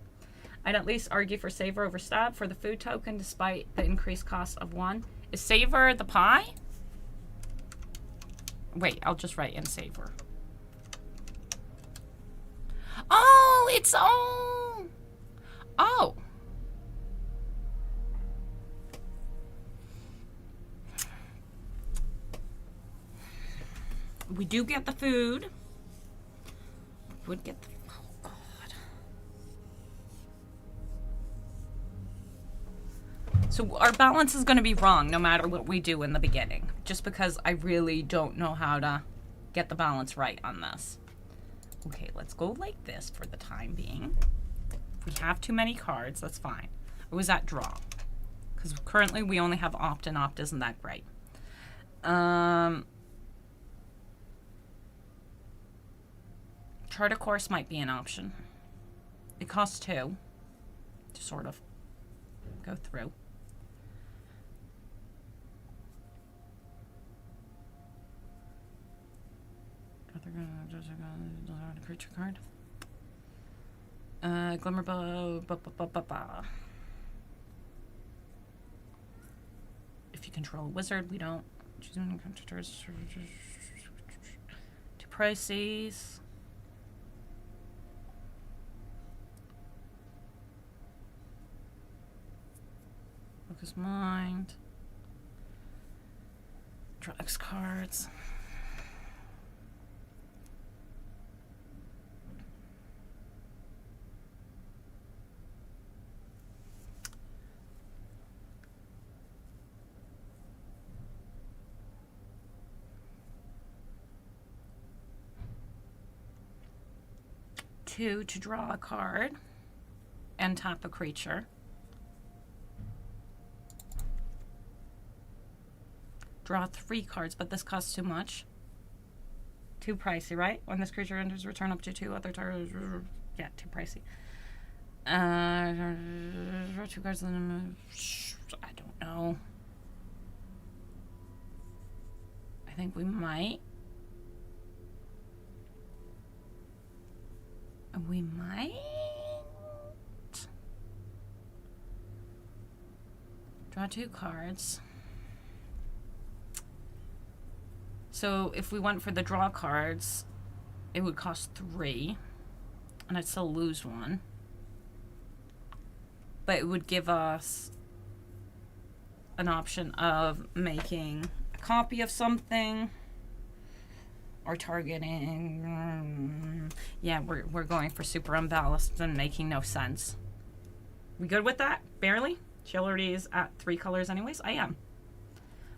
B: I'd at least argue for Saver over Stab for the food token despite the increased cost of 1. Is Saver the pie? Wait, I'll just write in Saver. Oh, it's oh. Oh. We do get the food. Would get the... Oh, God. So our balance is going to be wrong no matter what we do in the beginning. Just because I really don't know how to get the balance right on this. Okay, let's go like this for the time being. If we have too many cards, that's fine. Or was that draw? Because currently we only have opt, and opt isn't that great. Chart a course might be an option. It costs 2 to sort of go through. Creature card. Glimmer Bow. If you control a wizard, we don't. Two prices. Focus Mind. Draw X cards. Two to draw a card and tap a creature. Draw 3 cards, but this costs too much. Too pricey, right? When this creature enters, return up to 2 other targets. Yeah, too pricey. 2 cards. I don't know. I think we might. We might draw 2 cards. So if we went for the draw cards, it would cost 3, and I'd still lose 1. But it would give us an option of making a copy of something or targeting. Yeah, we're going for super unbalanced and making no sense. We good with that? Barely? She already is at 3 colors anyways? I am.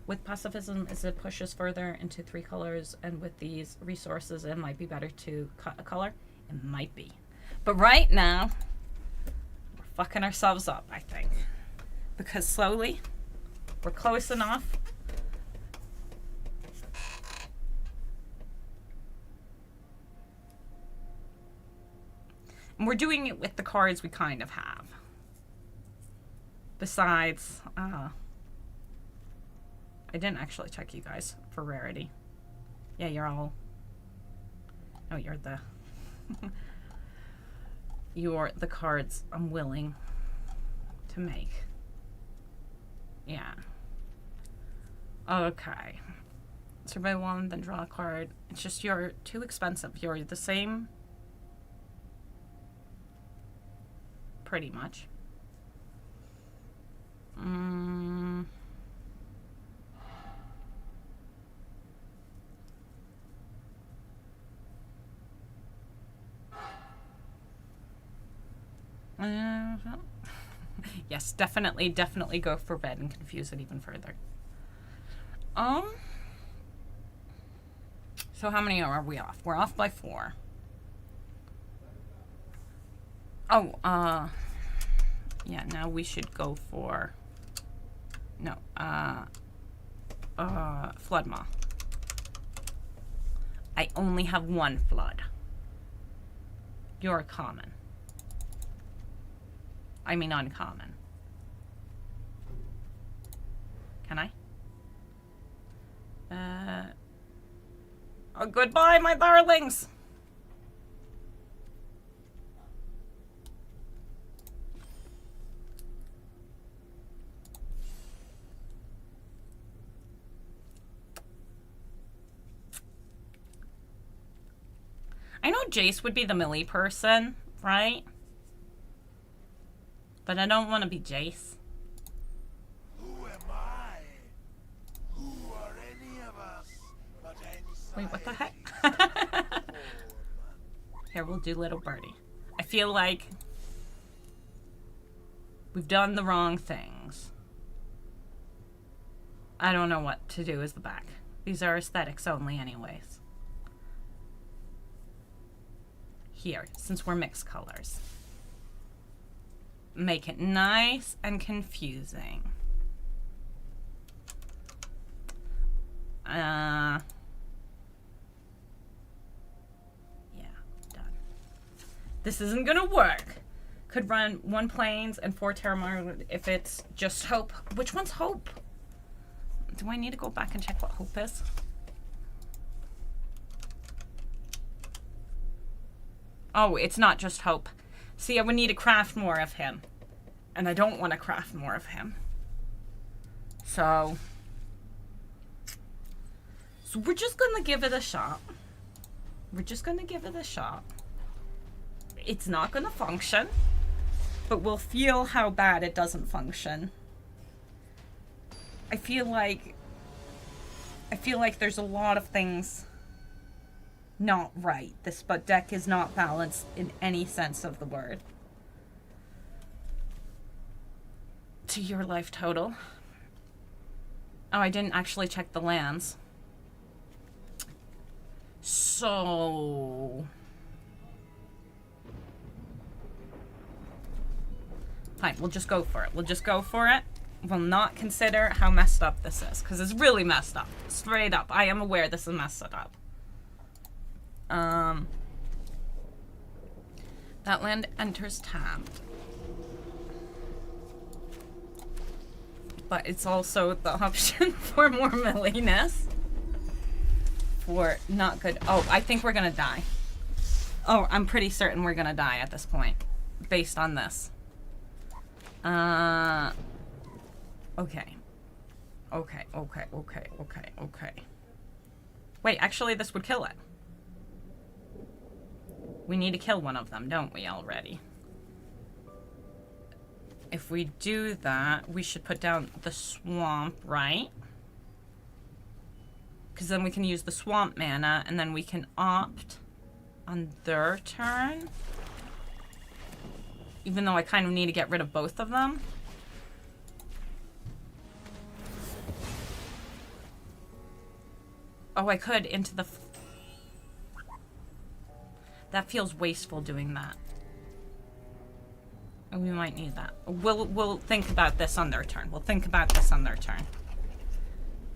B: With pacifism, as it pushes further into 3 colors, and with these resources, it might be better to cut a color. It might be. But right now, we're fucking ourselves up, I think. Because slowly, we're close enough. And we're doing it with the cards we kind of have. Besides, I didn't actually check you guys for rarity. Yeah, you're all... Oh, you're the... you're the cards I'm willing to make. Yeah. Okay. Survey 1, then draw a card. It's just you're too expensive. You're the same... Pretty much. Yes, definitely go for red and confuse it even further. So how many are we off? We're off by 4. Oh, yeah, now we should go for, no, Flood Maw. I only have 1 flood. You're a common. I mean uncommon. Can I? Oh, goodbye, my darlings! I know Jace would be the melee person, right? But I don't want to be Jace.
C: Who am I? Who are any of us but
B: Wait, what the heck? Here, we'll do Little Birdie. I feel like we've done the wrong things. I don't know what to do as the back. These are aesthetics only anyways. Here, since we're mixed colors. Make it nice and confusing. Yeah, done. This isn't gonna work. Could run 1 planes and 4 Terramar if it's just Hope. Which one's Hope? Do I need to go back and check what Hope is? Oh, it's not just Hope. See, I would need to craft more of him. And I don't want to craft more of him. So we're just going to give it a shot. We're just going to give it a shot. It's not going to function. But we'll feel how bad it doesn't function. I feel like there's a lot of things not right. This deck is not balanced in any sense of the word. To your life total. Oh, I didn't actually check the lands. So... Fine, we'll just go for it. We'll just go for it. We'll not consider how messed up this is, because it's really messed up. Straight up. I am aware this is messed up. That land enters tapped. But it's also the option for more melee-ness. For not good. Oh, I think we're gonna die. Oh, I'm pretty certain we're gonna die at this point. Based on this. Okay. Okay. Wait, actually this would kill it. We need to kill one of them, don't we, already? If we do that, we should put down the swamp, right? Because then we can use the swamp mana, and then we can opt on their turn. Even though I kind of need to get rid of both of them. Oh, I could into the... That feels wasteful doing that. We might need that. We'll think about this on their turn. We'll think about this on their turn.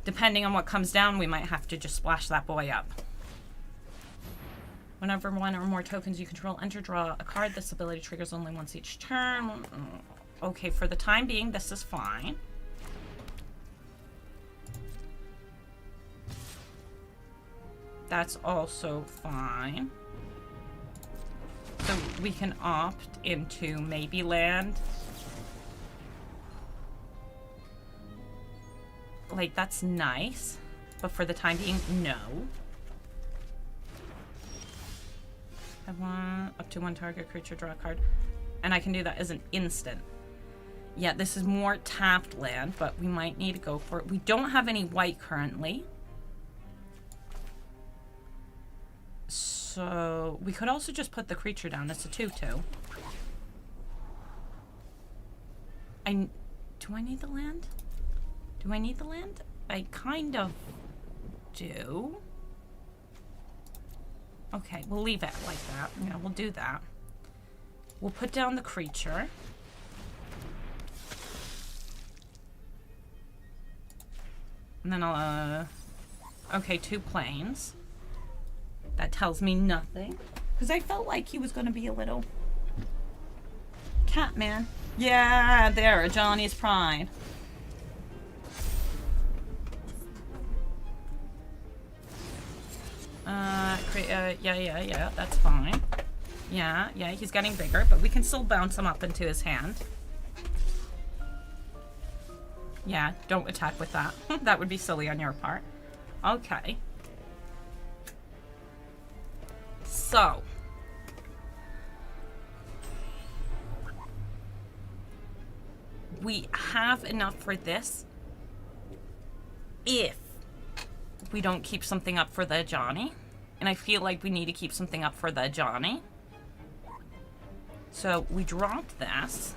B: Depending on what comes down, we might have to just splash that boy up. Whenever one or more tokens you control enter, draw a card. This ability triggers only once each turn. Okay, for the time being, this is fine. That's also fine. So we can opt into maybe land. Like, that's nice. But for the time being, no. I want up to one target creature draw a card. And I can do that as an instant. Yeah, this is more tapped land, but we might need to go for it. We don't have any white currently. So we could also just put the creature down. It's a 2/2. Do I need the land? Do I need the land? I kind of do. Okay, we'll leave it like that. Yeah, we'll do that. We'll put down the creature. And then I'll, okay, 2 planes. That tells me nothing. Because I felt like he was going to be a little... Catman. Yeah, there, Johnny's Pride. Yeah, that's fine. Yeah, he's getting bigger, but we can still bounce him up into his hand. Yeah, don't attack with that. That would be silly on your part. Okay. So. We have enough for this. If we don't keep something up for the Johnny. And I feel like we need to keep something up for the Johnny. So we dropped this.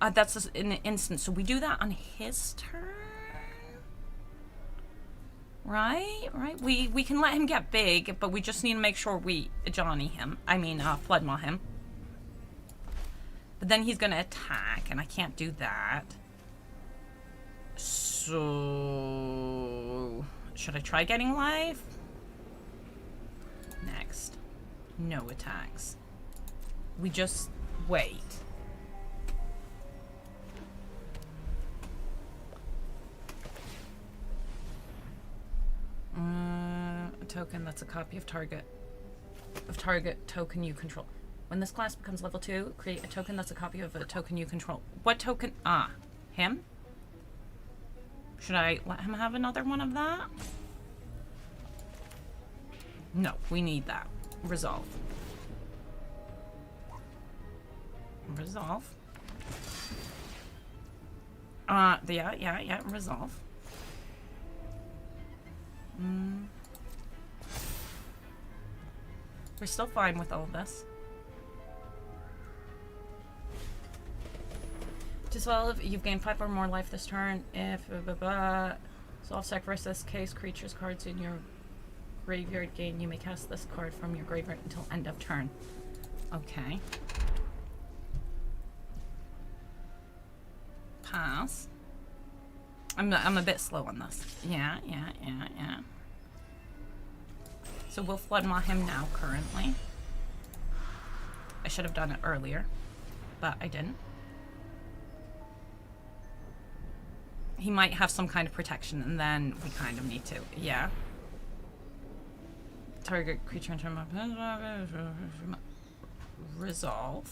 B: That's an instant. So we do that on his turn. Right? We can let him get big, but we just need to make sure we Johnny him. I mean, Floodmaw him. But then he's going to attack, and I can't do that. So... should I try getting life? Next. No attacks. We just wait. A token that's a copy of target token you control. When this class becomes level 2, create a token that's a copy of a token you control. What token? Him? Should I let him have another one of that? No, we need that. Resolve. Resolve. Yeah, resolve. We're still fine with all of this. To solve, you've gained 5 or more life this turn. If solve sacrifice this case, creatures cards in your graveyard gain. You may cast this card from your graveyard until end of turn. Okay. Pass. I'm a bit slow on this. Yeah. So we'll Floodmaw him now currently. I should have done it earlier, but I didn't. He might have some kind of protection, and then we kind of need to. Yeah. Target creature in term of... resolve.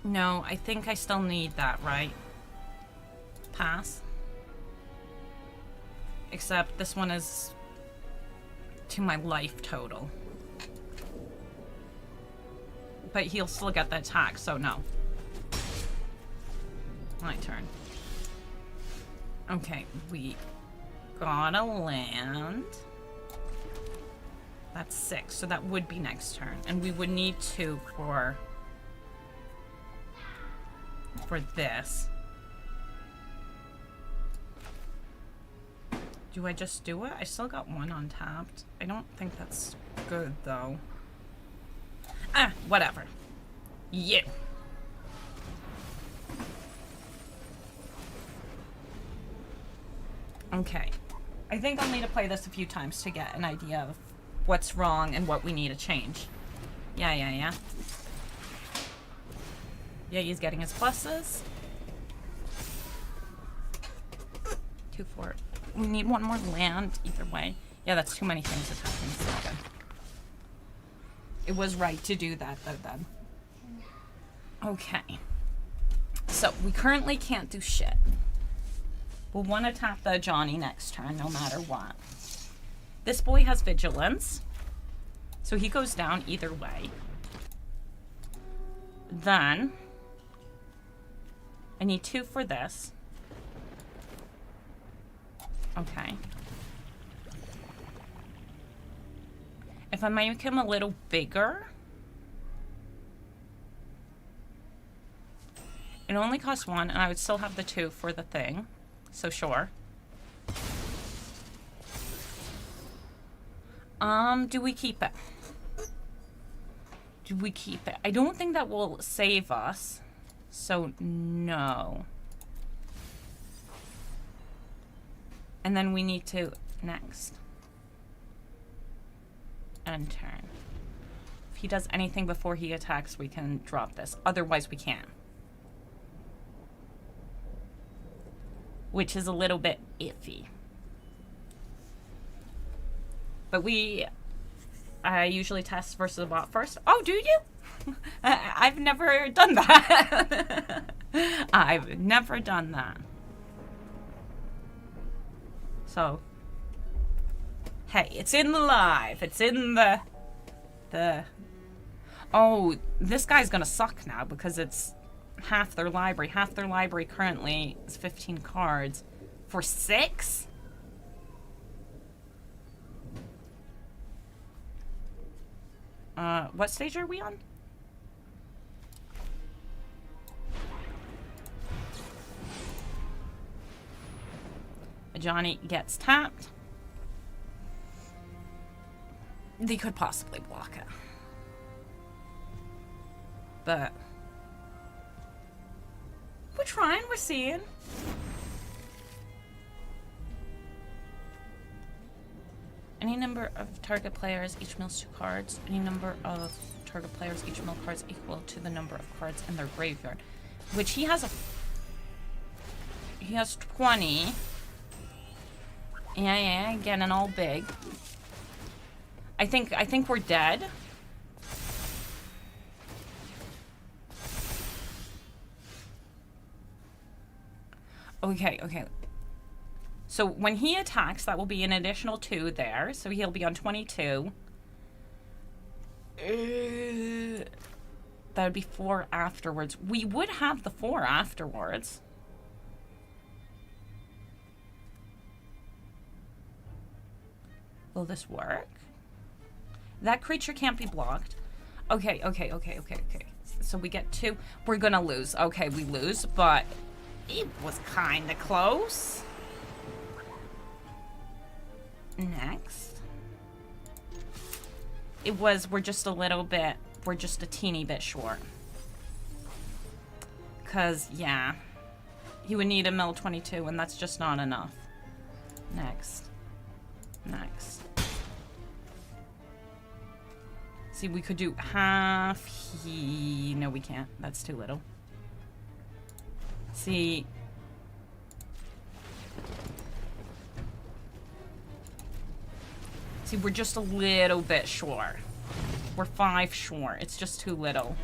B: No, I think I still need that, right? Pass. Except this one is to my life total. But he'll still get the attack, so no. My turn. Okay, we gotta land. That's 6, so that would be next turn. And we would need 2 for this. Do I just do it? I still got 1 untapped. I don't think that's good, though. Ah, whatever. You. Okay. I think I'll need to play this a few times to get an idea of what's wrong and what we need to change. Yeah. Yeah, he's getting his pluses. 2, 4. We need 1 more land either way. Yeah, that's too many things attacking. So good. It was right to do that, though, then. Okay. So, we currently can't do shit. We'll want to tap the Johnny next turn, no matter what. This boy has vigilance. So he goes down either way. Then, I need 2 for this. Okay. If I make him a little bigger, it only costs 1, and I would still have the 2 for the thing. So sure. Do we keep it? Do we keep it? I don't think that will save us. So no. And then we need to next. End turn. If he does anything before he attacks, we can drop this. Otherwise, we can't. Which is a little bit iffy. But I usually test versus a bot first. Oh, do you? I've never done that. I've never done that. So, hey, it's in the live. It's in the... Oh, this guy's gonna suck now because it's half their library. Half their library currently is 15 cards. For 6? What stage are we on? Johnny gets tapped. They could possibly block it. But we're trying, we're seeing. Any number of target players each mills 2 cards. Any number of target players each mill cards equal to the number of cards in their graveyard. Which he has he has 20. Yeah, getting all big. I think we're dead. Okay. So when he attacks, that will be an additional 2 there. So he'll be on 22. That would be 4 afterwards. We would have the 4 afterwards. Will this work? That creature can't be blocked. Okay. So we get 2. We're gonna lose. Okay, we lose, but it was kinda close. Next. We're just a teeny bit short. Cause, yeah. He would need a mill 22, and that's just not enough. Next. See, we could do half. No, we can't. That's too little. See. We're just a little bit short. We're 5 short. It's just too little.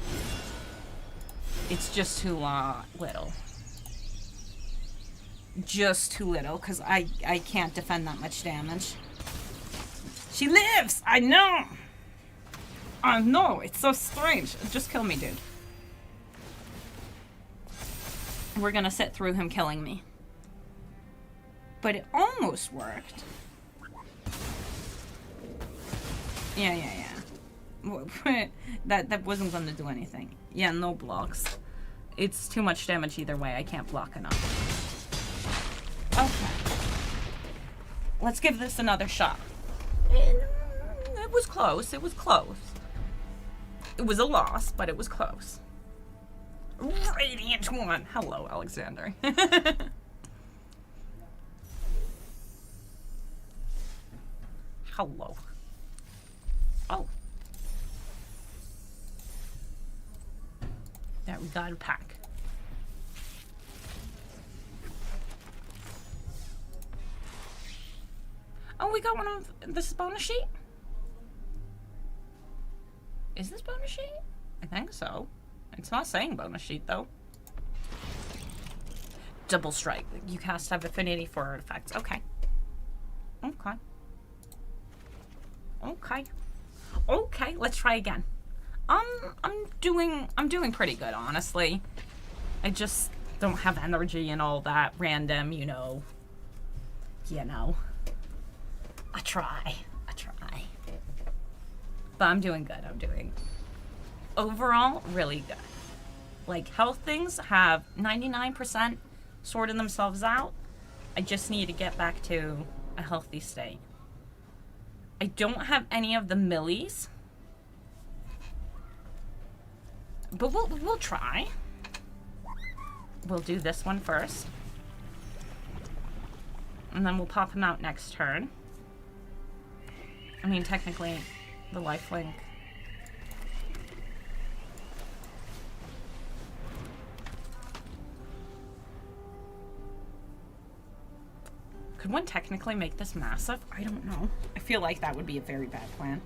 B: It's just too little. Just too little, because I can't defend that much damage. She lives! I know! I know, it's so strange. Just kill me, dude. We're gonna sit through him killing me. But it almost worked. Yeah. That wasn't gonna do anything. Yeah, no blocks. It's too much damage either way. I can't block enough. Okay. Let's give this another shot. It was close. It was close. It was a loss, but it was close. Radiant one. Hello, Alexander. Hello. Oh. There, we got a pack. Oh, we got one of this bonus sheet? Is this bonus sheet? I think so. It's not saying bonus sheet though. Double strike. You cast have affinity for artifacts. Okay. Okay. Okay. Okay, let's try again. I'm doing pretty good, honestly. I just don't have energy and all that random, you know. I try. But I'm doing good. I'm doing overall really good. Like, health things have 99% sorted themselves out. I just need to get back to a healthy state. I don't have any of the millies. But we'll try. We'll do this one first. And then we'll pop him out next turn. I mean, technically, the lifelink. Could one technically make this massive? I don't know. I feel like that would be a very bad plan.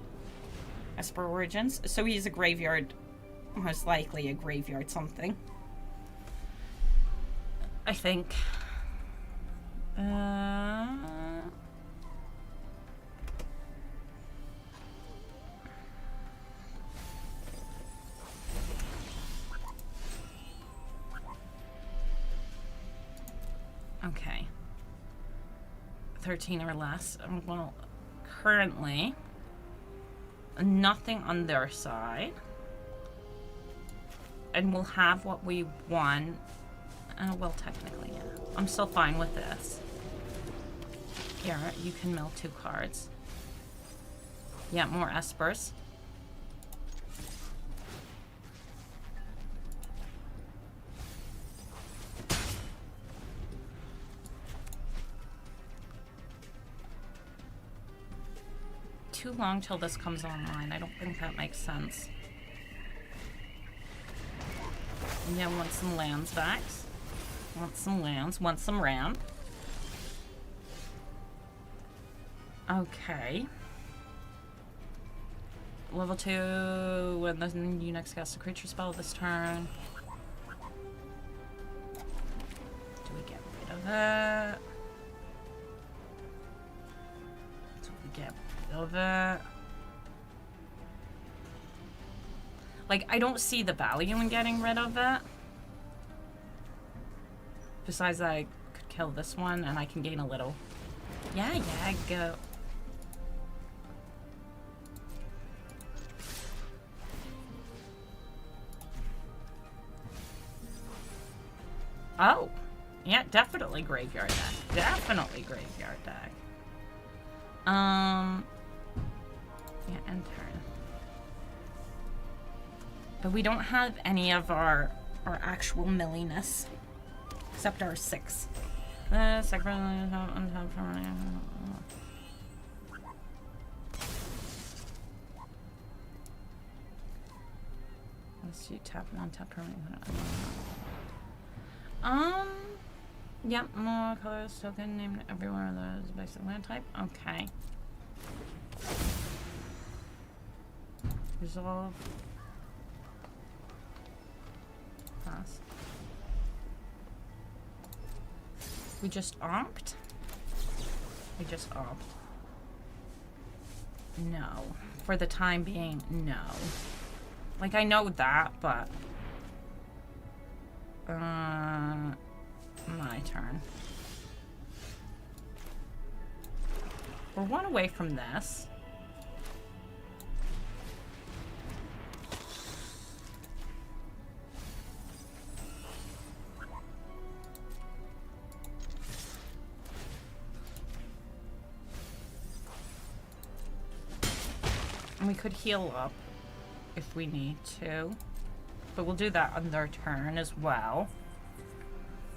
B: As per Origins. So he's a graveyard. Most likely a graveyard something. I think. Okay. 13 or less. Well, currently, nothing on their side. And we'll have what we won. Well, technically, yeah. I'm still fine with this. Here, you can mill 2 cards. Yeah, more espers. Too long till this comes online. I don't think that makes sense. Yeah, want some lands back. Want some lands. Want some ramp. Okay. Level 2, when you next cast a creature spell this turn. Do we get rid of it? Do we get rid of it? Like, I don't see the value in getting rid of it. Besides, I could kill this one and I can gain a little. Yeah, go. Oh, yeah, definitely graveyard deck. Definitely graveyard deck. Yeah, end turn. But we don't have any of our actual milliness. Except our 6. Let's see, tap 1, tap permanent. Yep, more colors, token, named every one of those basic land type. Okay. Resolve. Huh. We just opt? We just opt. No. For the time being, no. Like, I know that, but... my turn. We're one away from this. And we could heal up if we need to. But we'll do that on their turn as well.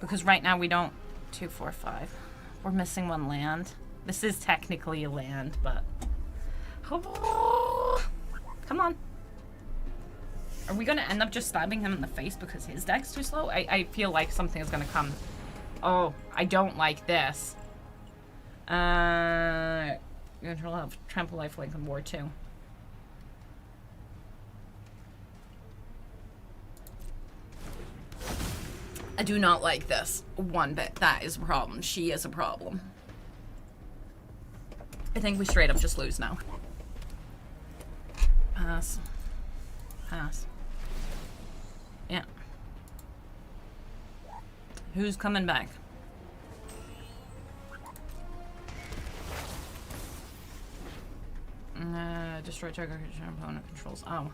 B: Because right now we don't... 2, 4, 5. We're missing one land. This is technically a land, but... Oh, come on. Are we going to end up just stabbing him in the face because his deck's too slow? I feel like something is going to come. Oh, I don't like this. Control have trample, lifelink, and war too. I do not like this one bit. That is a problem. She is a problem. I think we straight up just lose now. Pass. Pass. Yeah. Who's coming back? Destroy target opponent controls. Oh,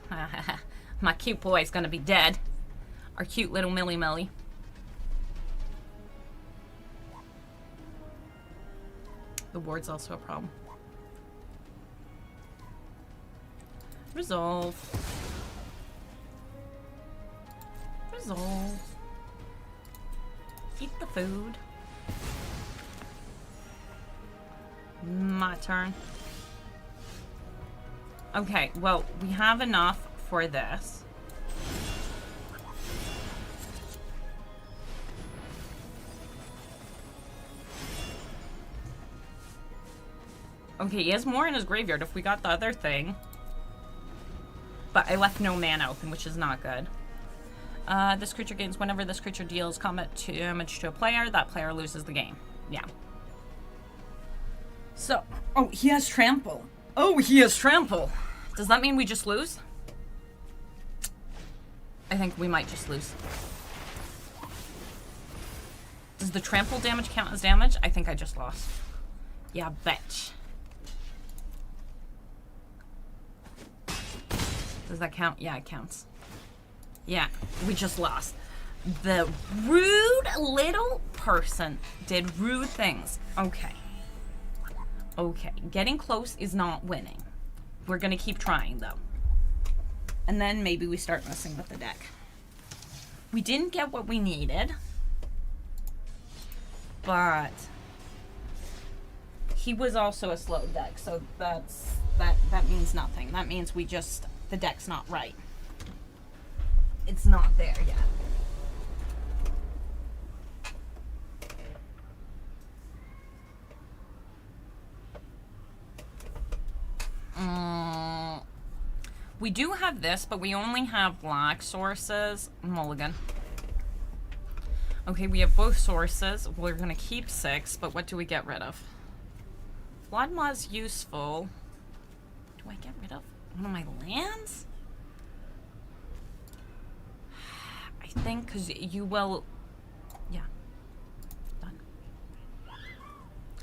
B: my cute boy's gonna be dead. Our cute little Millie Millie. The ward's also a problem. Resolve. Resolve. Eat the food. My turn. Okay, well, we have enough for this. Okay, he has more in his graveyard if we got the other thing. But I left no mana open, which is not good. This creature gains whenever this creature deals combat damage to a player, that player loses the game. Yeah. So, oh, he has trample. Oh, he has trample. Does that mean we just lose? I think we might just lose. Does the trample damage count as damage? I think I just lost. Yeah, bitch. Does that count? Yeah, it counts. Yeah, we just lost. The rude little person did rude things. Okay. Okay, getting close is not winning. We're gonna keep trying, though. And then maybe we start messing with the deck. We didn't get what we needed. But he was also a slow deck, so that means nothing. That means we just... the deck's not right. It's not there yet. We do have this, but we only have black sources. Mulligan. Okay, we have both sources. We're gonna keep 6, but what do we get rid of? Vladimir's useful. Do I get rid of one of my lands? I think, because you will... yeah. Done.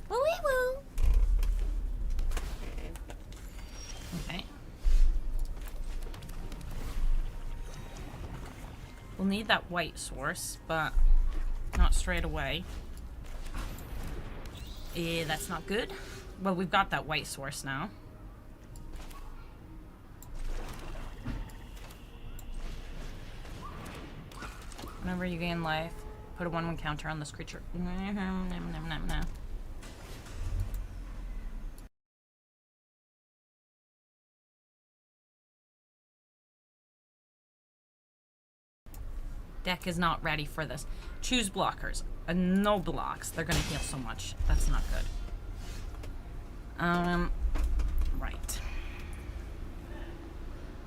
B: Woo-wee-woo! Okay. We'll need that white source, but not straight away. That's not good. Well, we've got that white source now. Whenever you gain life, put a 1/1 counter on this creature. Deck is not ready for this. Choose blockers. No blocks. They're gonna heal so much. That's not good. Right.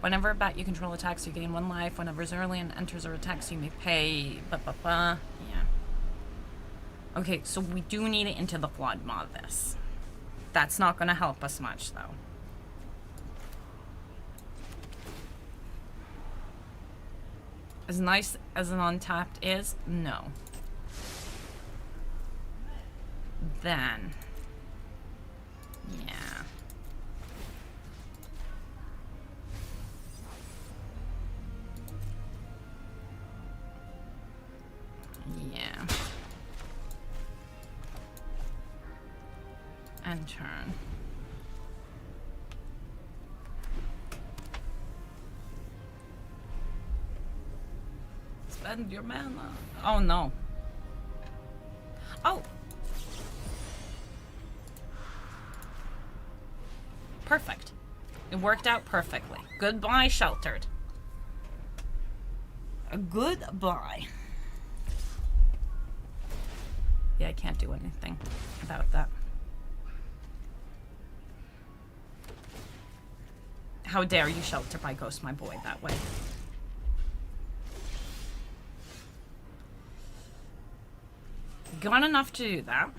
B: Whenever a bat you control attacks, you gain 1 life. Whenever Zerlian enters or attacks, you may pay... Yeah. Okay, so we do need it into the flood mod this. That's not going to help us much, though. As nice as an untapped is, no. Then, yeah. Yeah. And turn. Spend your mana. Oh no. Oh! Perfect. It worked out perfectly. Goodbye, sheltered. Goodbye. Yeah, I can't do anything about that. How dare you shelter my ghost, my boy, that way. Got enough to do that.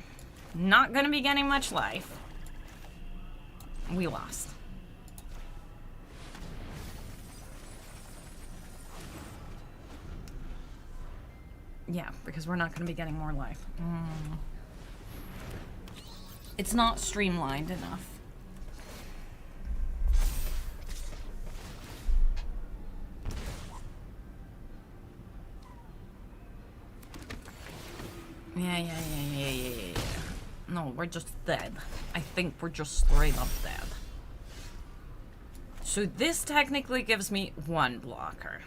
B: Not gonna be getting much life. We lost. Yeah, because we're not gonna be getting more life. It's not streamlined enough. Yeah. No, we're just dead. I think we're just straight up dead. So this technically gives me one blocker.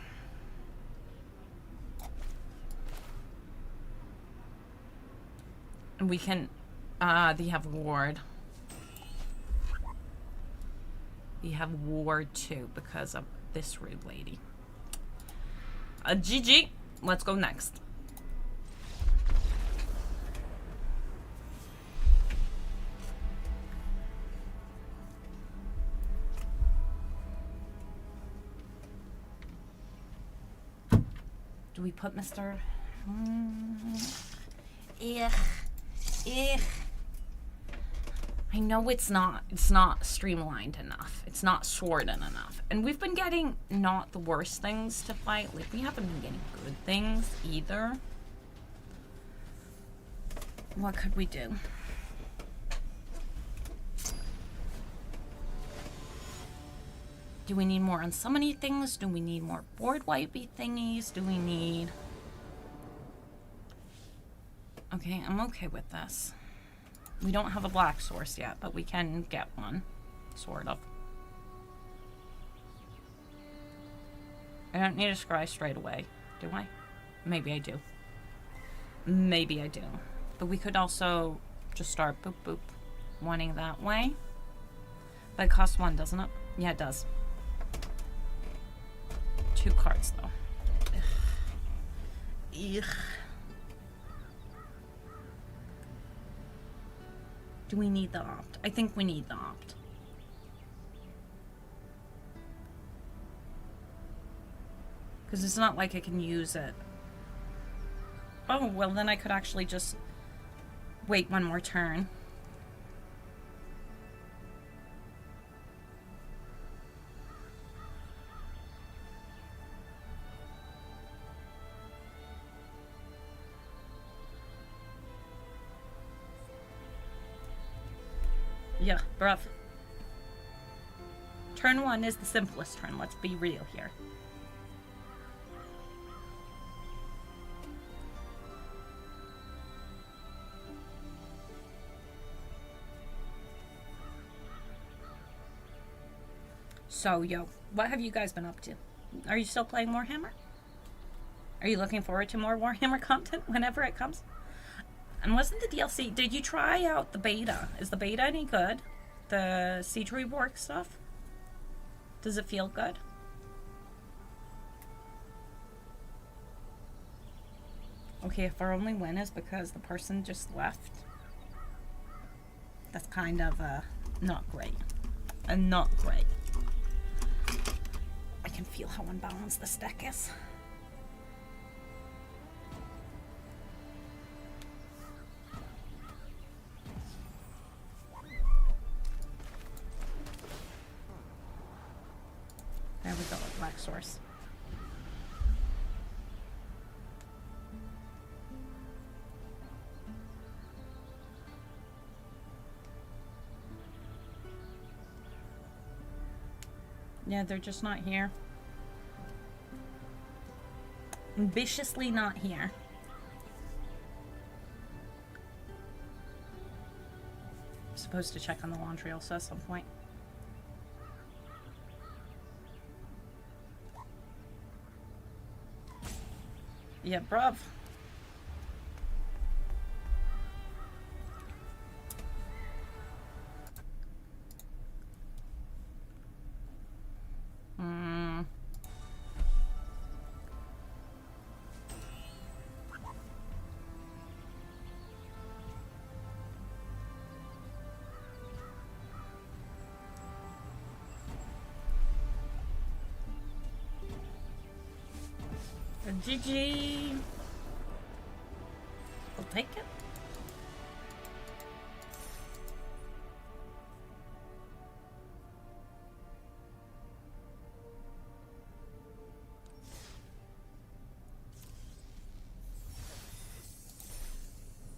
B: And we can, they have ward. We have ward too because of this rude lady. GG. Let's go next. Do we put Mr. I know it's not streamlined enough. It's not sorted enough. And we've been getting not the worst things to fight. Like, we haven't been getting good things either. What could we do? Do we need more unsummony things? Do we need more board wipey thingies? Do we need... Okay, I'm okay with this. We don't have a black source yet, but we can get one. Sort of. I don't need a scry straight away, do I? Maybe I do. Maybe I do. But we could also just start boop boop wanting that way. But it costs one, doesn't it? Yeah, it does. 2 cards though. Ugh. Do we need the opt? I think we need the opt. Because it's not like I can use it. Oh, well then I could actually just wait one more turn. Yeah, bruv. Turn 1 is the simplest turn, let's be real here. So, yo, what have you guys been up to? Are you still playing Warhammer? Are you looking forward to more Warhammer content whenever it comes? And wasn't the DLC... Did you try out the beta? Is the beta any good? The Siege Rework stuff? Does it feel good? Okay, if our only win is because the person just left. That's kind of, not great. Not great. I can feel how unbalanced this deck is. There we go, a black source. Yeah, they're just not here. Ambitiously not here. I'm supposed to check on the laundry also at some point. Yeah, bruv. GG. I'll take it.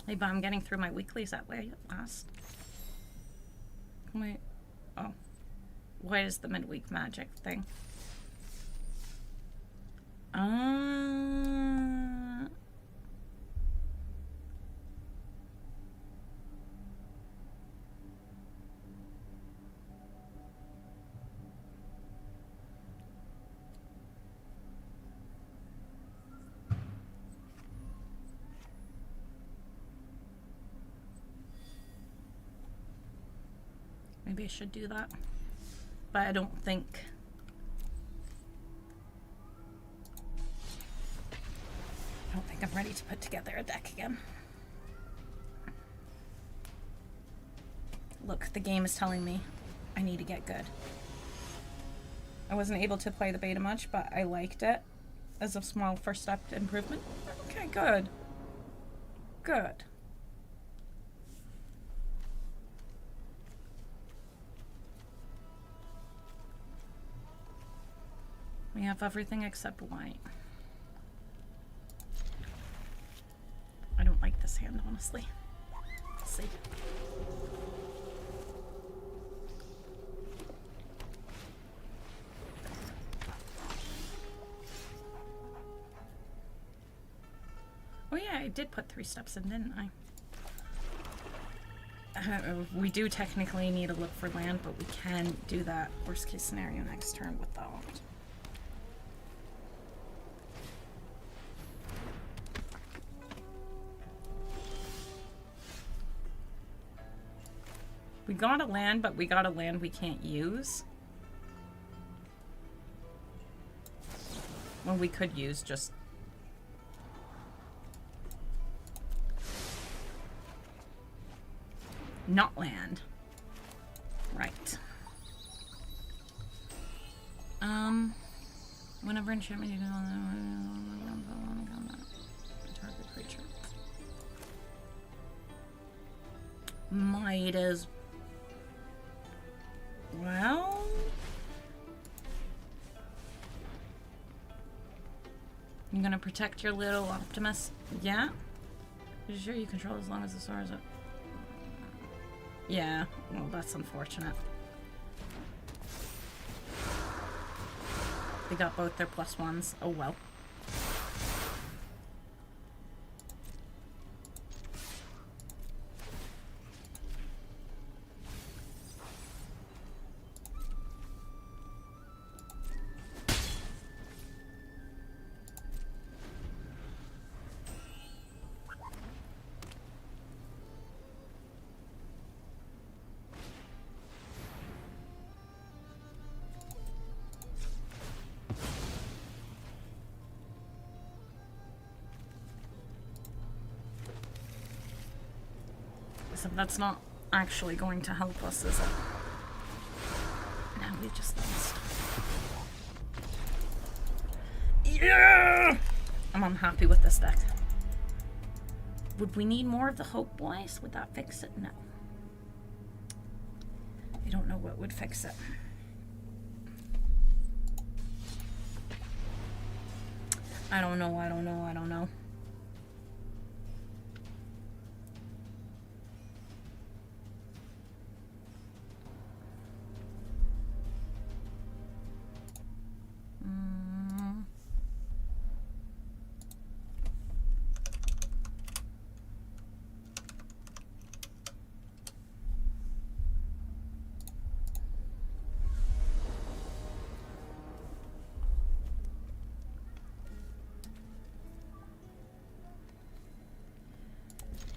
B: Hey, but I'm getting through my weeklies that way at last. Wait. Oh. What is the midweek magic thing? Maybe I should do that. But I don't think... I'm ready to put together a deck again. Look, the game is telling me I need to get good. I wasn't able to play the beta much, but I liked it as a small first step to improvement. Okay, good. Good. We have everything except white. I don't like this hand, honestly. Let's see. Oh yeah, I did put 3 steps in, didn't I? We do technically need to look for land, but we can do that worst case scenario next turn with that. We got a land, but we got a land we can't use. Well, we could use just... not land. Right. Whenever enchantment you can target creature. Might as well. You're gonna protect your little Optimus? Yeah. Are you sure you control as long as the sword is up? Yeah, well, that's unfortunate. They got both their +1s. Oh well. So that's not actually going to help us, is it? No, we just lost. Yeah! I'm unhappy with this deck. Would we need more of the Hope Boys? Would that fix it? No. I don't know what would fix it. I don't know.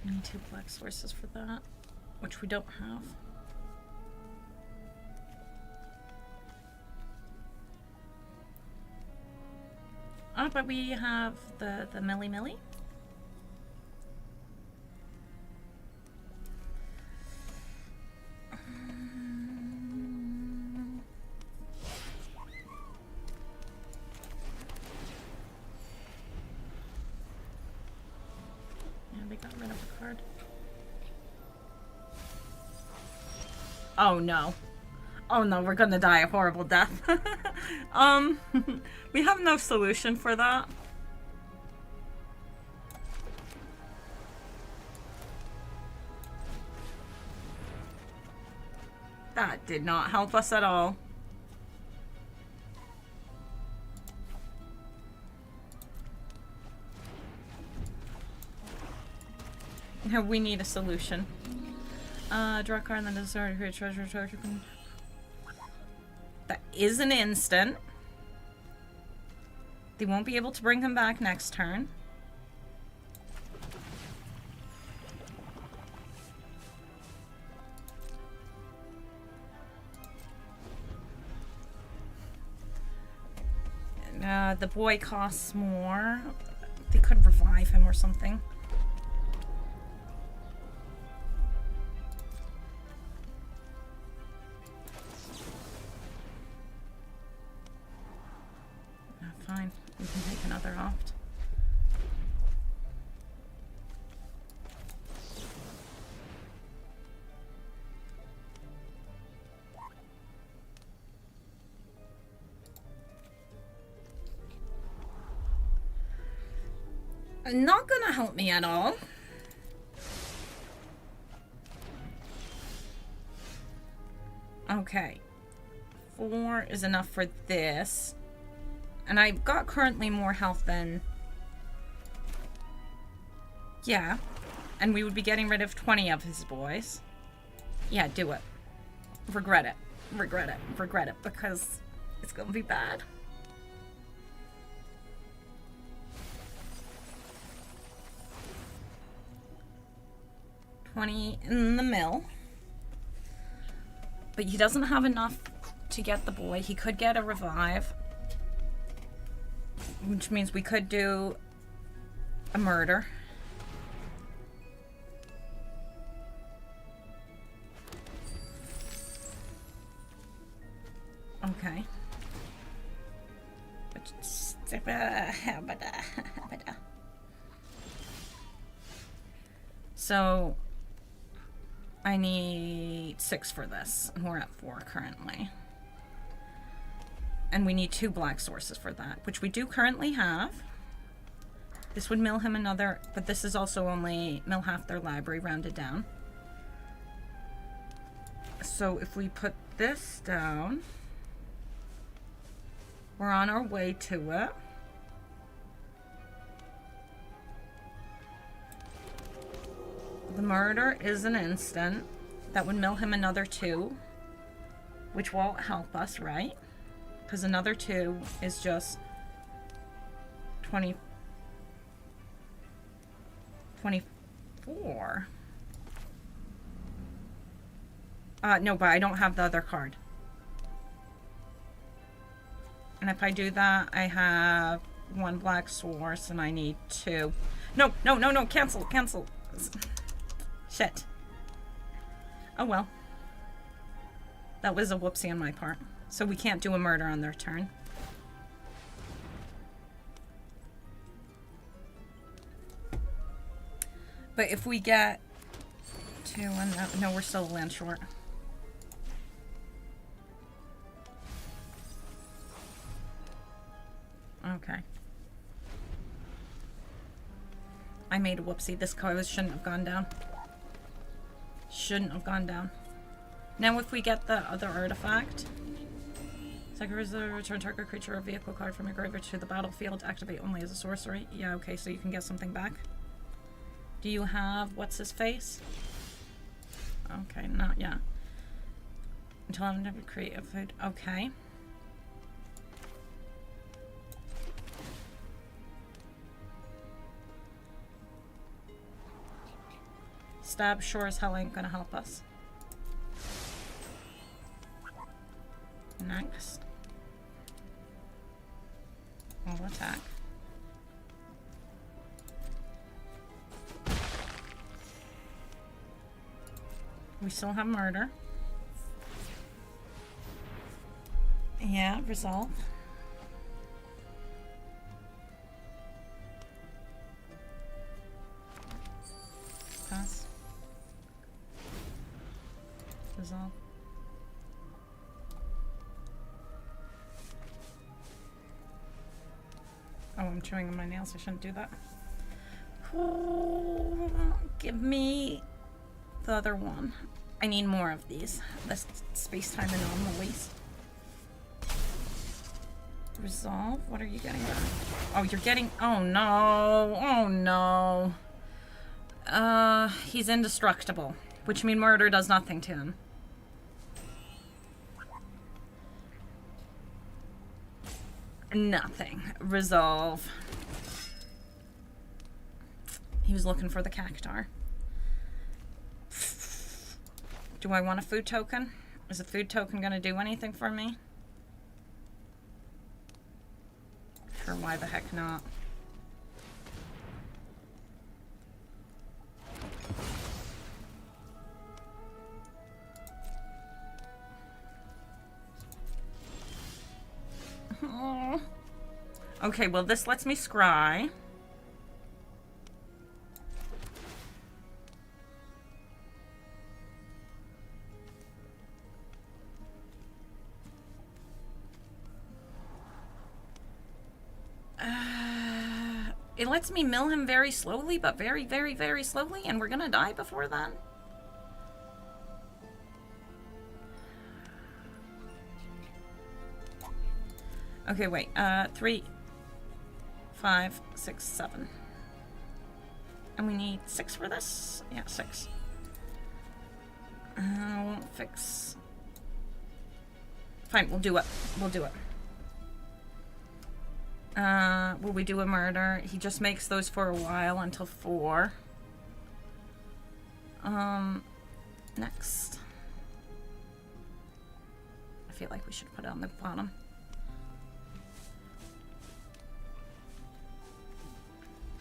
B: We need 2 black sources for that, which we don't have. Oh, but we have the Millie Millie. Yeah, they got rid of a card. Oh no. Oh no, we're gonna die a horrible death. We have no solution for that. That did not help us at all. We need a solution. Draw a card and then destroy to create treasure token. That is an instant. They won't be able to bring him back next turn. The boy costs more. They could revive him or something. Fine, we can take another opt. Not gonna help me at all. Okay. 4 is enough for this. And I've got currently more health than... Yeah. And we would be getting rid of 20 of his boys. Yeah, do it. Regret it. Regret it. Regret it, because it's gonna be bad. $20 in the mill. But he doesn't have enough to get the boy. He could get a revive. Which means we could do a murder. Okay. So I need 6 for this, and we're at 4 currently. And we need 2 black sources for that, which we do currently have. This would mill him another, but this is also only mill half their library rounded down. So if we put this down, we're on our way to it. The murder is an instant. That would mill him another 2, which won't help us, right? Because another 2 is just 24. No, but I don't have the other card. And if I do that, I have 1 black source and I need 2. No, no, no, no, cancel, cancel. Shit. Oh well. That was a whoopsie on my part. So we can't do a murder on their turn. But if we get 2 and no, we're still a land short. Okay. I made a whoopsie. This card shouldn't have gone down. Shouldn't have gone down. Now if we get the other artifact... Second is the return target creature or vehicle card from your graveyard to the battlefield. Activate only as a sorcery. Yeah, okay, so you can get something back. Do you have... what's his face? Okay, not yet. Until I'm going to create a food. Okay. Stab sure as hell ain't gonna help us. Next. We'll attack. We still have murder. Yeah, resolve. Pass. Resolve. Oh, I'm chewing on my nails. I shouldn't do that. Oh, give me the other one. I need more of these. This space-time anomalies. Resolve? What are you getting back? Oh, you're getting... Oh, no. Oh, no. He's indestructible. Which means murder does nothing to him. Nothing. Resolve. He was looking for the cactar. Do I want a food token? Is a food token going to do anything for me? Sure, why the heck not? Oh. Okay, well this lets me scry. It lets me mill him very slowly, but very, very, very slowly, and we're gonna die before then. Okay, wait. 3, 5, 6, 7. And we need 6 for this? Yeah, 6. Won't fix. Fine, we'll do it. We'll do it. Will we do a murder? He just makes those for a while until 4. Next. I feel like we should put it on the bottom.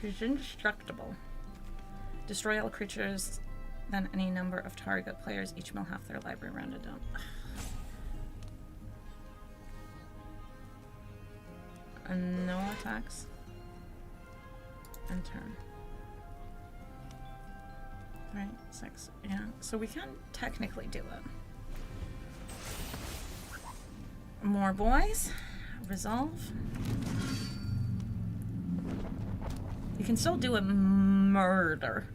B: He's indestructible. Destroy all creatures, then any number of target players. Each mill half their library rounded down. And no attacks. And turn. 3, 6. Yeah, so we can technically do it. More boys. Resolve. You can still do a murder.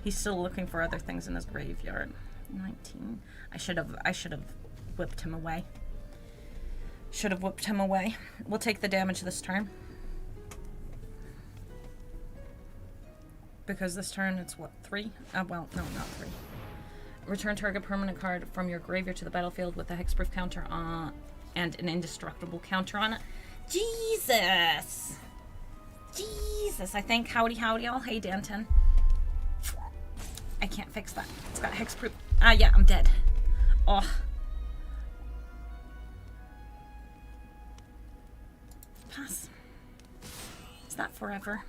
B: He's still looking for other things in his graveyard. 19. I should have whipped him away. Should have whipped him away. We'll take the damage this turn. Because this turn it's what, 3? Well, no, not 3. Return target permanent card from your graveyard to the battlefield with a hexproof counter on and an indestructible counter on it. Jesus! Jesus, I think. Howdy, howdy, all. Hey, Danton. I can't fix that. It's got hexproof. Ah, yeah, I'm dead. Oh. Pass. Is that forever?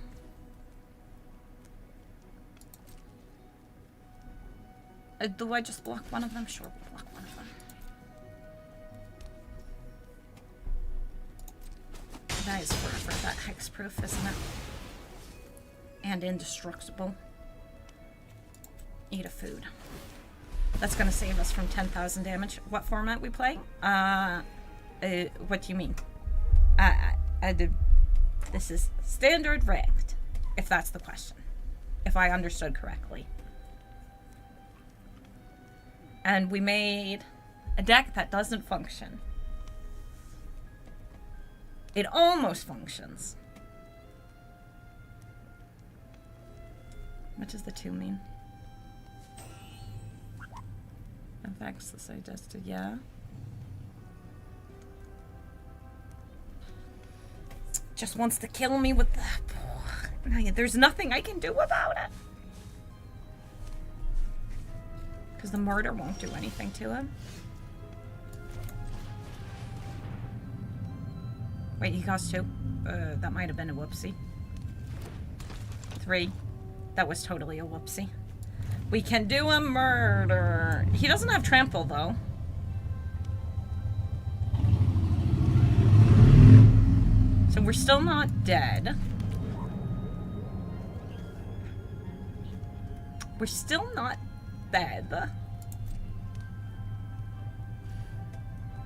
B: Do I just block one of them? Sure, we'll block one of them. That is forever. That hexproof, isn't it? And indestructible. Eat a food. That's gonna save us from 10,000 damage. What format we play? What do you mean? This is standard ranked.
A: if that's the question. If I understood correctly. And we made a deck that doesn't function. It almost functions. What does the 2 mean? Affects the suggested, yeah. Just wants to kill me with the... There's nothing I can do about it. Because the murder won't do anything to him. Wait, he costs 2? That might have been a whoopsie. 3. That was totally a whoopsie. We can do a murder. He doesn't have trample, though. So we're still not dead. We're still not dead.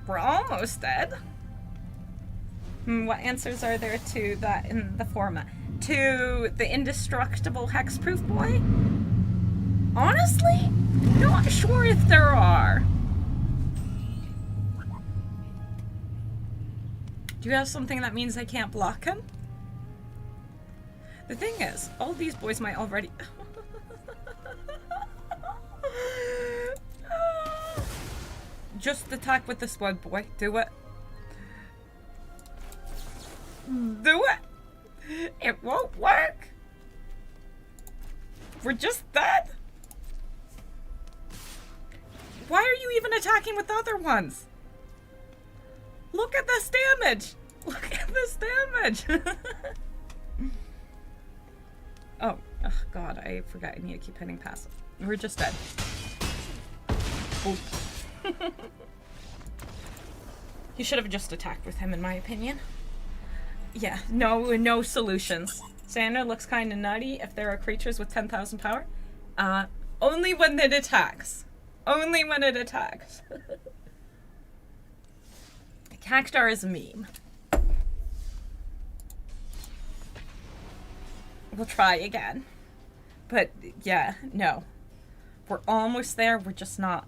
A: We're almost dead. What answers are there to that in the format? To the indestructible hexproof boy? Honestly, not sure if there are. Do you have something that means I can't block him? The thing is, all these boys might already... Just attack with the slug boy. Do it. Do it. It won't work. We're just dead. Why are you even attacking with the other ones? Look at this damage. Look at this damage. Oh God, I forgot. I need to keep hitting passive. We're just dead. Oops. You should have just attacked with him, in my opinion. Yeah, no solutions. Santa looks kind of nutty if there are creatures with 10,000 power. Only when it attacks. Only when it attacks. Cactar is a meme. We'll try again. But, yeah, no. We're almost there, we're just not.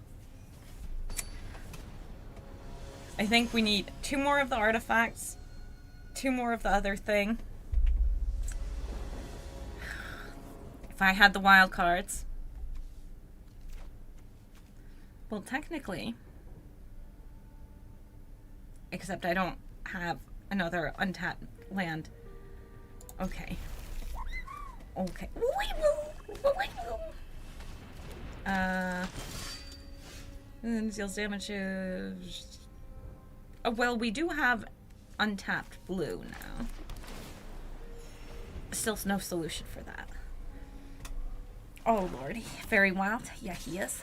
A: I think we need 2 more of the artifacts, 2 more of the other thing. If I had the wild cards. Well, technically, except I don't have another untapped land. Okay. Okay. Deals damage. Oh, well, we do have untapped blue now. Still no solution for that. Oh, lordy. Very wild. Yeah, he is.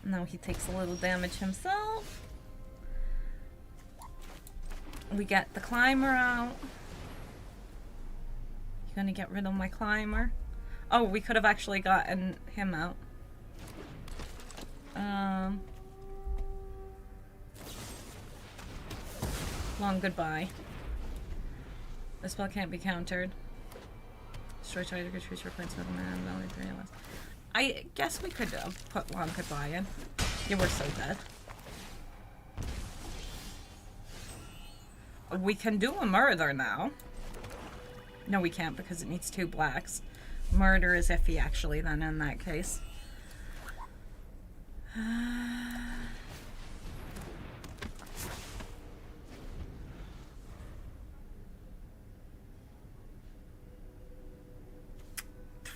A: Now he takes a little damage himself. We get the climber out. You gonna get rid of my climber? Oh, we could have actually gotten him out. Long goodbye. The spell can't be countered. Destroy target creature points with a man, only 3 of us. I guess we could put long goodbye in. Yeah, we're so dead. We can do a murder now. No, we can't because it needs 2 blacks. Murder is iffy, actually, then, in that case.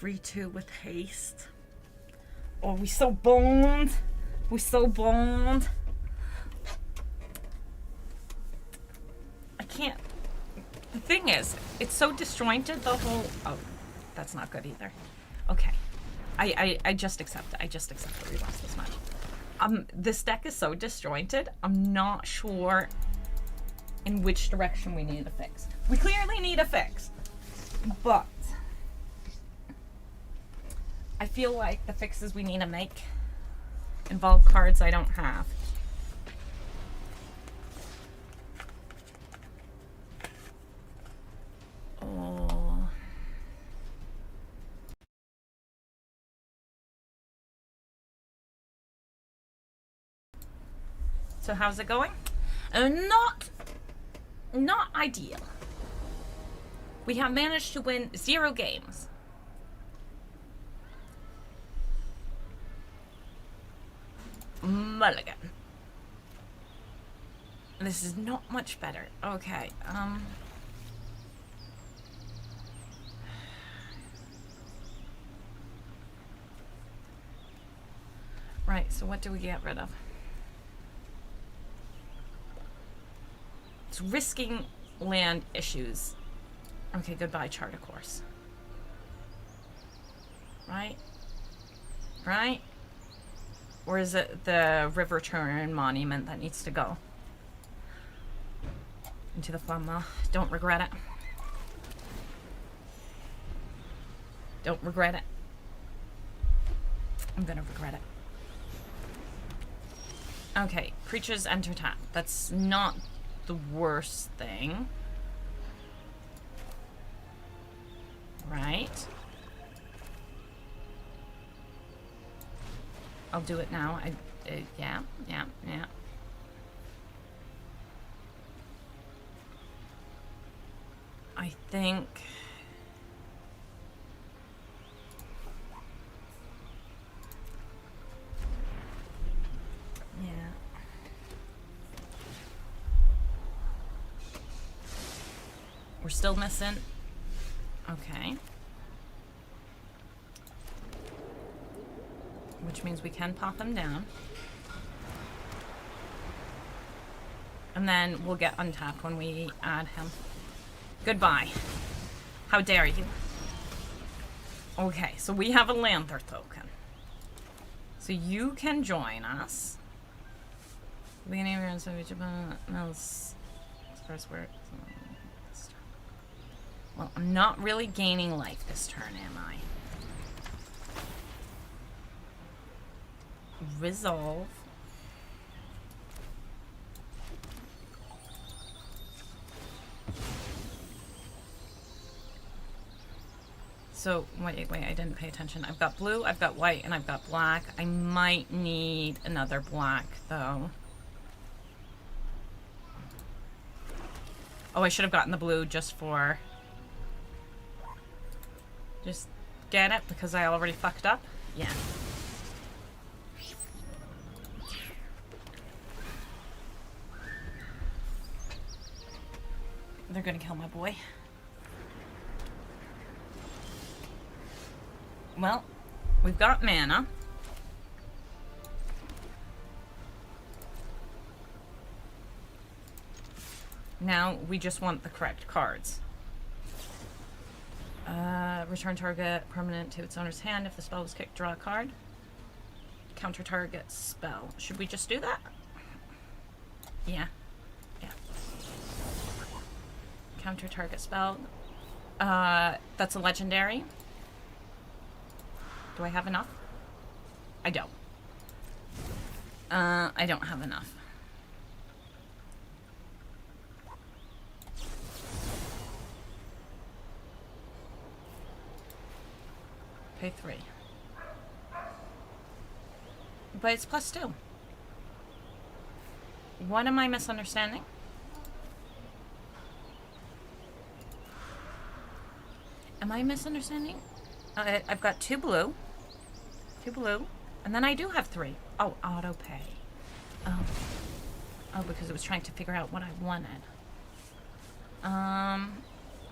A: 3-2 with haste. Oh, we so boned. We so boned. I can't. The thing is, it's so disjointed, the whole... Oh, that's not good either. Okay. I just accept it. I just accept that we lost this match. This deck is so disjointed, I'm not sure in which direction we need a fix. We clearly need a fix, but I feel like the fixes we need to make involve cards I don't have. Oh.
B: So how's it going? Not ideal. We have managed to win 0 games. Mulligan. This is not much better. Okay, right, so what do we get rid of? It's risking land issues. Okay, goodbye, charter course. Right? Right? Or is it the river turn monument that needs to go? Into the flum mill. Don't regret it. Don't regret it. I'm gonna regret it. Okay, creatures enter tap. That's not the worst thing. Right. I'll do it now. Yeah. I think... Yeah. We're still missing. Okay. Which means we can pop him down. And then we'll get untapped when we add him. Goodbye. How dare you? Okay, so we have a Lanther token. So you can join us. Beginning of your so mills. First word. Well, I'm not really gaining life this turn, am I? Resolve. So, wait, I didn't pay attention. I've got blue, I've got white, and I've got black. I might need another black, though. Oh, I should have gotten the blue just for... Just get it, because I already fucked up? Yeah. They're gonna kill my boy. Well, we've got mana. Now we just want the correct cards. Return target permanent to its owner's hand. If the spell was kicked, draw a card. Counter target spell. Should we just do that? Yeah. Yeah. Counter target spell. That's a legendary. Do I have enough? I don't. I don't have enough. Pay 3. But it's +2. What am I misunderstanding? Am I misunderstanding? I've got 2 blue. 2 blue. And then I do have 3. Oh, auto pay. Oh. Oh, because it was trying to figure out what I wanted.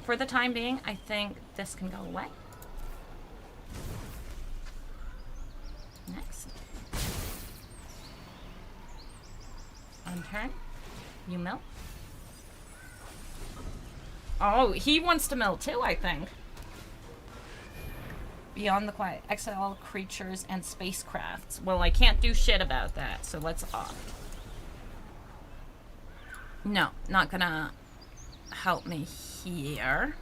B: For the time being, I think this can go away. Next. On turn. You mill. Oh, he wants to mill too, I think. Beyond the quiet. Exile creatures and spacecrafts. Well, I can't do shit about that, so let's off. No, not gonna help me here.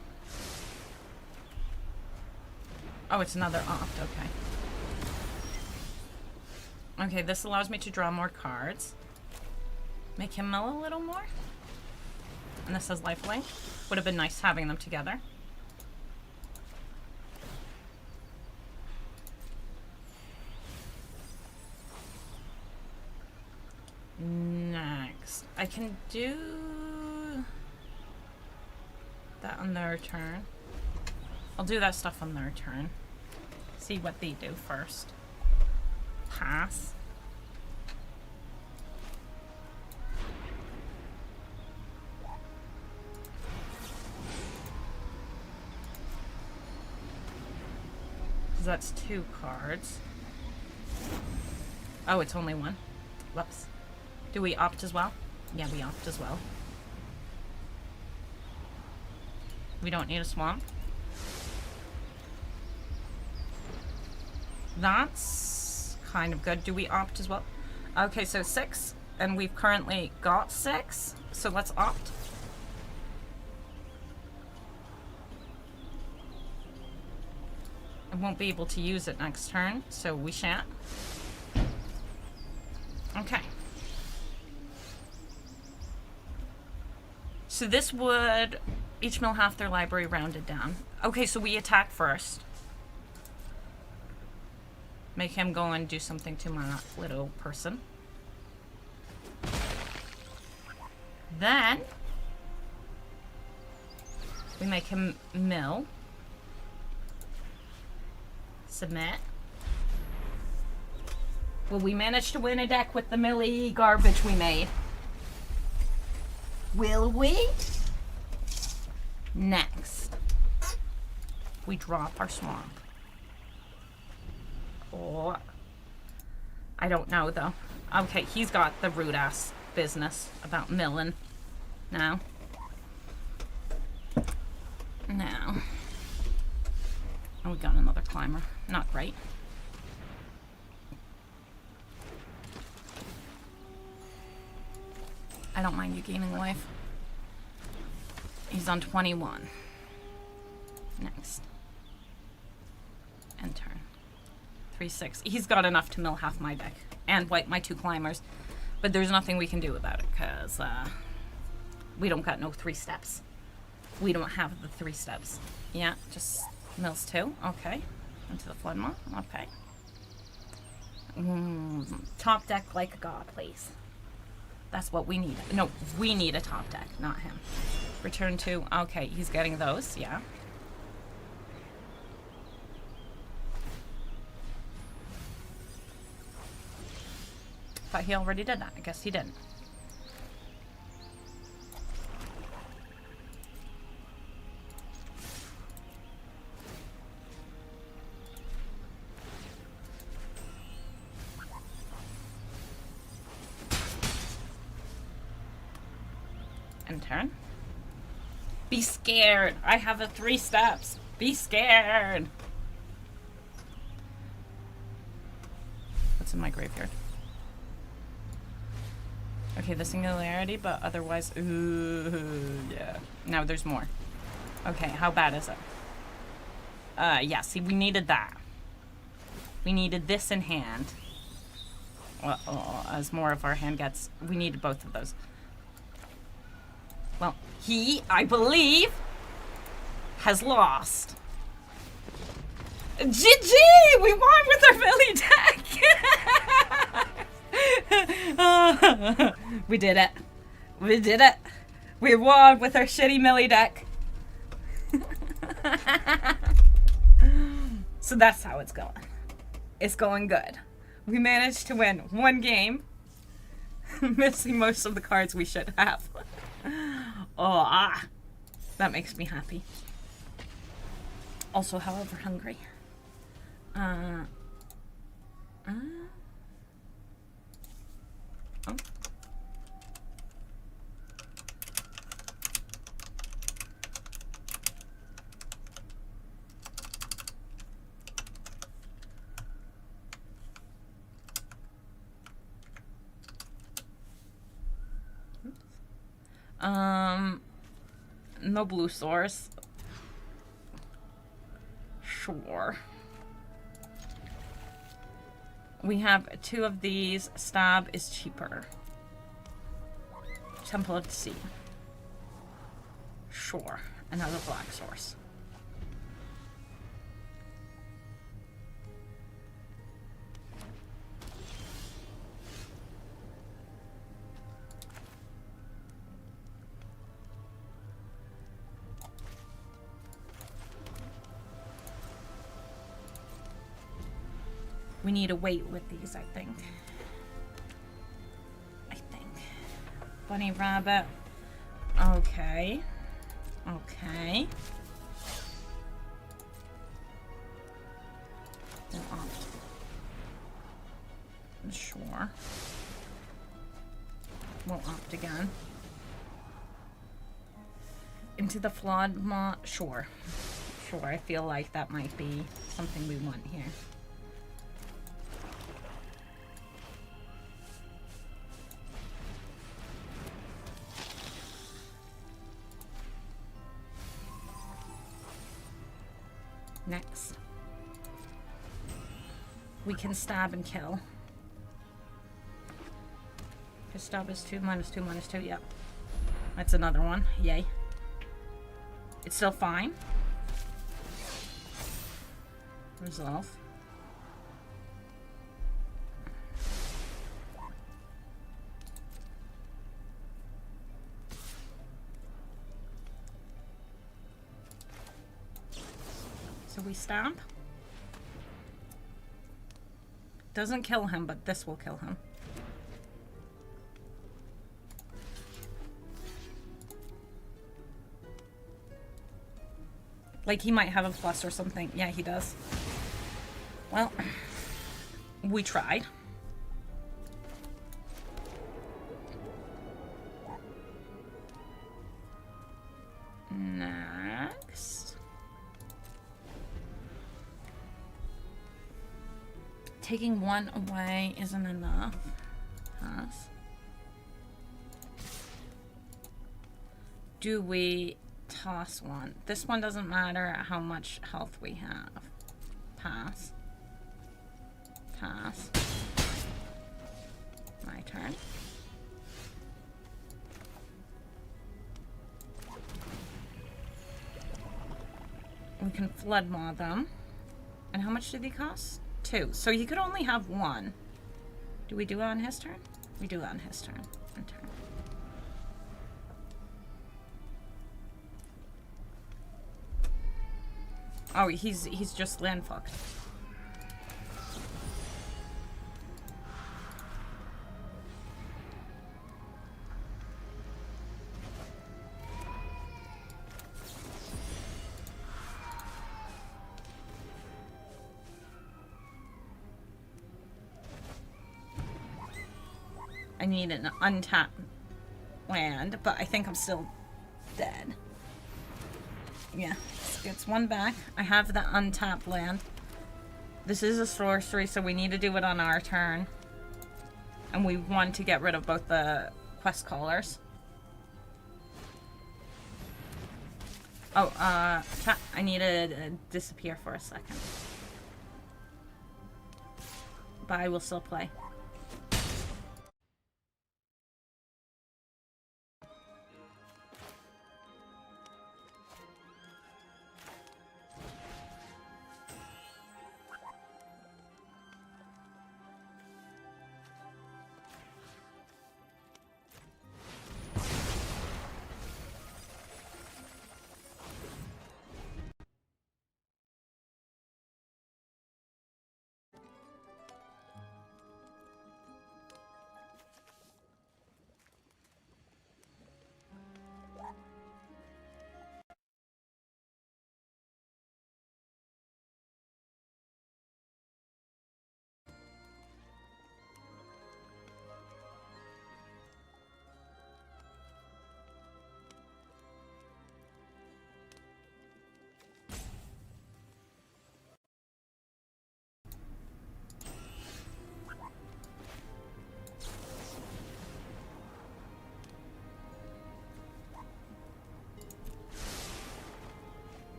B: Oh, it's another opt, okay. Okay, this allows me to draw more cards. Make him mill a little more. And this has lifelink. Would have been nice having them together. No. next. I can do that on their turn. I'll do that stuff on their turn. See what they do first. Pass. That's 2 cards. Oh, it's only 1. Whoops. Do we opt as well? Yeah, we opt as well. We don't need a swamp. That's kind of good. Do we opt as well? Okay, so 6, and we've currently got 6, so let's opt. I won't be able to use it next turn, so we shan't. Okay. So this would each mill half their library rounded down. Okay, so we attack first. Make him go and do something to my little person. Then we make him mill. Submit. Will we manage to win a deck with the millie garbage we made? Will we? Next, we drop our swamp. Oh, I don't know though. Okay, he's got the rude ass business about milling now. Now. Oh, we got another climber. Not great. I don't mind you gaining life. He's on 21. Next. End turn. 3-6. He's got enough to mill half my deck. And wipe my 2 climbers. But there's nothing we can do about it, because we don't got no 3 steps. We don't have the 3 steps. Yeah, just mills 2. Okay. Into the flood moth. Okay. Top deck like a god, please. That's what we need. No, we need a top deck, not him. Return 2. Okay, he's getting those. Yeah. Thought he already did that. I guess he didn't. End turn. Be scared. I have the 3 steps. Be scared. What's in my graveyard? Okay, the singularity, but otherwise, ooh, yeah. Now there's more. Okay, how bad is it? Yeah, see, we needed that. We needed this in hand. Well, as more of our hand gets, we needed both of those. Well, he, I believe, has lost. GG! We won with our Millie deck! We did it. We did it. We won with our shitty Millie deck. So that's how it's going. It's going good. We managed to win 1 game. Missing most of the cards we should have. That makes me happy. Also, however, hungry. Oh. No blue source. Sure. We have 2 of these. Stab is cheaper. Temple of the Sea. Sure. Another black source. We need to wait with these, I think. Bunny rabbit. Okay. Okay. We'll opt. Sure. We'll opt again. Into the flawed sure. Sure, I feel like that might be something we want here. Next. We can stab and kill. His stab is 2, -2, -2, yep. That's another one. Yay. It's still fine. Resolve. So we stamp. Doesn't kill him, but this will kill him. Like he might have a plus or something. Yeah, he does. Well, we tried. Next. Taking one away isn't enough. Pass. Do we toss one? This one doesn't matter how much health we have. Pass. Pass. My turn. We can flood maw them. And how much did they cost? 2. So he could only have 1. Do we do it on his turn? We do it on his turn. Turn. Oh, he's just land fucked. I need an untapped land, but I think I'm still dead. Yeah, it's one back. I have the untapped land. This is a sorcery, so we need to do it on our turn. And we want to get rid of both the quest callers. Oh, chat, I need to disappear for a second. But I will still play.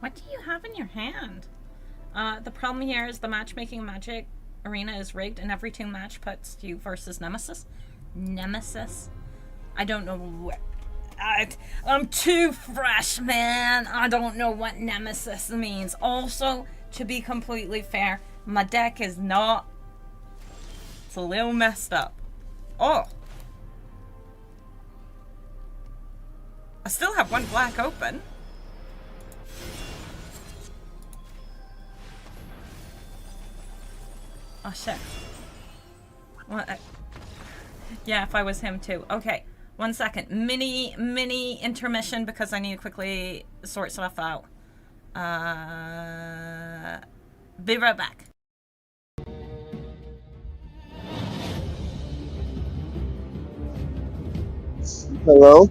B: What do you have in your hand? The problem here is the matchmaking Magic Arena is rigged, and every 2 match puts you versus Nemesis. Nemesis? I don't know what... I'm too fresh, man. I don't know what Nemesis means. Also, to be completely fair, my deck is not... It's a little messed up. Oh!
A: I still have one black open. Oh shit. What? Yeah, if I was him too. Okay, 1 second. Mini intermission because I need to quickly sort stuff out. Be right back.
D: Hello?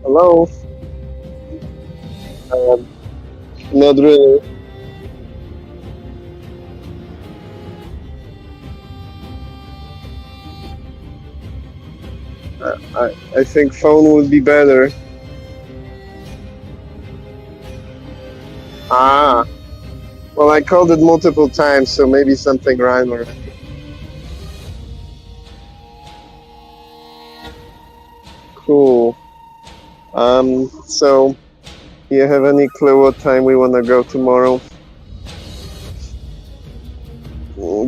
D: Hello? Not really. I think phone would be better. Ah. Well, I called it multiple times, so maybe something rhyme or... Cool. So, do you have any clue what time we want to go tomorrow?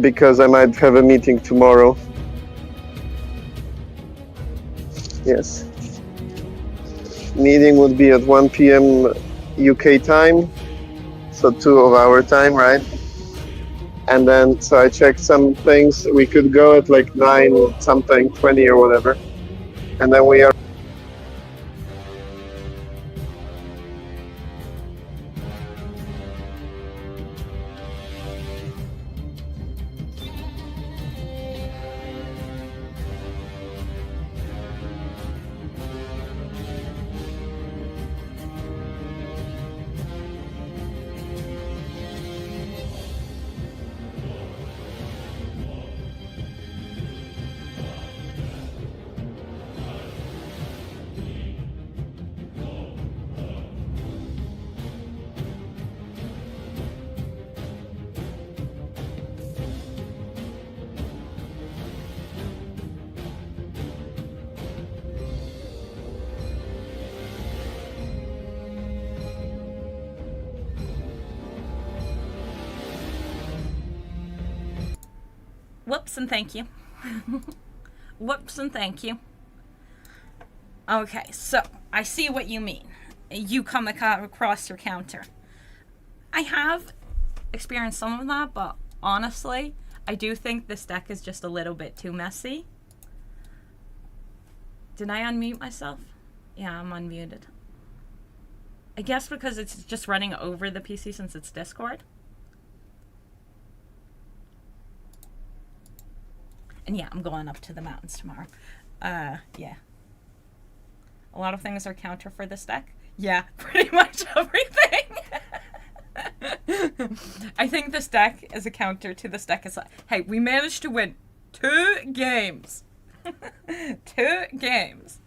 D: Because I might have a meeting tomorrow. Yes. Meeting would be at 1 p.m. UK time, so 2 of our time, right? And then, so I checked some things. We could go at like 9 something, 20 or whatever. And then we are...
A: Whoops and thank you. Whoops and thank you. Okay, so I see what you mean. You come across your counter. I have experienced some of that, but honestly, I do think this deck is just a little bit too messy. Did I unmute myself? Yeah, I'm unmuted. I guess because it's just running over the PC since it's Discord. And yeah, I'm going up to the mountains tomorrow. Yeah. A lot of things are counter for this deck. Yeah, pretty much everything. I think this deck is a counter to this deck. It's like, hey, we managed to win 2 games. 2 games.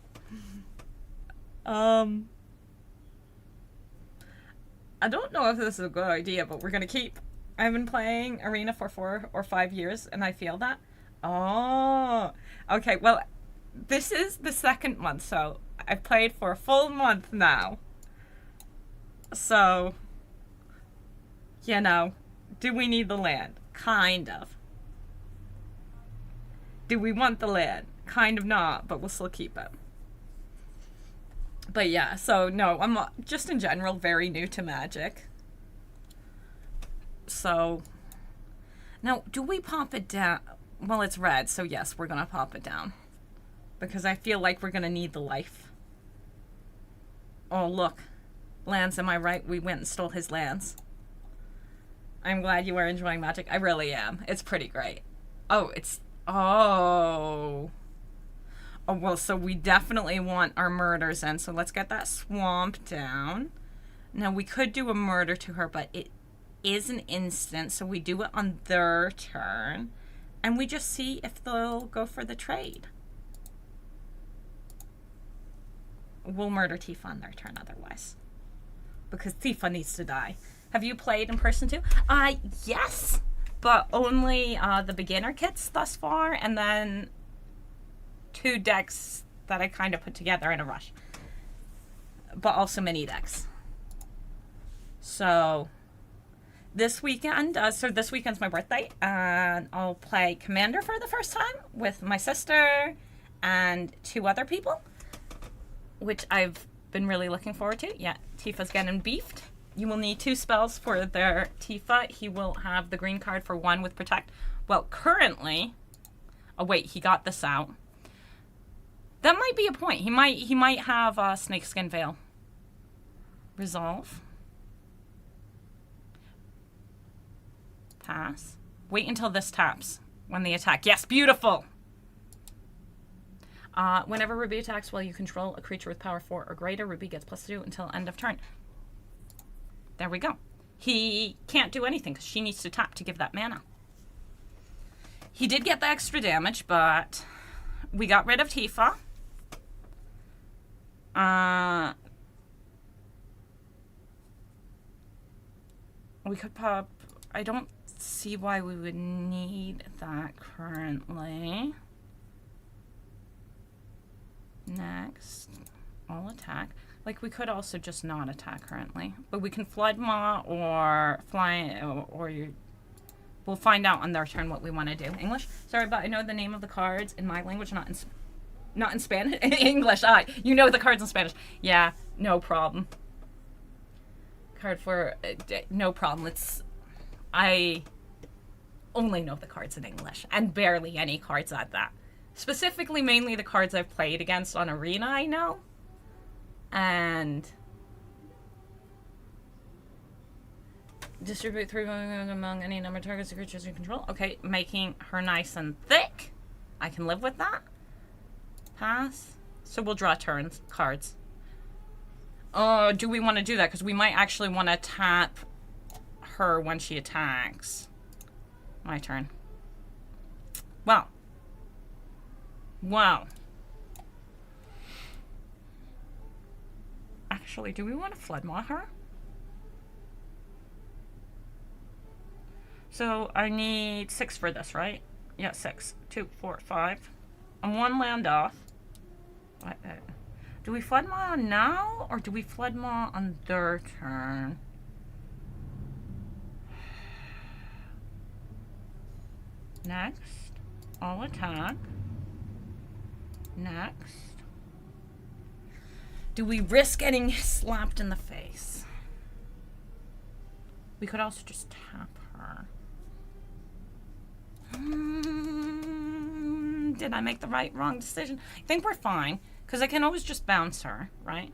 A: I don't know if this is a good idea, but we're gonna keep... I've been playing Arena for 4 or 5 years, and I feel that. Oh, okay. Well, this is the 2nd month, so I've played for a full month now. So, you know, do we need the land? Kind of. Do we want the land? Kind of not, but we'll still keep it. But yeah, so no, I'm just in general very new to Magic. So, now, do we pop it down? Well, it's red, so yes, we're going to pop it down. Because I feel like we're going to need the life. Oh, look. Lands, am I right? We went and stole his lands. I'm glad you are enjoying Magic. I really am. It's pretty great. Oh, it's... Oh. Oh, well, so we definitely want our murders in. So let's get that swamp down. Now, we could do a murder to her, but it is an instant, so we do it on their turn. And we just see if they'll go for the trade. We'll murder Tifa on their turn otherwise. Because Tifa needs to die. Have you played in person too? Yes. But only the beginner kits thus far. And then 2 decks that I kind of put together in a rush. But also mini decks. So... This weekend, so this weekend's my birthday, and I'll play Commander for the first time with my sister
B: and 2 other people, which I've been really looking forward to. Yeah, Tifa's getting beefed. You will need 2 spells for their Tifa. He will have the green card for 1 with Protect. Well, currently... Oh, wait, he got this out. That might be a point. He might have Snakeskin Veil. Resolve. Pass. Wait until this taps when they attack. Yes, beautiful! Whenever Ruby attacks while you control a creature with power 4 or greater, Ruby gets +2 until end of turn. There we go. He can't do anything because she needs to tap to give that mana. He did get the extra damage, but we got rid of Tifa. We could pop... I don't see why we would need that currently. Next, all attack. Like, we could also just not attack currently. But we can Flood Maw or fly... or you... We'll find out on their turn what we want to do. English? Sorry, but I know the name of the cards in my language, not in Spanish. English. You know the cards in Spanish. Yeah, no problem. Card for... no problem. I only know the cards in English. And barely any cards at that. Specifically, mainly the cards I've played against on Arena, I know. And... Distribute 3 among any number of targets or creatures you control. Okay, making her nice and thick. I can live with that. Pass. So we'll draw turns, cards. Do we want to do that? Because we might actually want to tap her when she attacks. My turn. Wow. Wow. Actually, do we want to Flood Maw her? So I need 6 for this, right? Yeah, 6. 2, 4, 5. And 1 land off. Do we Flood Maw now? Or do we Flood Maw on their turn? Next. All attack. Next. Do we risk getting slapped in the face? We could also just tap her. Did I make the wrong decision? I think we're fine, because I can always just bounce her, right?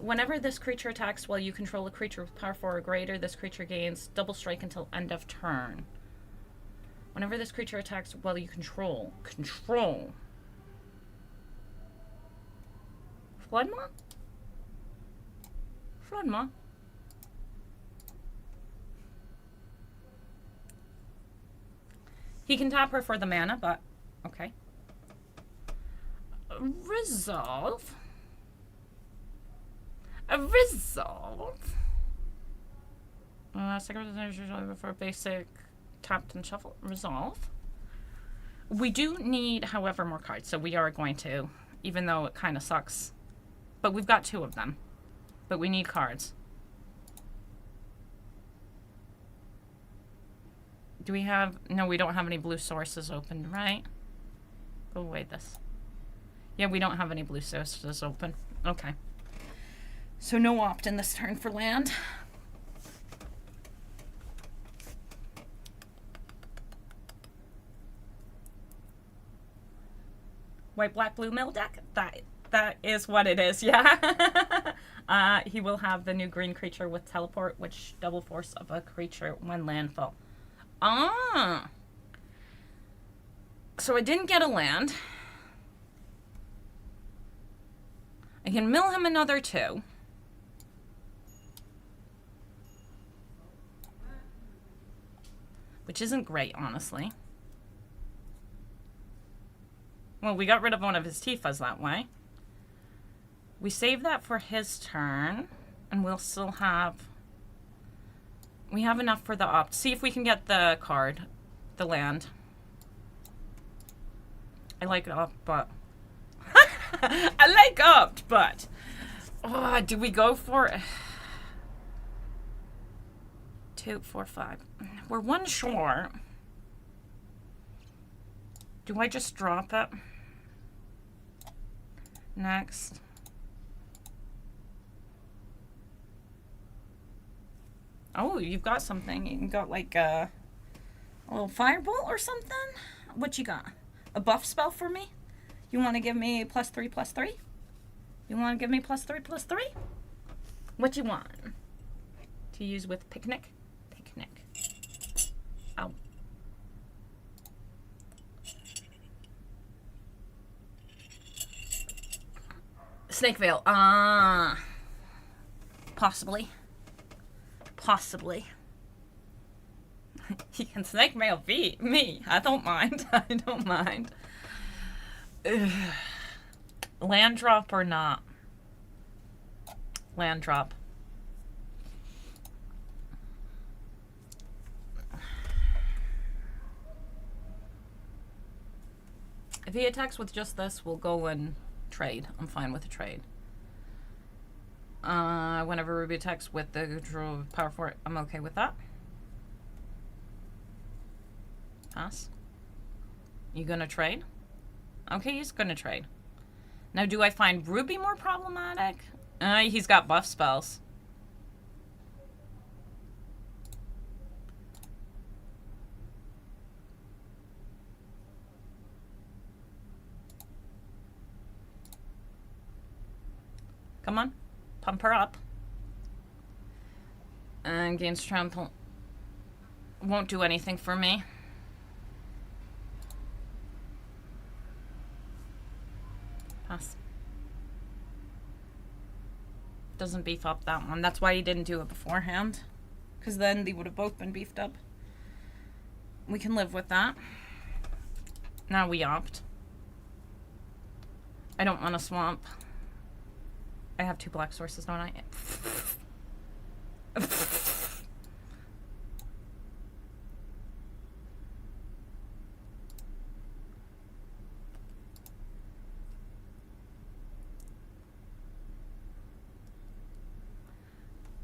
B: Whenever this creature attacks while you control a creature with power 4 or greater, this creature gains double strike until end of turn. Whenever this creature attacks while you control. Flood Maw? Flood Maw. He can tap her for the mana, but okay. Resolve. Resolve. Second for basic tapped and shuffle. Resolve. We do need, however, more cards, so we are going to, even though it kind of sucks. But we've got 2 of them. But we need cards. Do we have... No, we don't have any blue sources open, right? Go away this. Yeah, we don't have any blue sources open. Okay. So no opt-in this turn for land. White, black, blue mill deck? That is what it is, yeah. He will have the new green creature with teleport, which double force of a creature when landfall. Ah. So I didn't get a land. I can mill him another 2. Which isn't great, honestly. Well, we got rid of one of his Tifas that way. We save that for his turn. And we'll still have... We have enough for the opt. See if we can get the card. The land. I like opt, but... I like opt, but... Oh, do we go for... 2, 4, 5. We're 1 short. Do I just drop it? Next. Oh, you've got something. You got like a little firebolt or something? What you got? A buff spell for me? You want to give me +3/+3? You want to give me +3/+3? What you want? To use with picnic? Picnic. Oh. Snake Veil. Possibly. Possibly. He can Snake Veil beat me. I don't mind. I don't mind. Ugh. Land drop or not? Land drop. If he attacks with just this, we'll go and trade. I'm fine with a trade. Whenever Ruby attacks with the power 4, I'm okay with that. Pass. You gonna trade? Okay, he's gonna trade. Now, do I find Ruby more problematic? He's got buff spells. Come on. Pump her up. And gains trample. Won't do anything for me. Pass. Doesn't beef up that one. That's why he didn't do it beforehand. Because then they would have both been beefed up. We can live with that. Now we opt. I don't want to swamp. I have 2 black sources, don't I?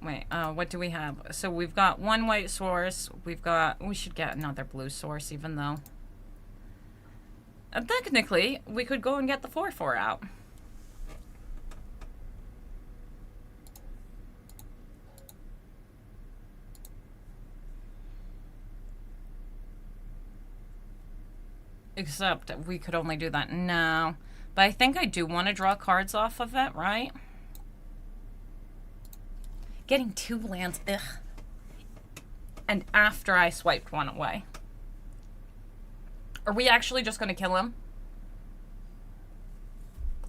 B: Wait, what do we have? So we've got 1 white source. We should get another blue source, even though. Technically, we could go and get the 4/4 out. Except we could only do that now. But I think I do want to draw cards off of it, right? Getting 2 lands, ugh. And after I swiped 1 away. Are we actually just going to kill him?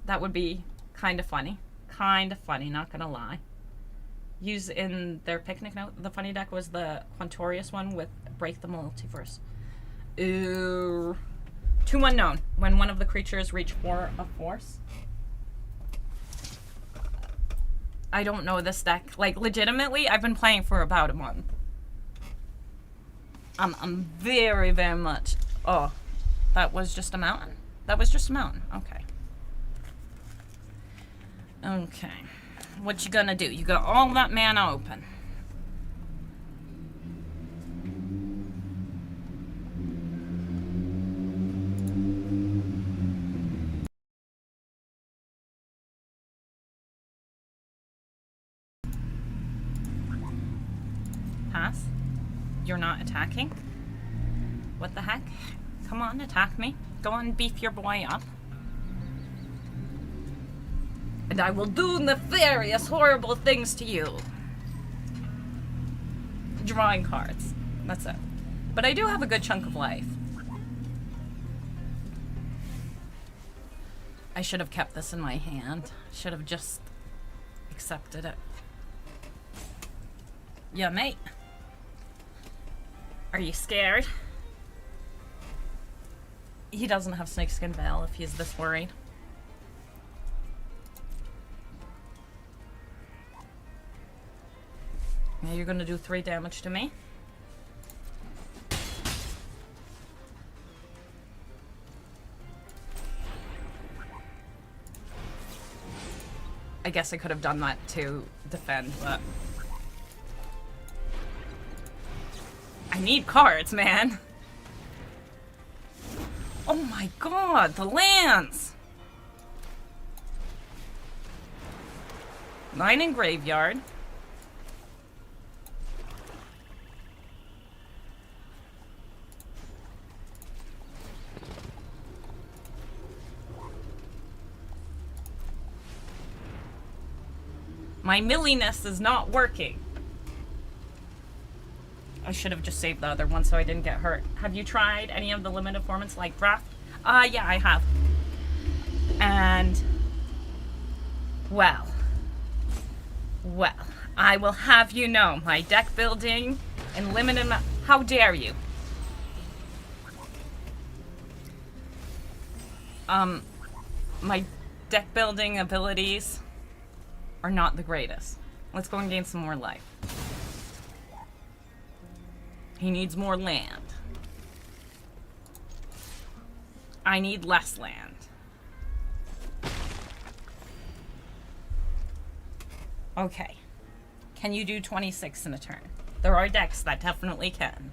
B: That would be kind of funny. Kind of funny, not going to lie. Use in their picnic note. The funny deck was the Quantorius one with Break the Multiverse. Ooh. 2 unknown. When one of the creatures reach 4 of force. I don't know this deck. Like, legitimately, I've been playing for about a month. I'm very, very much... Oh, that was just a mountain? That was just a mountain. Okay. Okay. What you gonna do? You got all that mana open. Pass. You're not attacking? What the heck? Come on, attack me. Go on, beef your boy up. And I will do nefarious, horrible things to you. Drawing cards. That's it. But I do have a good chunk of life. I should have kept this in my hand. Should have just accepted it. Yeah, mate. Are you scared? He doesn't have Snakeskin Veil if he's this worried. Now you're gonna do 3 damage to me. I guess I could have done that to defend, but... I need cards, man. Oh my god, the lands! 9 in graveyard. My milliness is not working. I should have just saved the other one so I didn't get hurt. Have you tried any of the limited formats like draft? Yeah, I have. And, well, I will have you know, my deck building and limited, how dare you? My deck building abilities are not the greatest. Let's go and gain some more life. He needs more land. I need less land. Okay. Can you do 26 in a turn? There are decks that definitely can.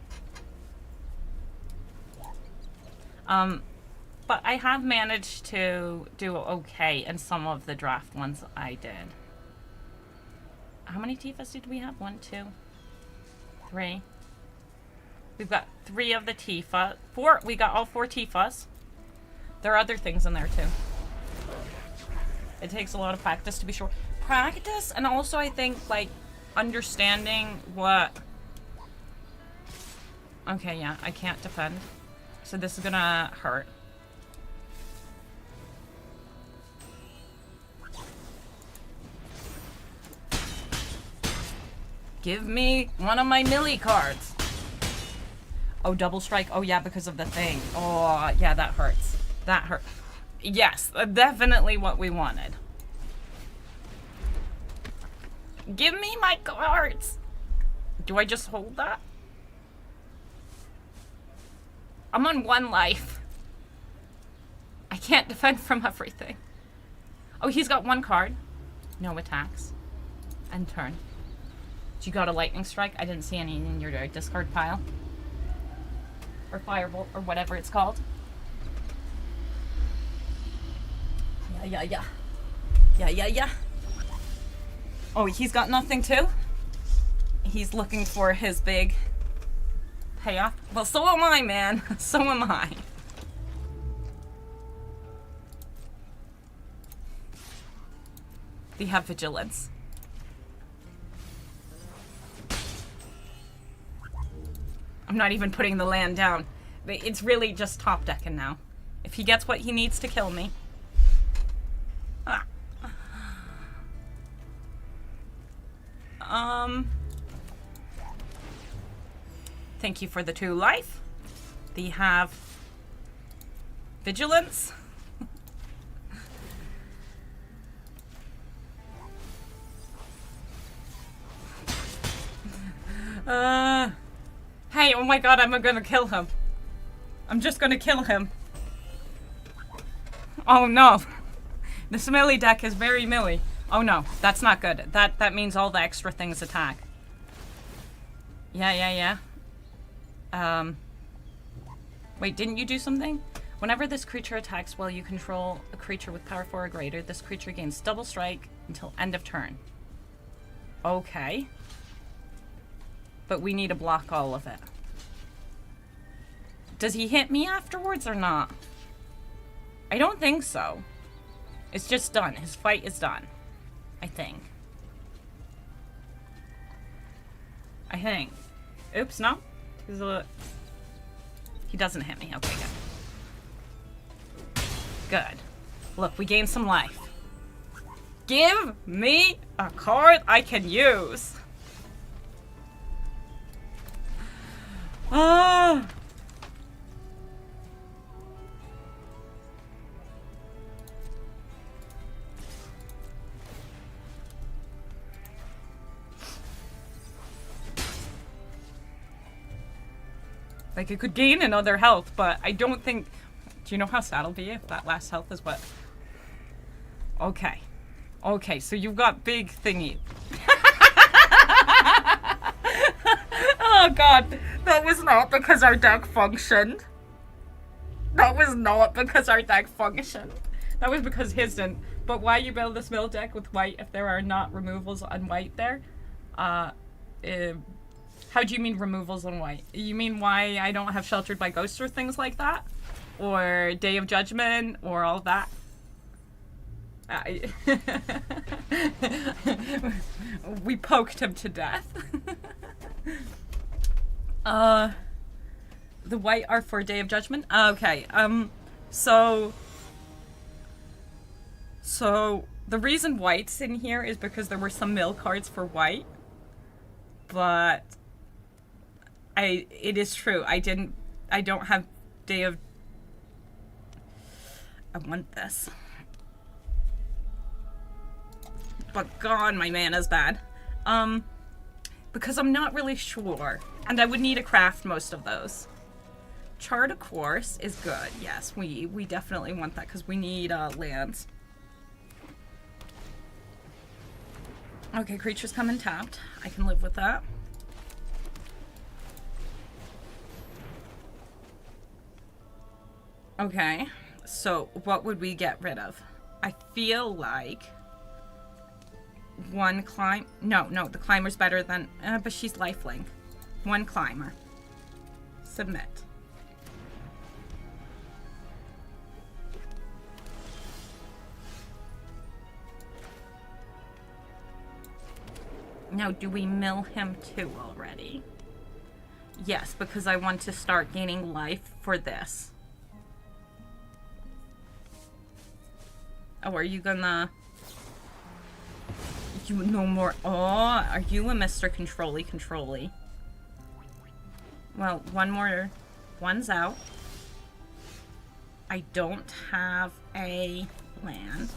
B: But I have managed to do okay in some of the draft ones I did. How many Tifas did we have? 1, 2, 3. We've got 3 of the Tifa. 4. We got all 4 Tifas. There are other things in there too. It takes a lot of practice to be sure. Practice, and also I think like understanding what. Okay, yeah, I can't defend, so this is gonna hurt. Give me one of my millie cards. Oh, double strike. Oh, yeah, because of the thing. Oh, yeah, that hurts. That hurt. Yes, definitely what we wanted. Give me my cards. Do I just hold that? I'm on 1 life. I can't defend from everything. Oh, he's got 1 card. No attacks. End turn. You got a lightning strike? I didn't see any in your discard pile. Or firebolt, or whatever it's called. Yeah. Oh, he's got nothing too? He's looking for his big payoff. Well, so am I, man. So am I. We have vigilance. I'm not even putting the land down. It's really just top decking now. If he gets what he needs to kill me. Ah. Thank you for the 2 life. They have vigilance. Hey, oh my god, I'm gonna kill him. I'm just gonna kill him. Oh no. This melee deck is very melee. Oh no, that's not good. That means all the extra things attack. Yeah. Wait, didn't you do something? Whenever this creature attacks while you control a creature with power 4 or greater, this creature gains double strike until end of turn. Okay. But we need to block all of it. Does he hit me afterwards or not? I don't think so. It's just done. His fight is done. I think. Oops, no? He doesn't hit me. Okay, good. Good. Look, we gained some life. Give me a card I can use. Ah. Like, it could gain another health, but I don't think... Do you know how sad I'll be if that last health is what... Okay. Okay, so you've got big thingy. Oh god, that was not because our deck functioned. That was not because our deck functioned. That was because his didn't. But why you build this mill deck with white if there are not removals on white there? How do you mean removals on white? You mean why I don't have Sheltered by Ghosts or things like that? Or Day of Judgment or all that? We poked him to death. The white are for Day of Judgment? Okay, so the reason white's in here is because there were some mill cards for white, but it is true. I don't have Day of... I want this. But God, my mana's bad. Because I'm not really sure. And I would need to craft most of those. Chart a Course is good. Yes, we definitely want that because we need lands. Okay, creatures come in tapped. I can live with that. Okay, so what would we get rid of? I feel like one climb. No, the climber's better than. But she's lifelink. One climber. Submit. Now, do we mill him too already? Yes, because I want to start gaining life for this. Oh, are you gonna... You no more... Oh, are you a Mr. Controlly? Well, one more... One's out. I don't have a land.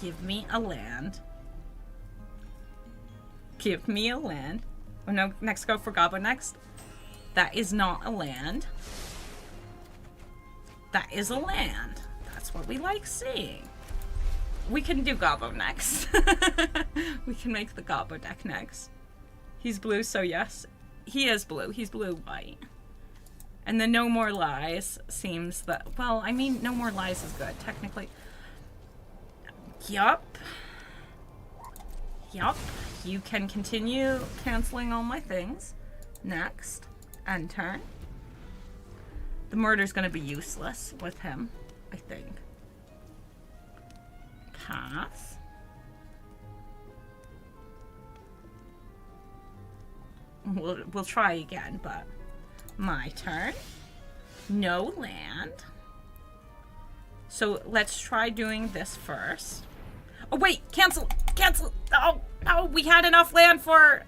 B: Give me a land. Give me a land. Oh no, next go for Gobbo next. That is not a land. That is a land. That's what we like seeing. We can do Gobbo next. We can make the Gobbo deck next. He's blue, so yes. He is blue. He's blue-white. And the No More Lies seems that... Well, I mean, No More Lies is good, technically. Yup. You can continue canceling all my things. Next. End turn. The murder's gonna be useless with him, I think. Pass. We'll try again, but my turn. No land. So let's try doing this first. Oh wait, cancel! Oh, we had enough land for...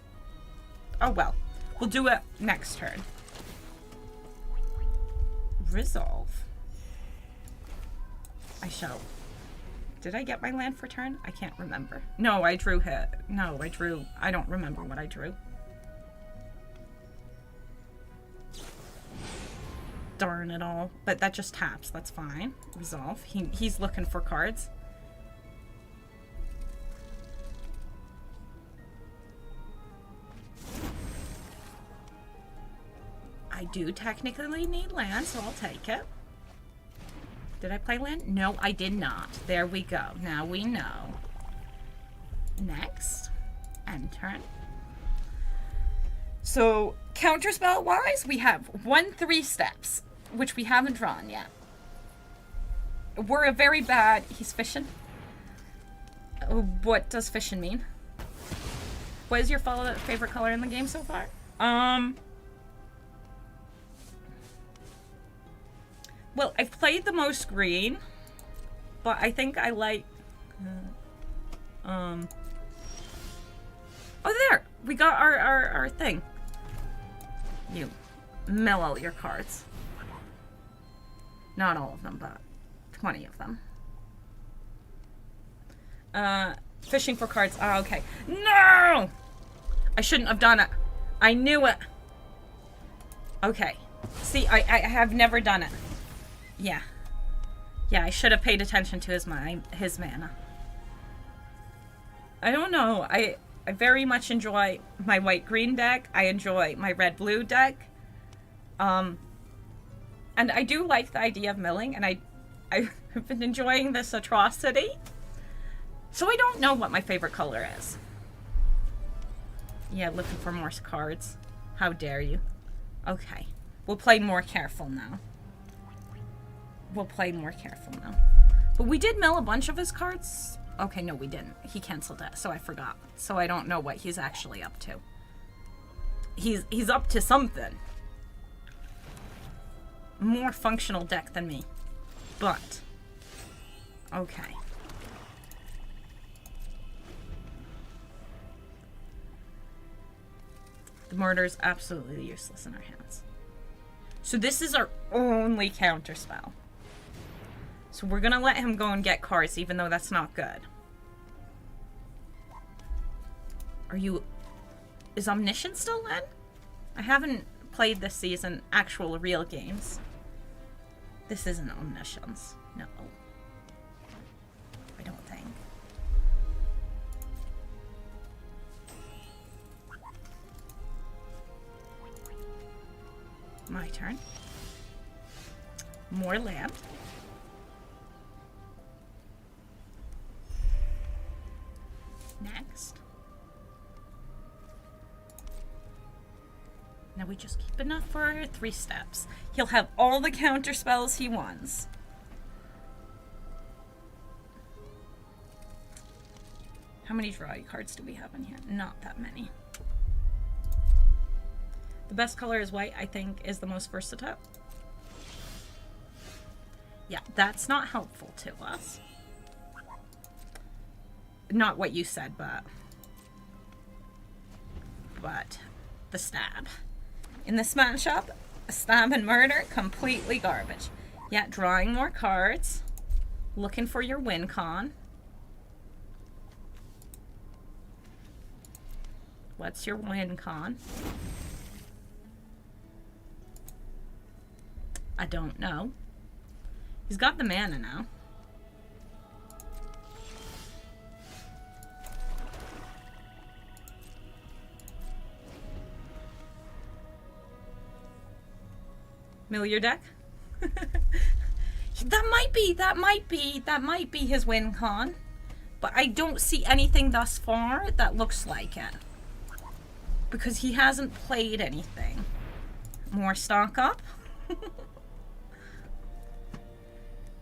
B: Oh well, we'll do it next turn. Resolve. I shall... Did I get my land for turn? I can't remember. No, I drew hit. No, I drew... I don't remember what I drew. Darn it all. But that just taps. That's fine. Resolve. He's looking for cards. I do technically need land, so I'll take it. Did I play land? No, I did not. There we go. Now we know. Next. End turn. So, counterspell-wise, we have 3 steps, which we haven't drawn yet. We're a very bad... He's fishing? What does fishing mean? What is your favorite color in the game so far? Well, I've played the most green, but I think I like... Oh, there! We got our thing. You mill all your cards. Not all of them, but 20 of them. Fishing for cards. Oh, okay. No! I shouldn't have done it. I knew it. Okay. See, I have never done it. Yeah. Yeah, I should have paid attention to his mana. I don't know. I very much enjoy my white-green deck. I enjoy my red-blue deck. And I do like the idea of milling, and I I've been enjoying this atrocity. So I don't know what my favorite color is. Yeah, looking for more cards. How dare you? Okay. We'll play more careful now. We'll play more careful now. But we did mill a bunch of his cards. Okay, no, we didn't. He canceled it, so I forgot. So I don't know what he's actually up to. He's up to something. More functional deck than me. But, okay. The murder is absolutely useless in our hands. So this is our only counter spell. So we're gonna let him go and get cards, even though that's not good. Is Omniscience still in? I haven't played this season actual real games. This isn't Omniscience. No. I don't think. My turn. More land. Next. Now we just keep enough for 3 steps. He'll have all the counter spells he wants. How many draw cards do we have in here? Not that many. The best color is white, I think, is the most versatile. Yeah, that's not helpful to us. Not what you said, but the stab. In this matchup, stab and murder, completely garbage. Yeah, drawing more cards. Looking for your win con. What's your win con? I don't know. He's got the mana now. Mill your deck? That might be his win con. But I don't see anything thus far that looks like it. Because he hasn't played anything. More stock up?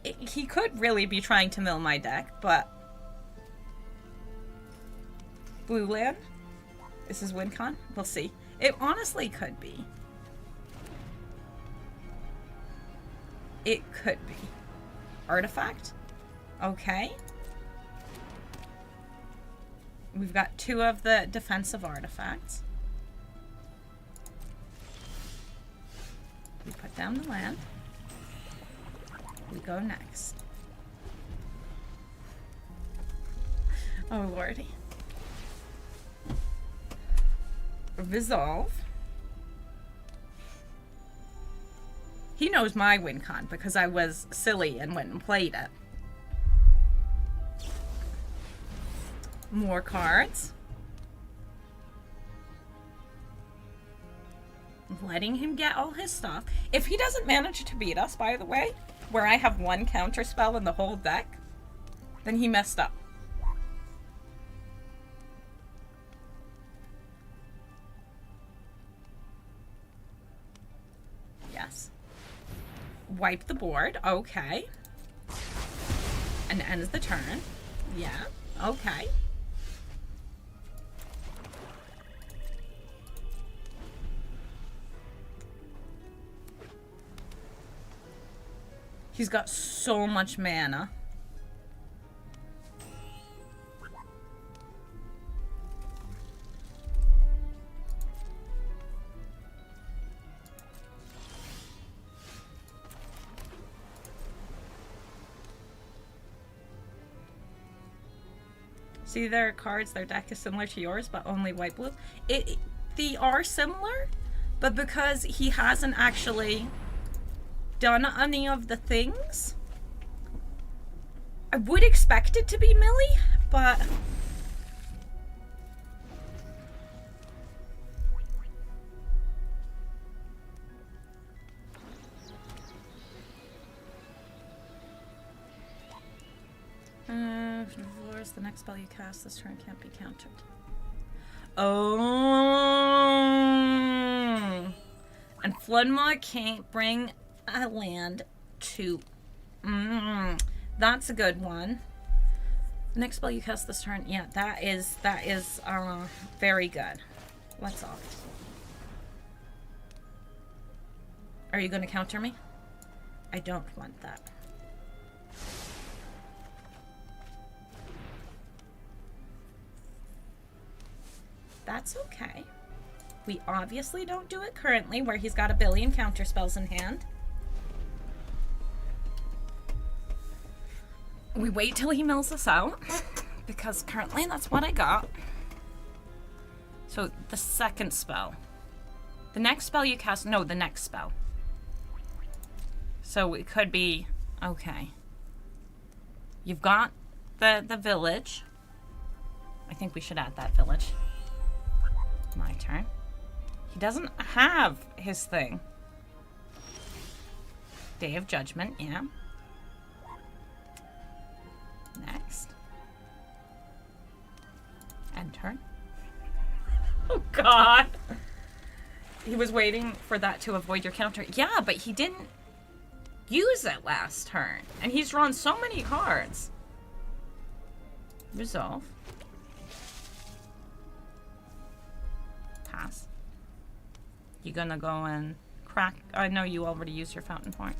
B: He could really be trying to mill my deck, but... Blue land? Is his win con? We'll see. It honestly could be. It could be. Artifact? Okay. We've got 2 of the defensive artifacts. We put down the land. We go next. Oh lordy. Resolve. He knows my win con because I was silly and went and played it. More cards. Letting him get all his stuff. If he doesn't manage to beat us, by the way, where I have 1 counter spell in the whole deck, then he messed up. Yes. Wipe the board. Okay. And ends the turn. Yeah. Okay. He's got so much mana. See their cards, their deck is similar to yours, but only white-blue. They are similar, but because he hasn't actually done any of the things, I would expect it to be Millie, but Floors, the next spell you cast this turn can't be countered. Oh. And Floodmaw can't bring a land to... That's a good one. The next spell you cast this turn, yeah, that is very good. Let's opt. Are you going to counter me? I don't want that. That's okay. We obviously don't do it currently, where he's got a billion counter spells in hand. We wait till he mills us out, because currently that's what I got. So, the second spell. The next spell you cast... No, the next spell. So, it could be... Okay. You've got the village. I think we should add that village. My turn. He doesn't have his thing. Day of Judgment, yeah. Next. End turn. Oh, God. He was waiting for that to avoid your counter. Yeah, but he didn't use it last turn. And he's drawn so many cards. Resolve. Pass. You gonna go and crack? I know you already used your fountain point.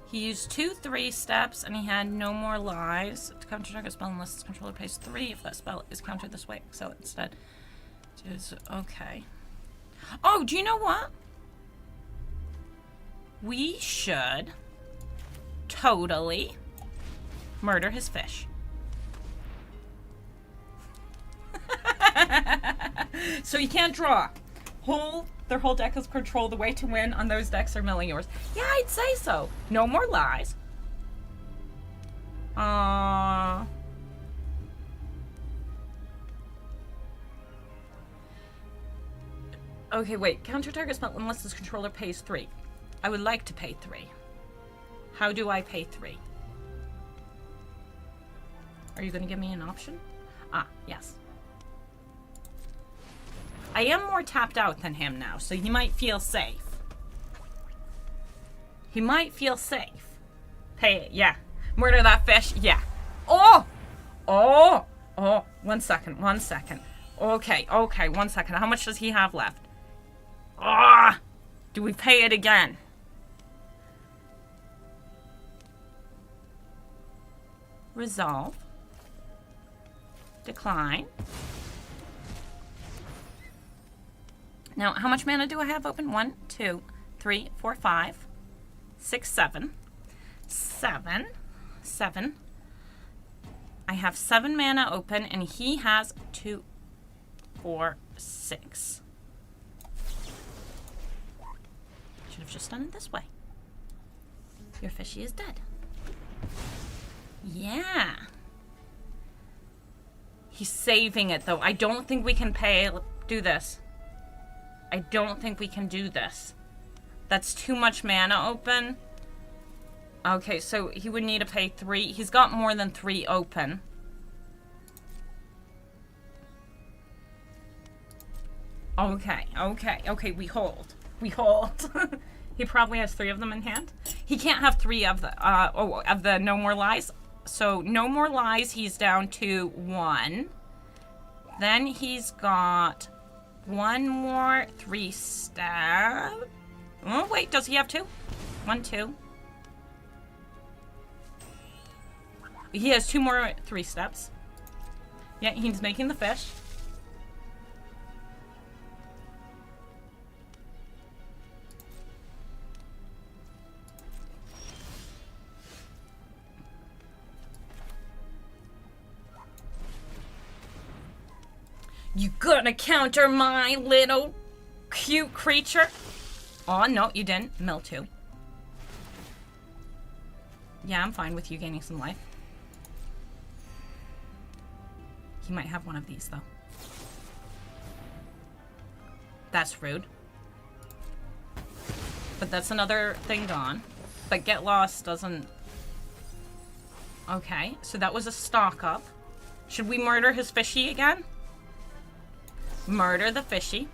B: He used 2 3-steps and he had no more lies to counter target spell unless its controller pays 3 if that spell is countered this way. So instead, it's okay. Oh, do you know what? We should totally murder his fish. So you can't draw. Their whole deck is control. The way to win on those decks are milling yours. Yeah, I'd say so. No more lies. Okay, wait. Counter target spell unless this controller pays 3. I would like to pay 3. How do I pay 3? Are you going to give me an option? Ah, yes. I am more tapped out than him now, so he might feel safe. He might feel safe. Pay it, yeah. Murder that fish, yeah. Oh! Oh! Oh, 1 second, 1 second. Okay, 1 second. How much does he have left? Ah! Do we pay it again? Resolve. Decline. Now, how much mana do I have open? 1, 2, 3, 4, 5, 6, 7. 7. I have 7 mana open, and he has 2, 4, 6. Should have just done it this way. Your fishy is dead. Yeah. He's saving it, though. I don't think we can do this. I don't think we can do this. That's too much mana open. Okay, so he would need to pay 3. He's got more than 3 open. Okay, we hold. He probably has 3 of them in hand. He can't have 3 of the no more lies. So no more lies, he's down to 1. Then he's got 1 more 3-step. Oh, wait, does he have 2? 1, 2. He has 2 more 3-steps. Yeah, he's making the fish. You gonna counter my little cute creature? Oh, no, you didn't. Mill 2. Yeah, I'm fine with you gaining some life. He might have one of these, though. That's rude. But that's another thing gone. But Get Lost doesn't... Okay, so that was a stock up. Should we murder his fishy again? Murder the fishy.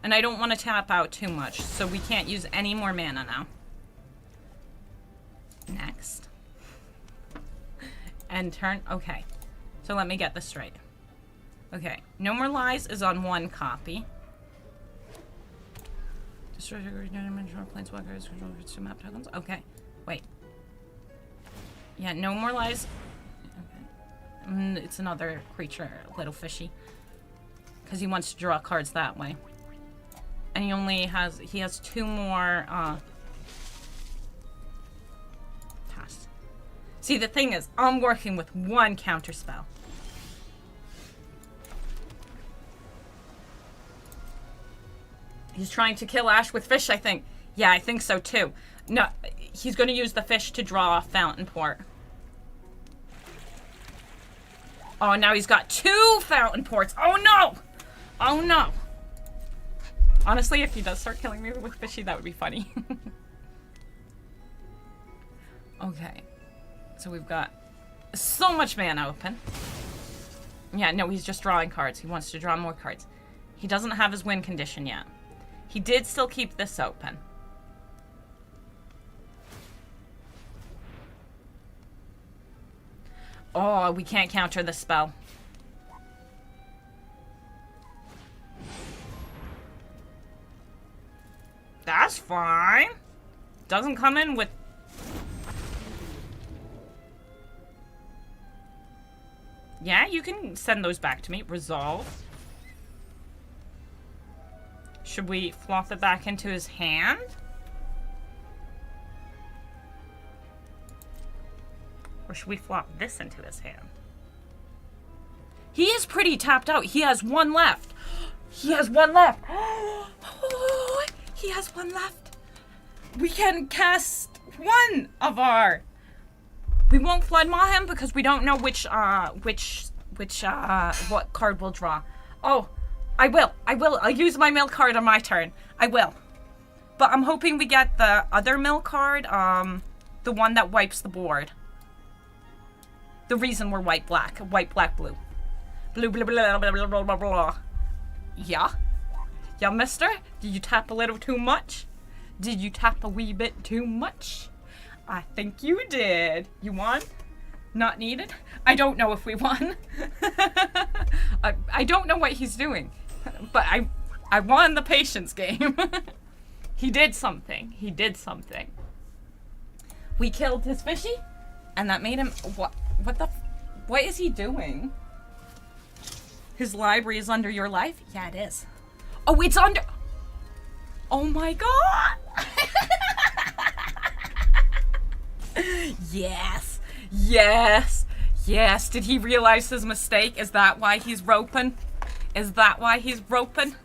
B: And I don't want to tap out too much, so we can't use any more mana now. Next. And turn... Okay. So let me get this straight. Okay. No More Lies is on 1 copy. Destroy dimensional planeswalkers, control 2 map tokens. Okay. Wait. Yeah, No More Lies. Okay. It's another creature, little fishy. Because he wants to draw cards that way. And he only has... He has 2 more, pass. See, the thing is, I'm working with 1 counterspell. He's trying to kill Ash with fish, I think. Yeah, I think so too. No, he's going to use the fish to draw a Fountain Port. Oh, now he's got 2 Fountain Ports. Oh no! Oh no! Honestly, if he does start killing me with fishy, that would be funny. Okay. So we've got so much mana open. Yeah, no, he's just drawing cards. He wants to draw more cards. He doesn't have his win condition yet. He did still keep this open. Oh, we can't counter the spell. That's fine. Doesn't come in with... Yeah, you can send those back to me. Resolve. Should we flop it back into his hand? Or should we flop this into his hand? He is pretty tapped out. He has 1 left. He has 1 left. Oh, he has 1 left. We can cast 1 of our... We won't Flood Maw him because we don't know what card we'll draw. Oh, I will. I'll use my mill card on my turn. I will. But I'm hoping we get the other mill card, the one that wipes the board. The reason we're white, black, blue. Blue, blah, blah, blah, blah, blah, blah, blah. Yeah? Yeah, mister? Did you tap a little too much? Did you tap a wee bit too much? I think you did. You won? Not needed? I don't know if we won. I don't know what he's doing. But I won the patience game. He did something. He did something. We killed his fishy, and that made him... What is he doing? His library is under your life? Yeah, it is. Oh, it's under... Oh my god! Yes! Yes! Yes! Did he realize his mistake? Is that why he's roping? Is that why he's roping?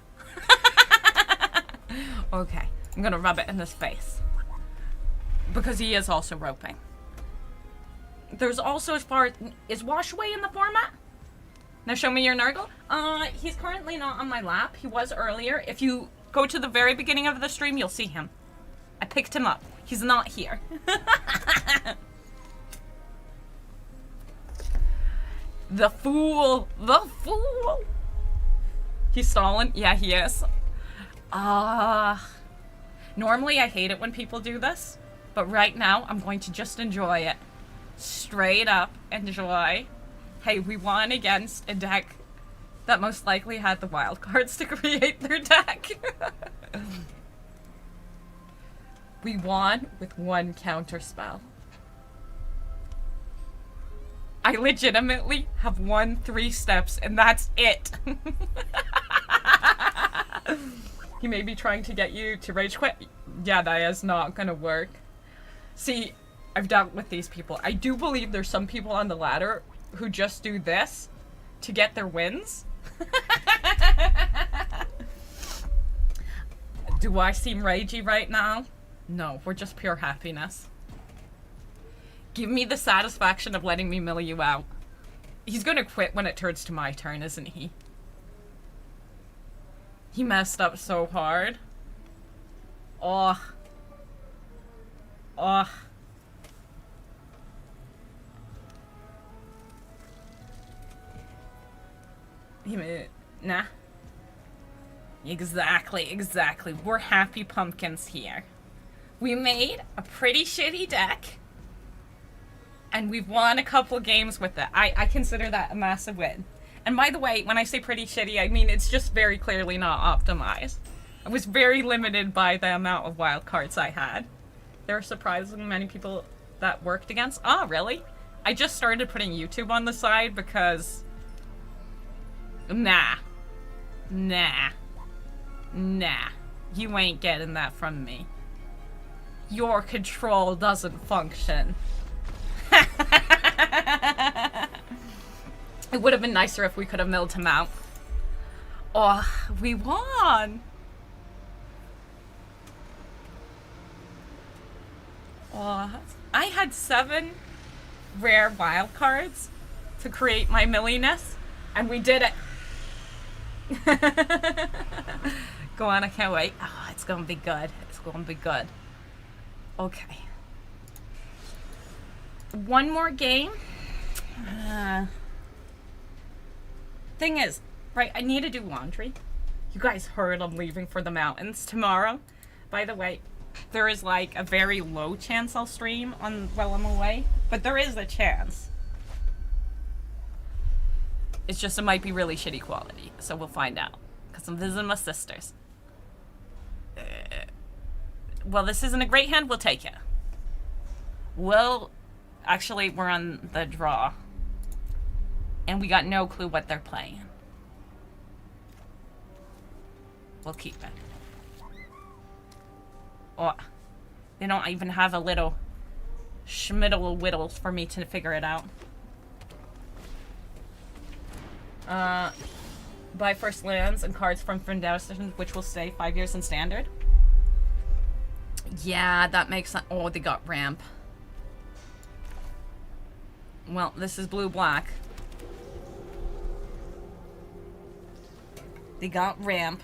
B: Okay, I'm gonna rub it in his face. Because he is also roping. There's also as far as... Is Wash Away in the format? Now show me your Nurgle. He's currently not on my lap. He was earlier. If you go to the very beginning of the stream, you'll see him. I picked him up. He's not here. The fool! The fool! He's stalling? Yeah, he is. Normally I hate it when people do this, but right now I'm going to just enjoy it. Straight up enjoy. Hey, we won against a deck that most likely had the wild cards to create their deck. We won with 1 counter spell. I legitimately have won 3 steps, and that's it. He may be trying to get you to rage quit. Yeah, that is not gonna work. See, I've dealt with these people. I do believe there's some people on the ladder who just do this to get their wins. Do I seem ragey right now? No, we're just pure happiness. Give me the satisfaction of letting me mill you out. He's gonna quit when it turns to my turn, isn't he? He messed up so hard. Oh. Oh. Nah. Exactly. We're happy pumpkins here. We made a pretty shitty deck. And we've won a couple games with it. I consider that a massive win. And by the way, when I say pretty shitty, I mean it's just very clearly not optimized. I was very limited by the amount of wild cards I had. There are surprisingly many people that worked against. Oh, really? I just started putting YouTube on the side because... Nah. You ain't getting that from me. Your control doesn't function. It would have been nicer if we could have milled him out. Oh, we won! Oh, I had 7 rare wild cards to create my milliness, and we did it. Go on, I can't wait. Oh, it's gonna be good. It's gonna be good. Okay. One more game. Thing is, right, I need to do laundry. You guys heard I'm leaving for the mountains tomorrow. By the way, there is like a very low chance I'll stream while I'm away, but there is a chance. It's just it might be really shitty quality, so we'll find out. Because I'm visiting my sisters. Well, this isn't a great hand, we'll take it. Well, actually, we're on the draw. And we got no clue what they're playing. We'll keep it. Oh, they don't even have a little schmiddle whittle for me to figure it out. Buy first lands and cards from Foundation, which will stay 5 years in standard. Yeah, that makes sense. Oh, they got ramp. Well, this is blue-black. They got ramp.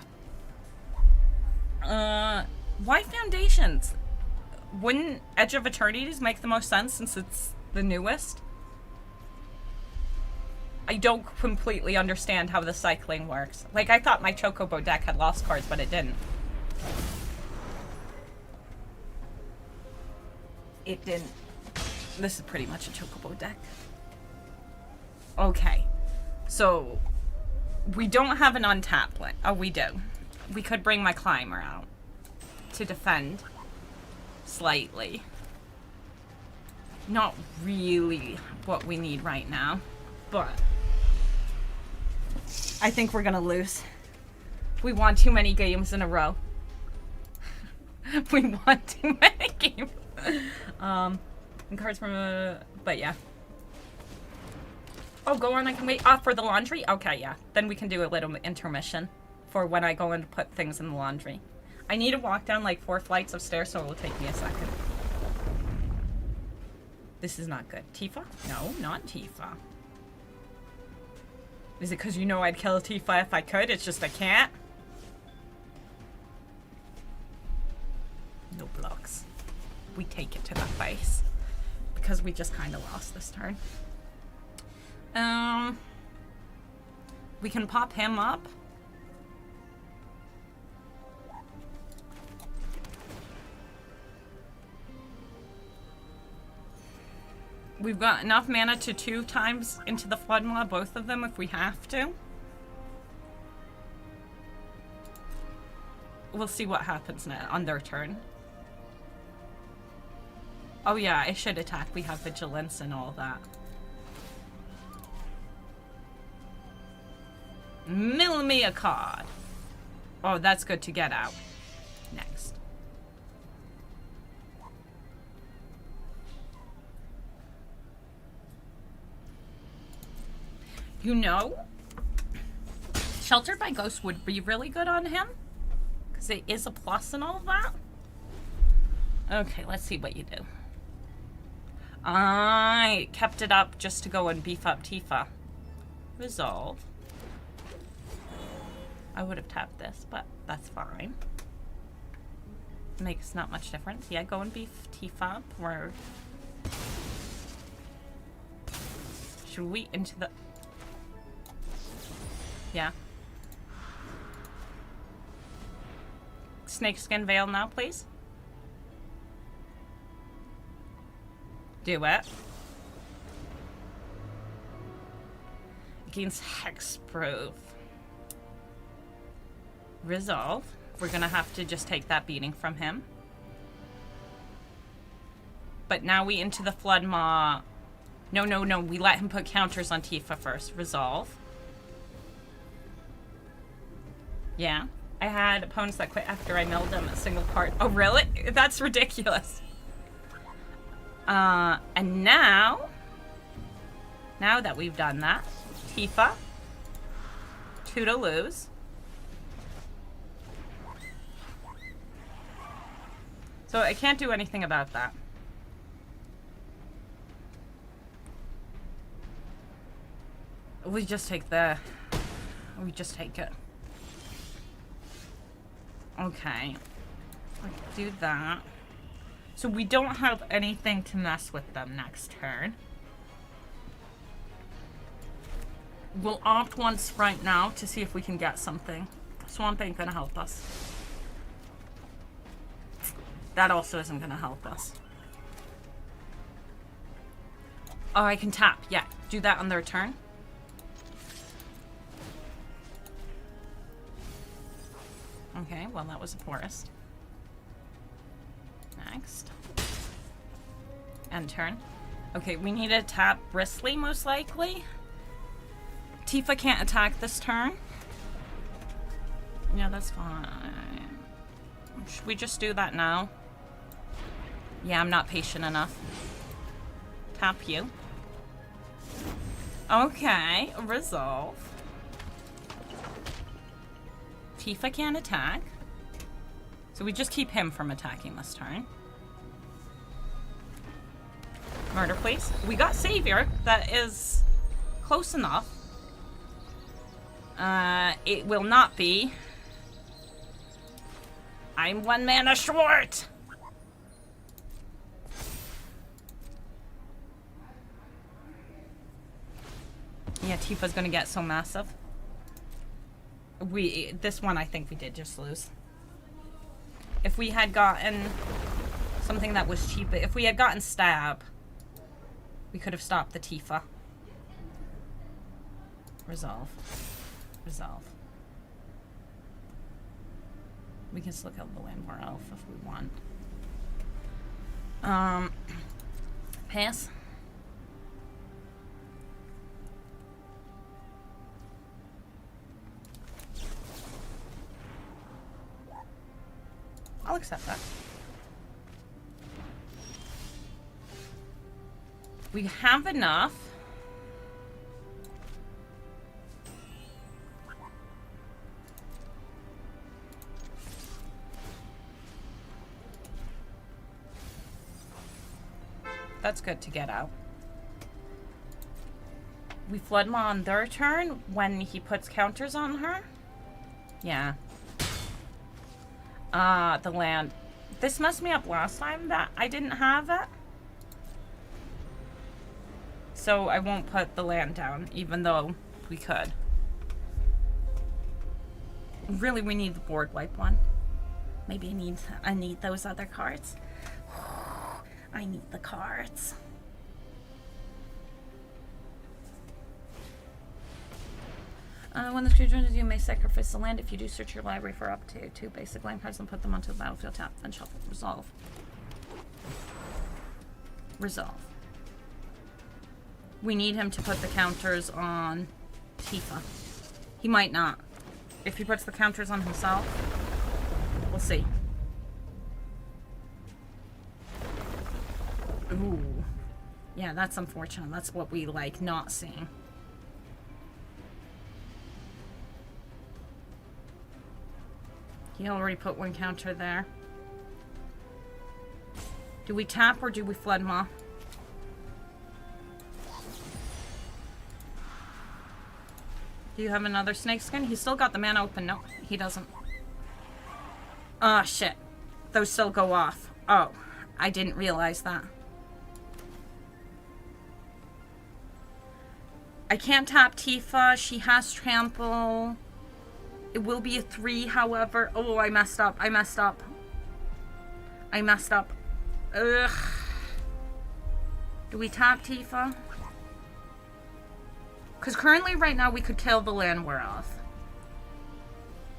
B: Why Foundations? Wouldn't Edge of Eternities make the most sense since it's the newest? I don't completely understand how the cycling works. Like, I thought my Chocobo deck had lost cards, but it didn't. It didn't. This is pretty much a Chocobo deck. Okay. So, we don't have an untapped land. Oh, we do. We could bring my Climber out to defend slightly. Not really what we need right now, but I think we're gonna lose. We won too many games in a row. We won too many games. And cards from but yeah. Oh, go on, I can wait. For the laundry? Okay, yeah. Then we can do a little intermission for when I go and put things in the laundry. I need to walk down like 4 flights of stairs, so it will take me a second. This is not good. Tifa? No, not Tifa. Is it because you know I'd kill Tifa if I could? It's just I can't? No blocks. We take it to the face. Because we just kind of lost this turn. We can pop him up. We've got enough mana to 2 times into the Flood Maw, both of them if we have to. We'll see what happens now on their turn. Oh yeah, I should attack. We have Vigilance and all that. Mill me a card. Oh, that's good to get out. Next. You know, Sheltered by Ghosts would be really good on him. Because it is a plus and all of that. Okay, let's see what you do. I kept it up just to go and beef up Tifa. Resolve. I would have tapped this, but that's fine. Makes not much difference. Yeah, go and beef Tifa. Or should we into the... Yeah. Snakeskin Veil now, please. Do it. Against Hexproof. Resolve. We're gonna have to just take that beating from him. But now we into the Flood Maw. No, no, no. We let him put counters on Tifa first. Resolve. Yeah. I had opponents that quit after I milled them a single card. Oh, really? That's ridiculous. And now that we've done that, Tifa, 2 to lose. So I can't do anything about that. We just take it. Okay. Let's do that. So we don't have anything to mess with them next turn. We'll opt once right now to see if we can get something. Swamp ain't gonna help us. That also isn't gonna help us. Oh, I can tap. Yeah, do that on their turn. Okay, well that was a forest. Next. End turn. Okay, we need to tap Bristly most likely. Tifa can't attack this turn. Yeah, that's fine. Should we just do that now? Yeah, I'm not patient enough. Tap you. Okay, resolve. Tifa can't attack. So we just keep him from attacking this turn. Murder, please. We got Savior. That is close enough. It will not be. I'm 1 mana short! Yeah, Tifa's gonna get so massive. This one I think we did just lose. If we had gotten something that was cheap, if we had gotten Stab, we could have stopped the Tifa. Resolve. Resolve. We can just look at the Landmore Elf if we want. Pass. I'll accept that. We have enough. That's good to get out. We Flood Maw on their turn when he puts counters on her? Yeah. The land. This messed me up last time that I didn't have it. So I won't put the land down, even though we could. Really, we need the board wipe one. Maybe I need those other cards. I need the cards. When the creature enters, you may sacrifice the land. If you do, search your library for up to 2 basic land cards and put them onto the battlefield tap, then shuffle. Resolve. Resolve. We need him to put the counters on Tifa. He might not. If he puts the counters on himself, we'll see. Ooh. Yeah, that's unfortunate. That's what we like not seeing. He already put 1 counter there. Do we tap or do we Flood Maw? Do you have another snakeskin? He's still got the mana open. No, he doesn't. Oh, shit. Those still go off. Oh, I didn't realize that. I can't tap Tifa. She has trample. It will be a 3, however. Oh, I messed up. I messed up. I messed up. Ugh. Do we tap Tifa? Because currently, right now, we could kill the land we're off.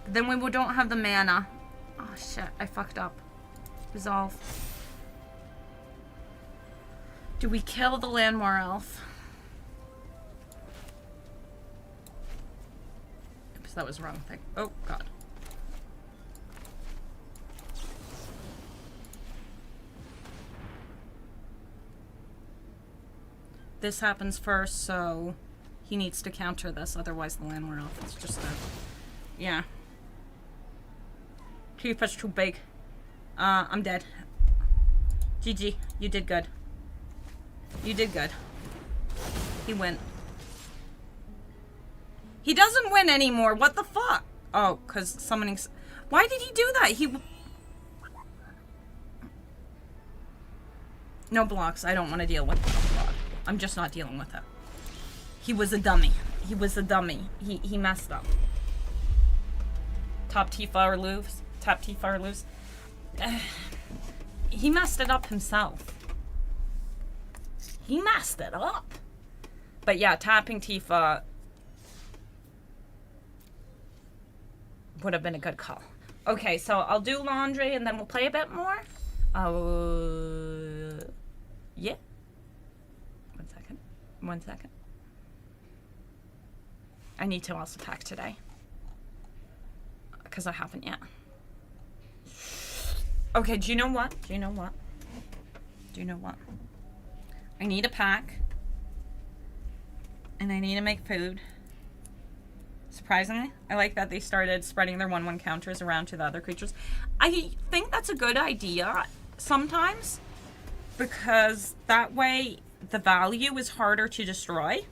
B: But then we don't have the mana. Oh, shit. I fucked up. Resolve. Do we kill the Landmore Elf? Oops, that was the wrong thing. Oh, God. This happens first, so he needs to counter this, otherwise the Landmore Elf is just a... Yeah. Tifa's too big. I'm dead. GG, you did good. You did good. He went. He doesn't win anymore. What the fuck? Oh, because summoning... Why did he do that? He... No blocks. I don't want to deal with the block. I'm just not dealing with it. He was a dummy. He was a dummy. He messed up. Top Tifa or lose. Tap Tifa or lose. He messed it up himself. He messed it up. But yeah, tapping Tifa would have been a good call. Okay, so I'll do laundry and then we'll play a bit more. Yeah. 1 second. 1 second. I need to also pack today. Because I haven't yet. Okay, do you know what? Do you know what? Do you know what? I need a pack. And I need to make food. Surprisingly, I like that they started spreading their 1/1 counters around to the other creatures. I think that's a good idea sometimes. Because that way the value is harder to destroy.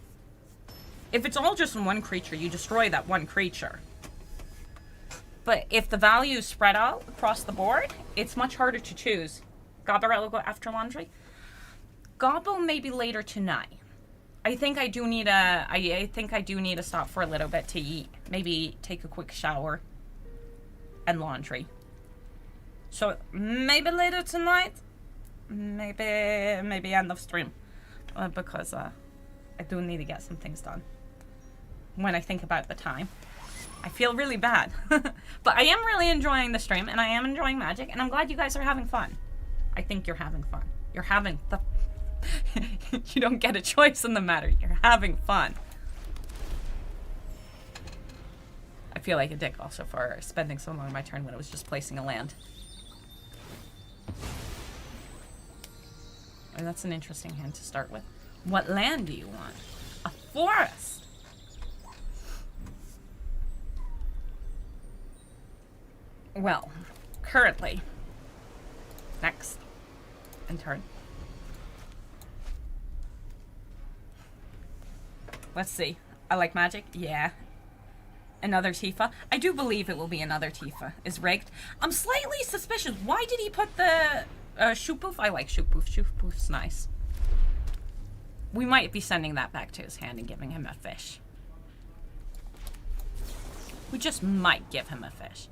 B: If it's all just in one creature, you destroy that one creature. But if the value is spread out across the board, it's much harder to choose. Gabarella go after laundry. Gobbo maybe later tonight. I think I do need to stop for a little bit to eat. Maybe take a quick shower and laundry. So maybe later tonight. Maybe end of stream. Because I do need to get some things done. When I think about the time. I feel really bad. But I am really enjoying the stream, and I am enjoying Magic, and I'm glad you guys are having fun. I think you're having fun. You're having the... You don't get a choice in the matter. You're having fun. I feel like a dick also for spending so long on my turn when it was just placing a land. And that's an interesting hand to start with. What land do you want? A forest! Well, currently, next, and turn. Let's see. I like Magic. Yeah. Another Tifa. I do believe it will be another Tifa. Is rigged. I'm slightly suspicious. Why did he put the Shoopoof? I like Shoopoof. Shoopoof's nice. We might be sending that back to his hand and giving him a fish. We just might give him a fish.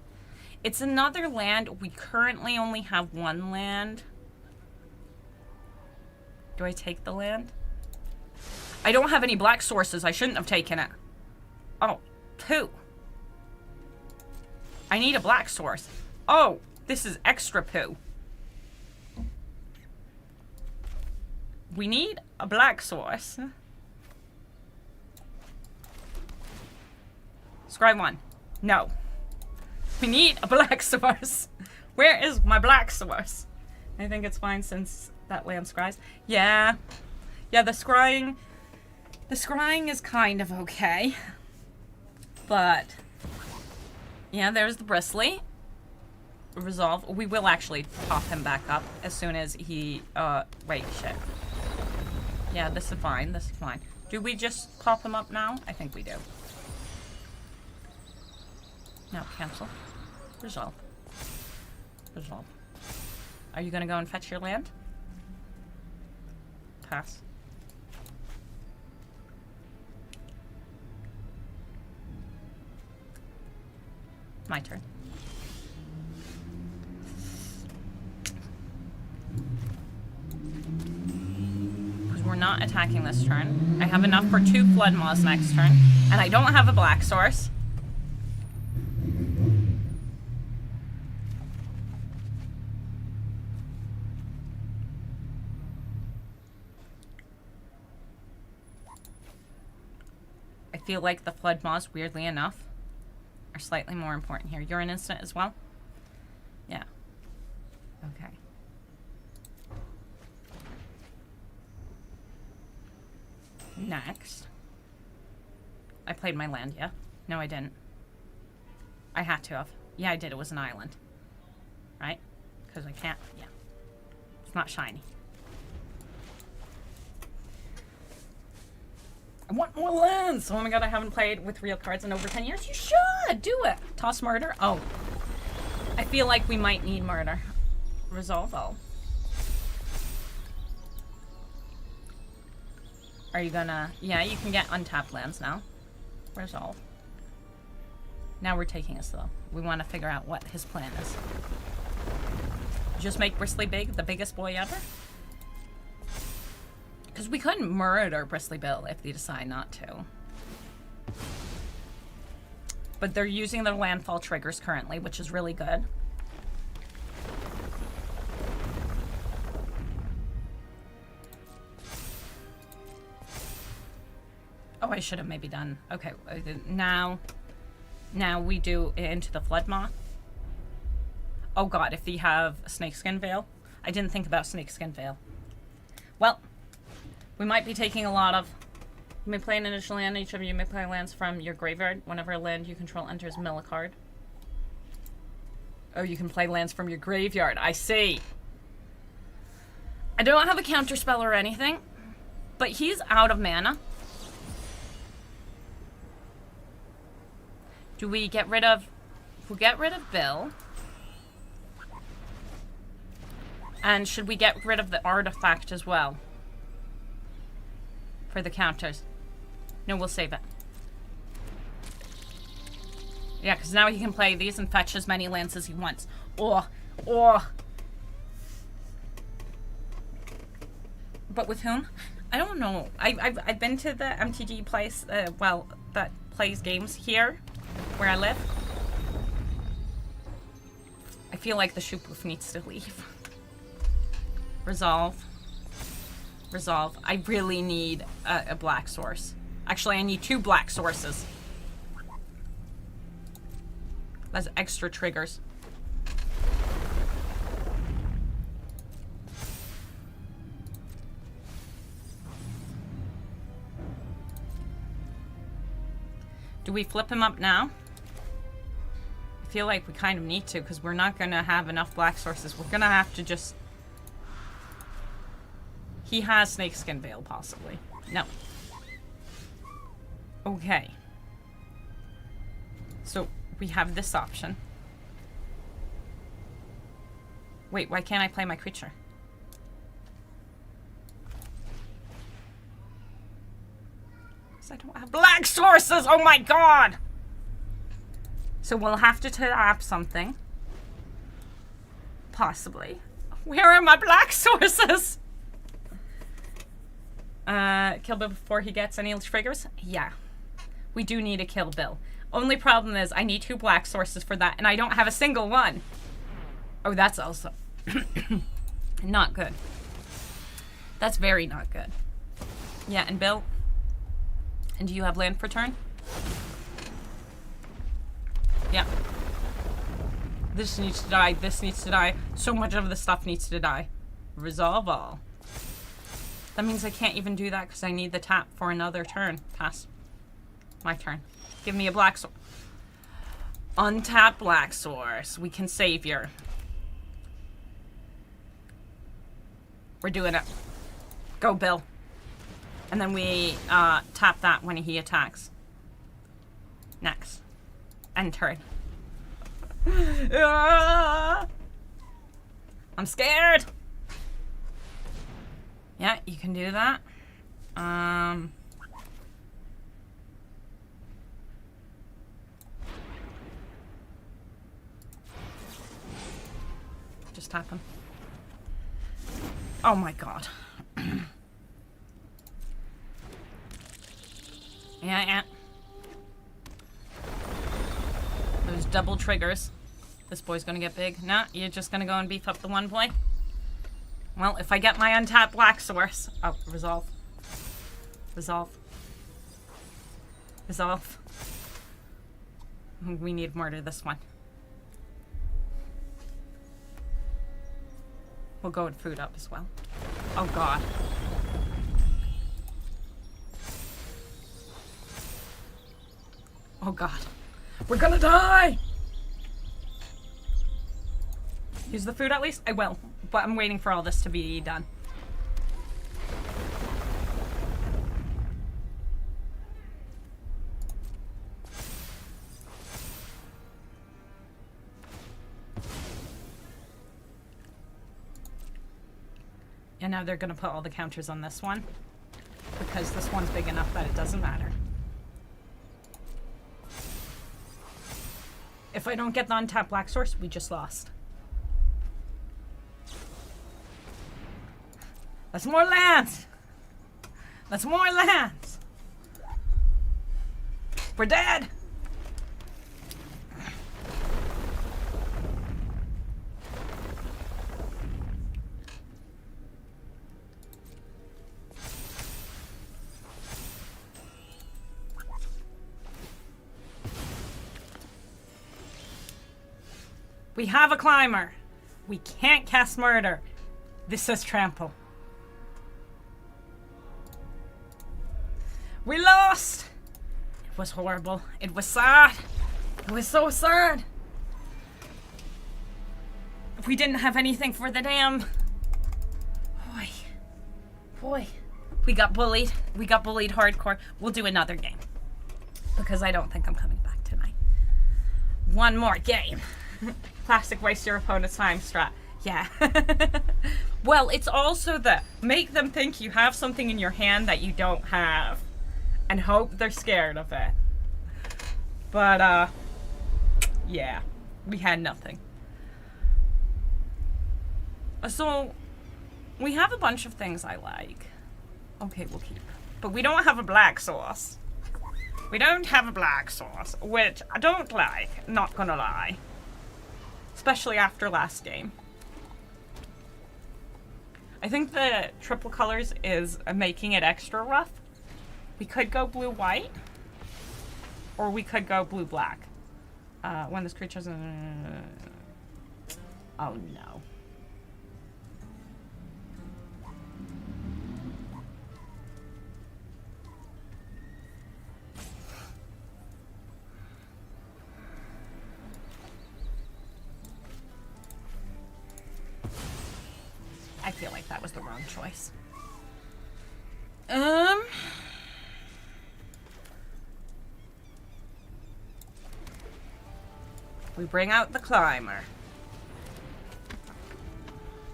B: It's another land. We currently only have 1 land. Do I take the land? I don't have any black sources. I shouldn't have taken it. Oh, 2. I need a black source. Oh, this is extra poo. We need a black source. Scry 1. No. We need a black source. Where is my black source? I think it's fine since that land scries. Yeah. Yeah, the scrying is kind of okay. But yeah, there's the Bristly. Resolve. We will actually pop him back up as soon as he wait, shit. Yeah, this is fine. This is fine. Do we just pop him up now? I think we do. No, cancel. Resolve. Resolve. Are you gonna go and fetch your land? Pass. My turn. Because we're not attacking this turn. I have enough for 2 Flood Maws next turn. And I don't have a black source. I feel like the Flood Maws, weirdly enough, are slightly more important here. You're an instant as well? Yeah. Okay. Next. I played my land, yeah? No, I didn't. I had to have. Yeah, I did. It was an island. Right? Because I can't. Yeah. It's not shiny. I want more lands! Oh my god, I haven't played with real cards in over 10 years. You should! Do it! Toss murder? Oh. I feel like we might need murder. Resolve all. Are you gonna... Yeah, you can get untapped lands now. Resolve. Now we're taking it slow. We want to figure out what his plan is. Just make Bristly big, the biggest boy ever? Because we couldn't murder Bristly Bill if they decide not to. But they're using their landfall triggers currently, which is really good. Oh, I should have maybe done... Okay, now we do into the Flood Maw. Oh god, if they have Snakeskin Veil. I didn't think about Snakeskin Veil. Well... We might be taking a lot of... You may play an initial land. Each of you may play lands from your graveyard. Whenever a land you control enters, mill a card. Oh, you can play lands from your graveyard. I see. I don't have a counterspell or anything. But he's out of mana. Do we get rid of... We'll get rid of Bill. And should we get rid of the artifact as well? For the counters. No, we'll save it. Yeah, because now he can play these and fetch as many lands as he wants. But with whom? I don't know. I've been to the MTG place, well, that plays games here, where I live. I feel like the Shoopoof needs to leave. Resolve. Resolve. I really need a black source. Actually, I need 2 black sources. That's extra triggers. Do we flip him up now? I feel like we kind of need to, because we're not going to have enough black sources. We're going to have to just... He has Snakeskin Veil, possibly. No. Okay. So, we have this option. Wait, why can't I play my creature? Because I don't have black sources! Oh my god! So we'll have to tap something. Possibly. Where are my black sources? Kill Bill before he gets any triggers? Yeah. We do need a Kill Bill. Only problem is I need 2 black sources for that, and I don't have a single one. Oh, that's also not good. That's very not good. Yeah, and Bill? And do you have land for turn? Yeah. This needs to die. This needs to die. So much of the stuff needs to die. Resolve all. That means I can't even do that because I need the tap for another turn. Pass. My turn. Give me a black source. Untap black source. We can savior. We're doing it. Go, Bill. And then we tap that when he attacks. Next. End turn. Ah! I'm scared. Yeah, you can do that. Just tap him. Oh my god. Yeah. Those double triggers. This boy's gonna get big. Nah, you're just gonna go and beef up the one boy? Well, if I get my untapped black source... Oh, resolve. Resolve. Resolve. We need murder this one. We'll go and food up as well. Oh god. Oh god. We're gonna die! Use the food at least? I will. But I'm waiting for all this to be done. And now they're gonna put all the counters on this one. Because this one's big enough that it doesn't matter. If I don't get the untapped black source, we just lost. That's more lands! That's more lands! We're dead! We have a climber. We can't cast murder. This says trample. We lost! It was horrible. It was sad. It was so sad. We didn't have anything for the damn... Boy. We got bullied. We got bullied hardcore. We'll do another game. Because I don't think I'm coming back tonight. One more game. Classic waste your opponent's time strat. Yeah. Well, it's also the make them think you have something in your hand that you don't have. And hope they're scared of it. But, yeah. We had nothing. So, we have a bunch of things I like. Okay, we'll keep. But we don't have a black sauce. We don't have a black sauce, which I don't like, not gonna lie. Especially after last game. I think the triple colors is making it extra rough. We could go blue-white. Or we could go blue-black. When this creature's... oh, no. I feel like that was the wrong choice. We bring out the climber.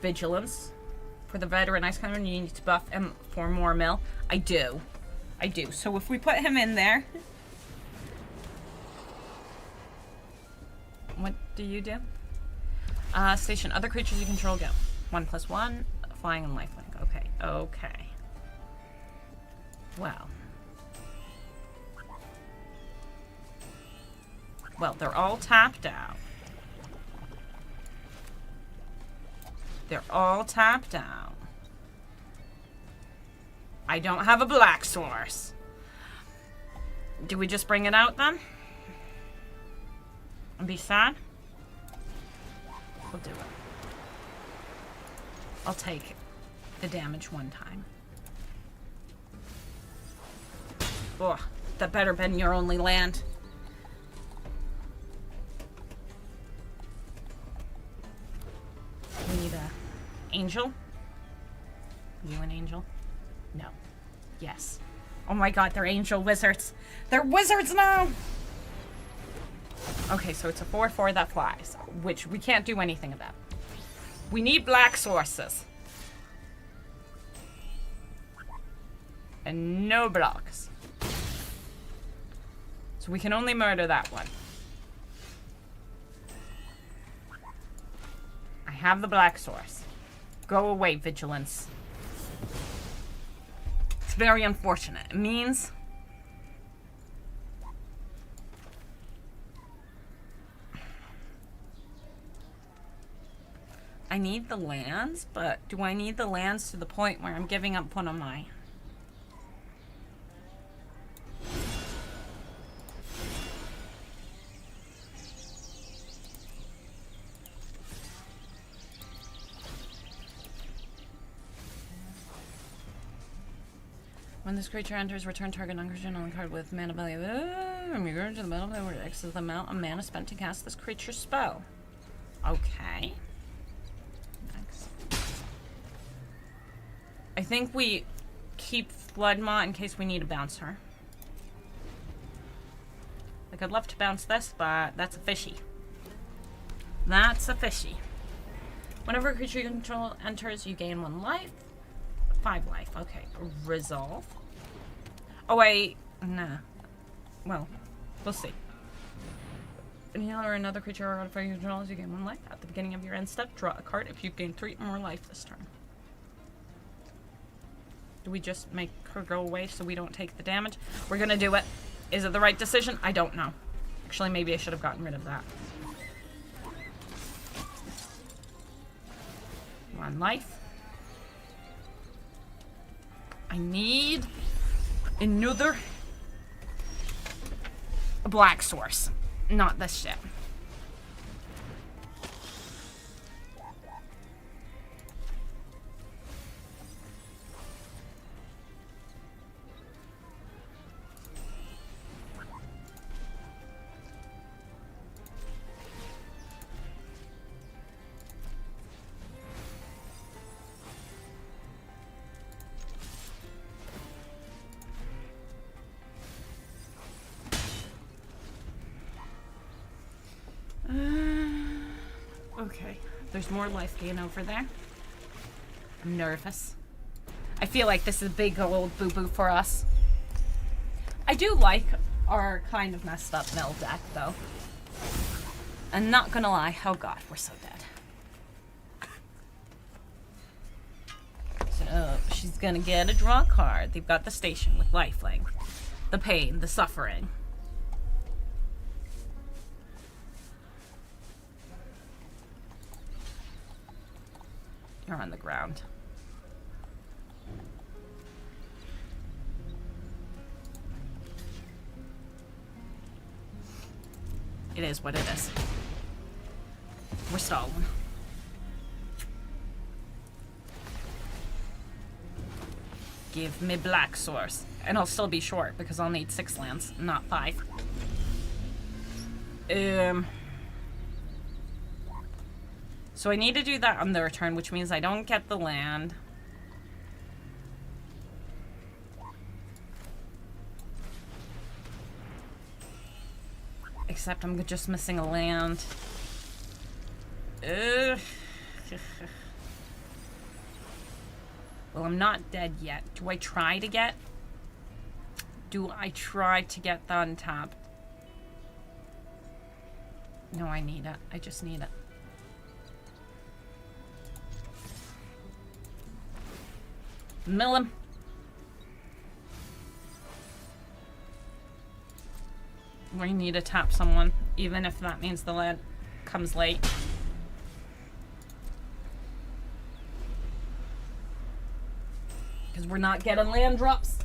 B: Vigilance. For the veteran ice climber, you need to buff him for more mill. I do. So if we put him in there... What do you do? Station other creatures you control go. 1+1, flying and lifelink. Okay. Well, they're all tapped out. I don't have a black source. Do we just bring it out then? And be sad? We'll do it. I'll take the damage one time. Oh, that better been your only land. We need a angel. You an angel? No. Yes. Oh my god, they're angel wizards. They're wizards now! Okay, so it's a 4/4 that flies, which we can't do anything about. We need black sources. And no blocks. So we can only murder that one. I have the black source. Go away, Vigilance. It's very unfortunate. It means... I need the lands, but do I need the lands to the point where I'm giving up one of my... When this creature enters, return target non-creature on the card with mana value. When you go to the battlefield where X is the amount of mana spent to cast this creature's spell. Okay. Next. I think we keep Floodmaw in case we need to bounce her. Like, I'd love to bounce this, but that's a fishy. That's a fishy. Whenever a creature you control enters, you gain 1 life. 5 life. Okay. Resolve. Oh, wait. Nah. Well, we'll see. Any or another creature or artifact you control as you gain 1 life. At the beginning of your end step, draw a card if you gain 3 or more life this turn. Do we just make her go away so we don't take the damage? We're gonna do it. Is it the right decision? I don't know. Actually, maybe I should have gotten rid of that. 1 life. I need another black source. Not this shit. Okay, there's more life gain over there. I'm nervous. I feel like this is a big old boo-boo for us. I do like our kind of messed up mill deck, though. I'm not gonna lie. Oh god, we're so dead. So, she's gonna get a draw card. They've got the station with lifelink. The pain, the suffering. You're on the ground. It is what it is. We're stalling. Give me black source. And I'll still be short because I'll need 6 lands, not 5. So I need to do that on the return, which means I don't get the land. Except I'm just missing a land. Ugh. Well, I'm not dead yet. Do I try to get? Do I try to get the untapped? No, I need it. I just need it. Mill him. We need to tap someone, even if that means the land comes late. Because we're not getting land drops.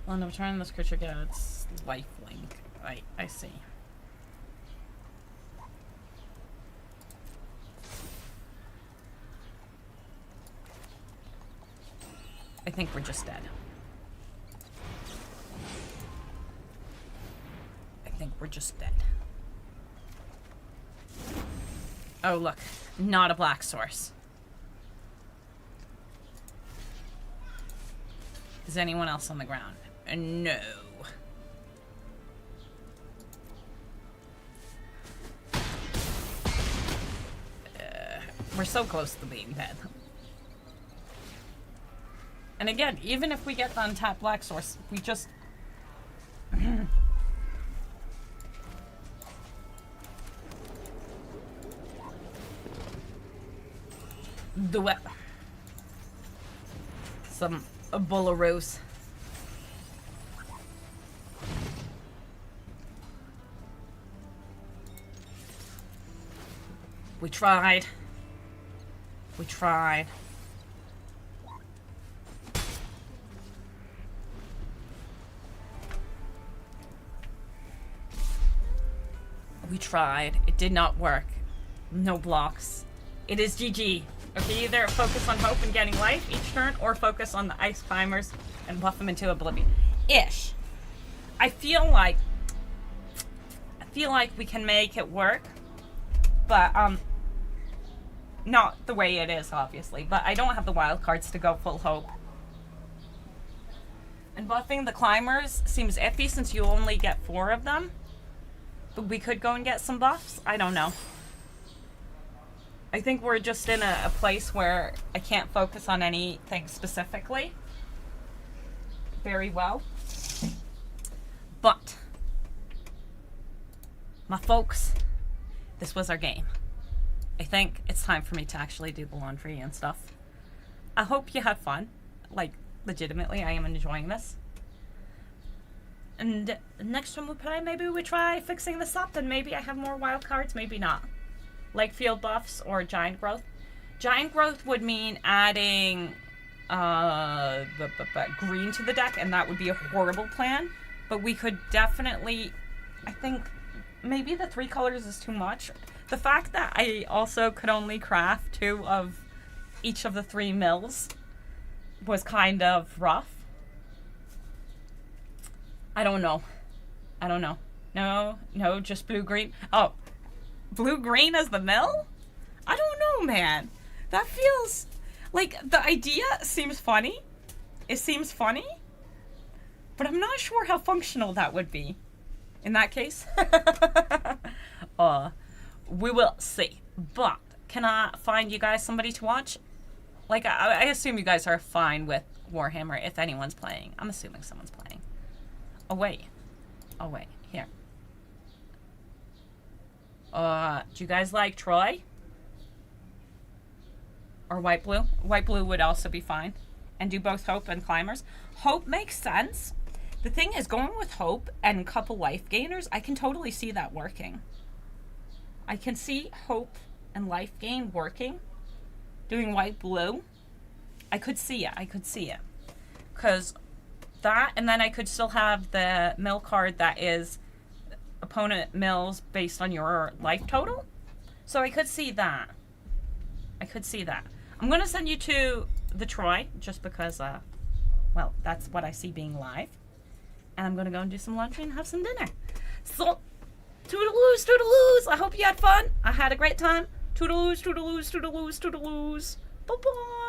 B: On the return, this creature gets lifelink. I see. I think we're just dead. I think we're just dead. Oh, look. Not a black source. Is anyone else on the ground? No. We're so close to being dead. And again, even if we get the untapped black source, we just... do it. Some bullaroos. We tried. We tried. We tried. It did not work. No blocks. It is GG. Okay, either focus on hope and getting life each turn, or focus on the ice climbers and buff them into oblivion. Ish. I feel like we can make it work, but not the way it is, obviously. But I don't have the wild cards to go full hope. And buffing the climbers seems iffy since you only get 4 of them. But we could go and get some buffs. I don't know. I think we're just in a place where I can't focus on anything specifically very well. But, my folks, this was our game. I think it's time for me to actually do the laundry and stuff. I hope you had fun. Like, legitimately, I am enjoying this. And next time we play, maybe we try fixing this up, and maybe I have more wild cards, maybe not. Like field buffs or giant growth. Giant growth would mean adding green to the deck, and that would be a horrible plan. But we could definitely, I think, maybe the 3 colors is too much. The fact that I also could only craft 2 of each of the 3 mills was kind of rough. I don't know. I don't know. No, just blue-green. Oh, blue-green as the mill? I don't know, man. That feels... like, the idea seems funny. It seems funny. But I'm not sure how functional that would be. In that case. We will see. But, can I find you guys somebody to watch? Like, I assume you guys are fine with Warhammer if anyone's playing. I'm assuming someone's playing. Oh, wait. Here. Do you guys like Troy? Or white blue? White blue would also be fine. And do both hope and climbers. Hope makes sense. The thing is, going with hope and a couple life gainers, I can totally see that working. I can see hope and life gain working. Doing white blue. I could see it. Because that, and then I could still have the mill card that is opponent mills based on your life total. So I could see that. I'm going to send you to the Troy, just because, well, that's what I see being live. And I'm going to go and do some laundry and have some dinner. So, toodaloos. I hope you had fun. I had a great time. Toodaloos. Bye-bye.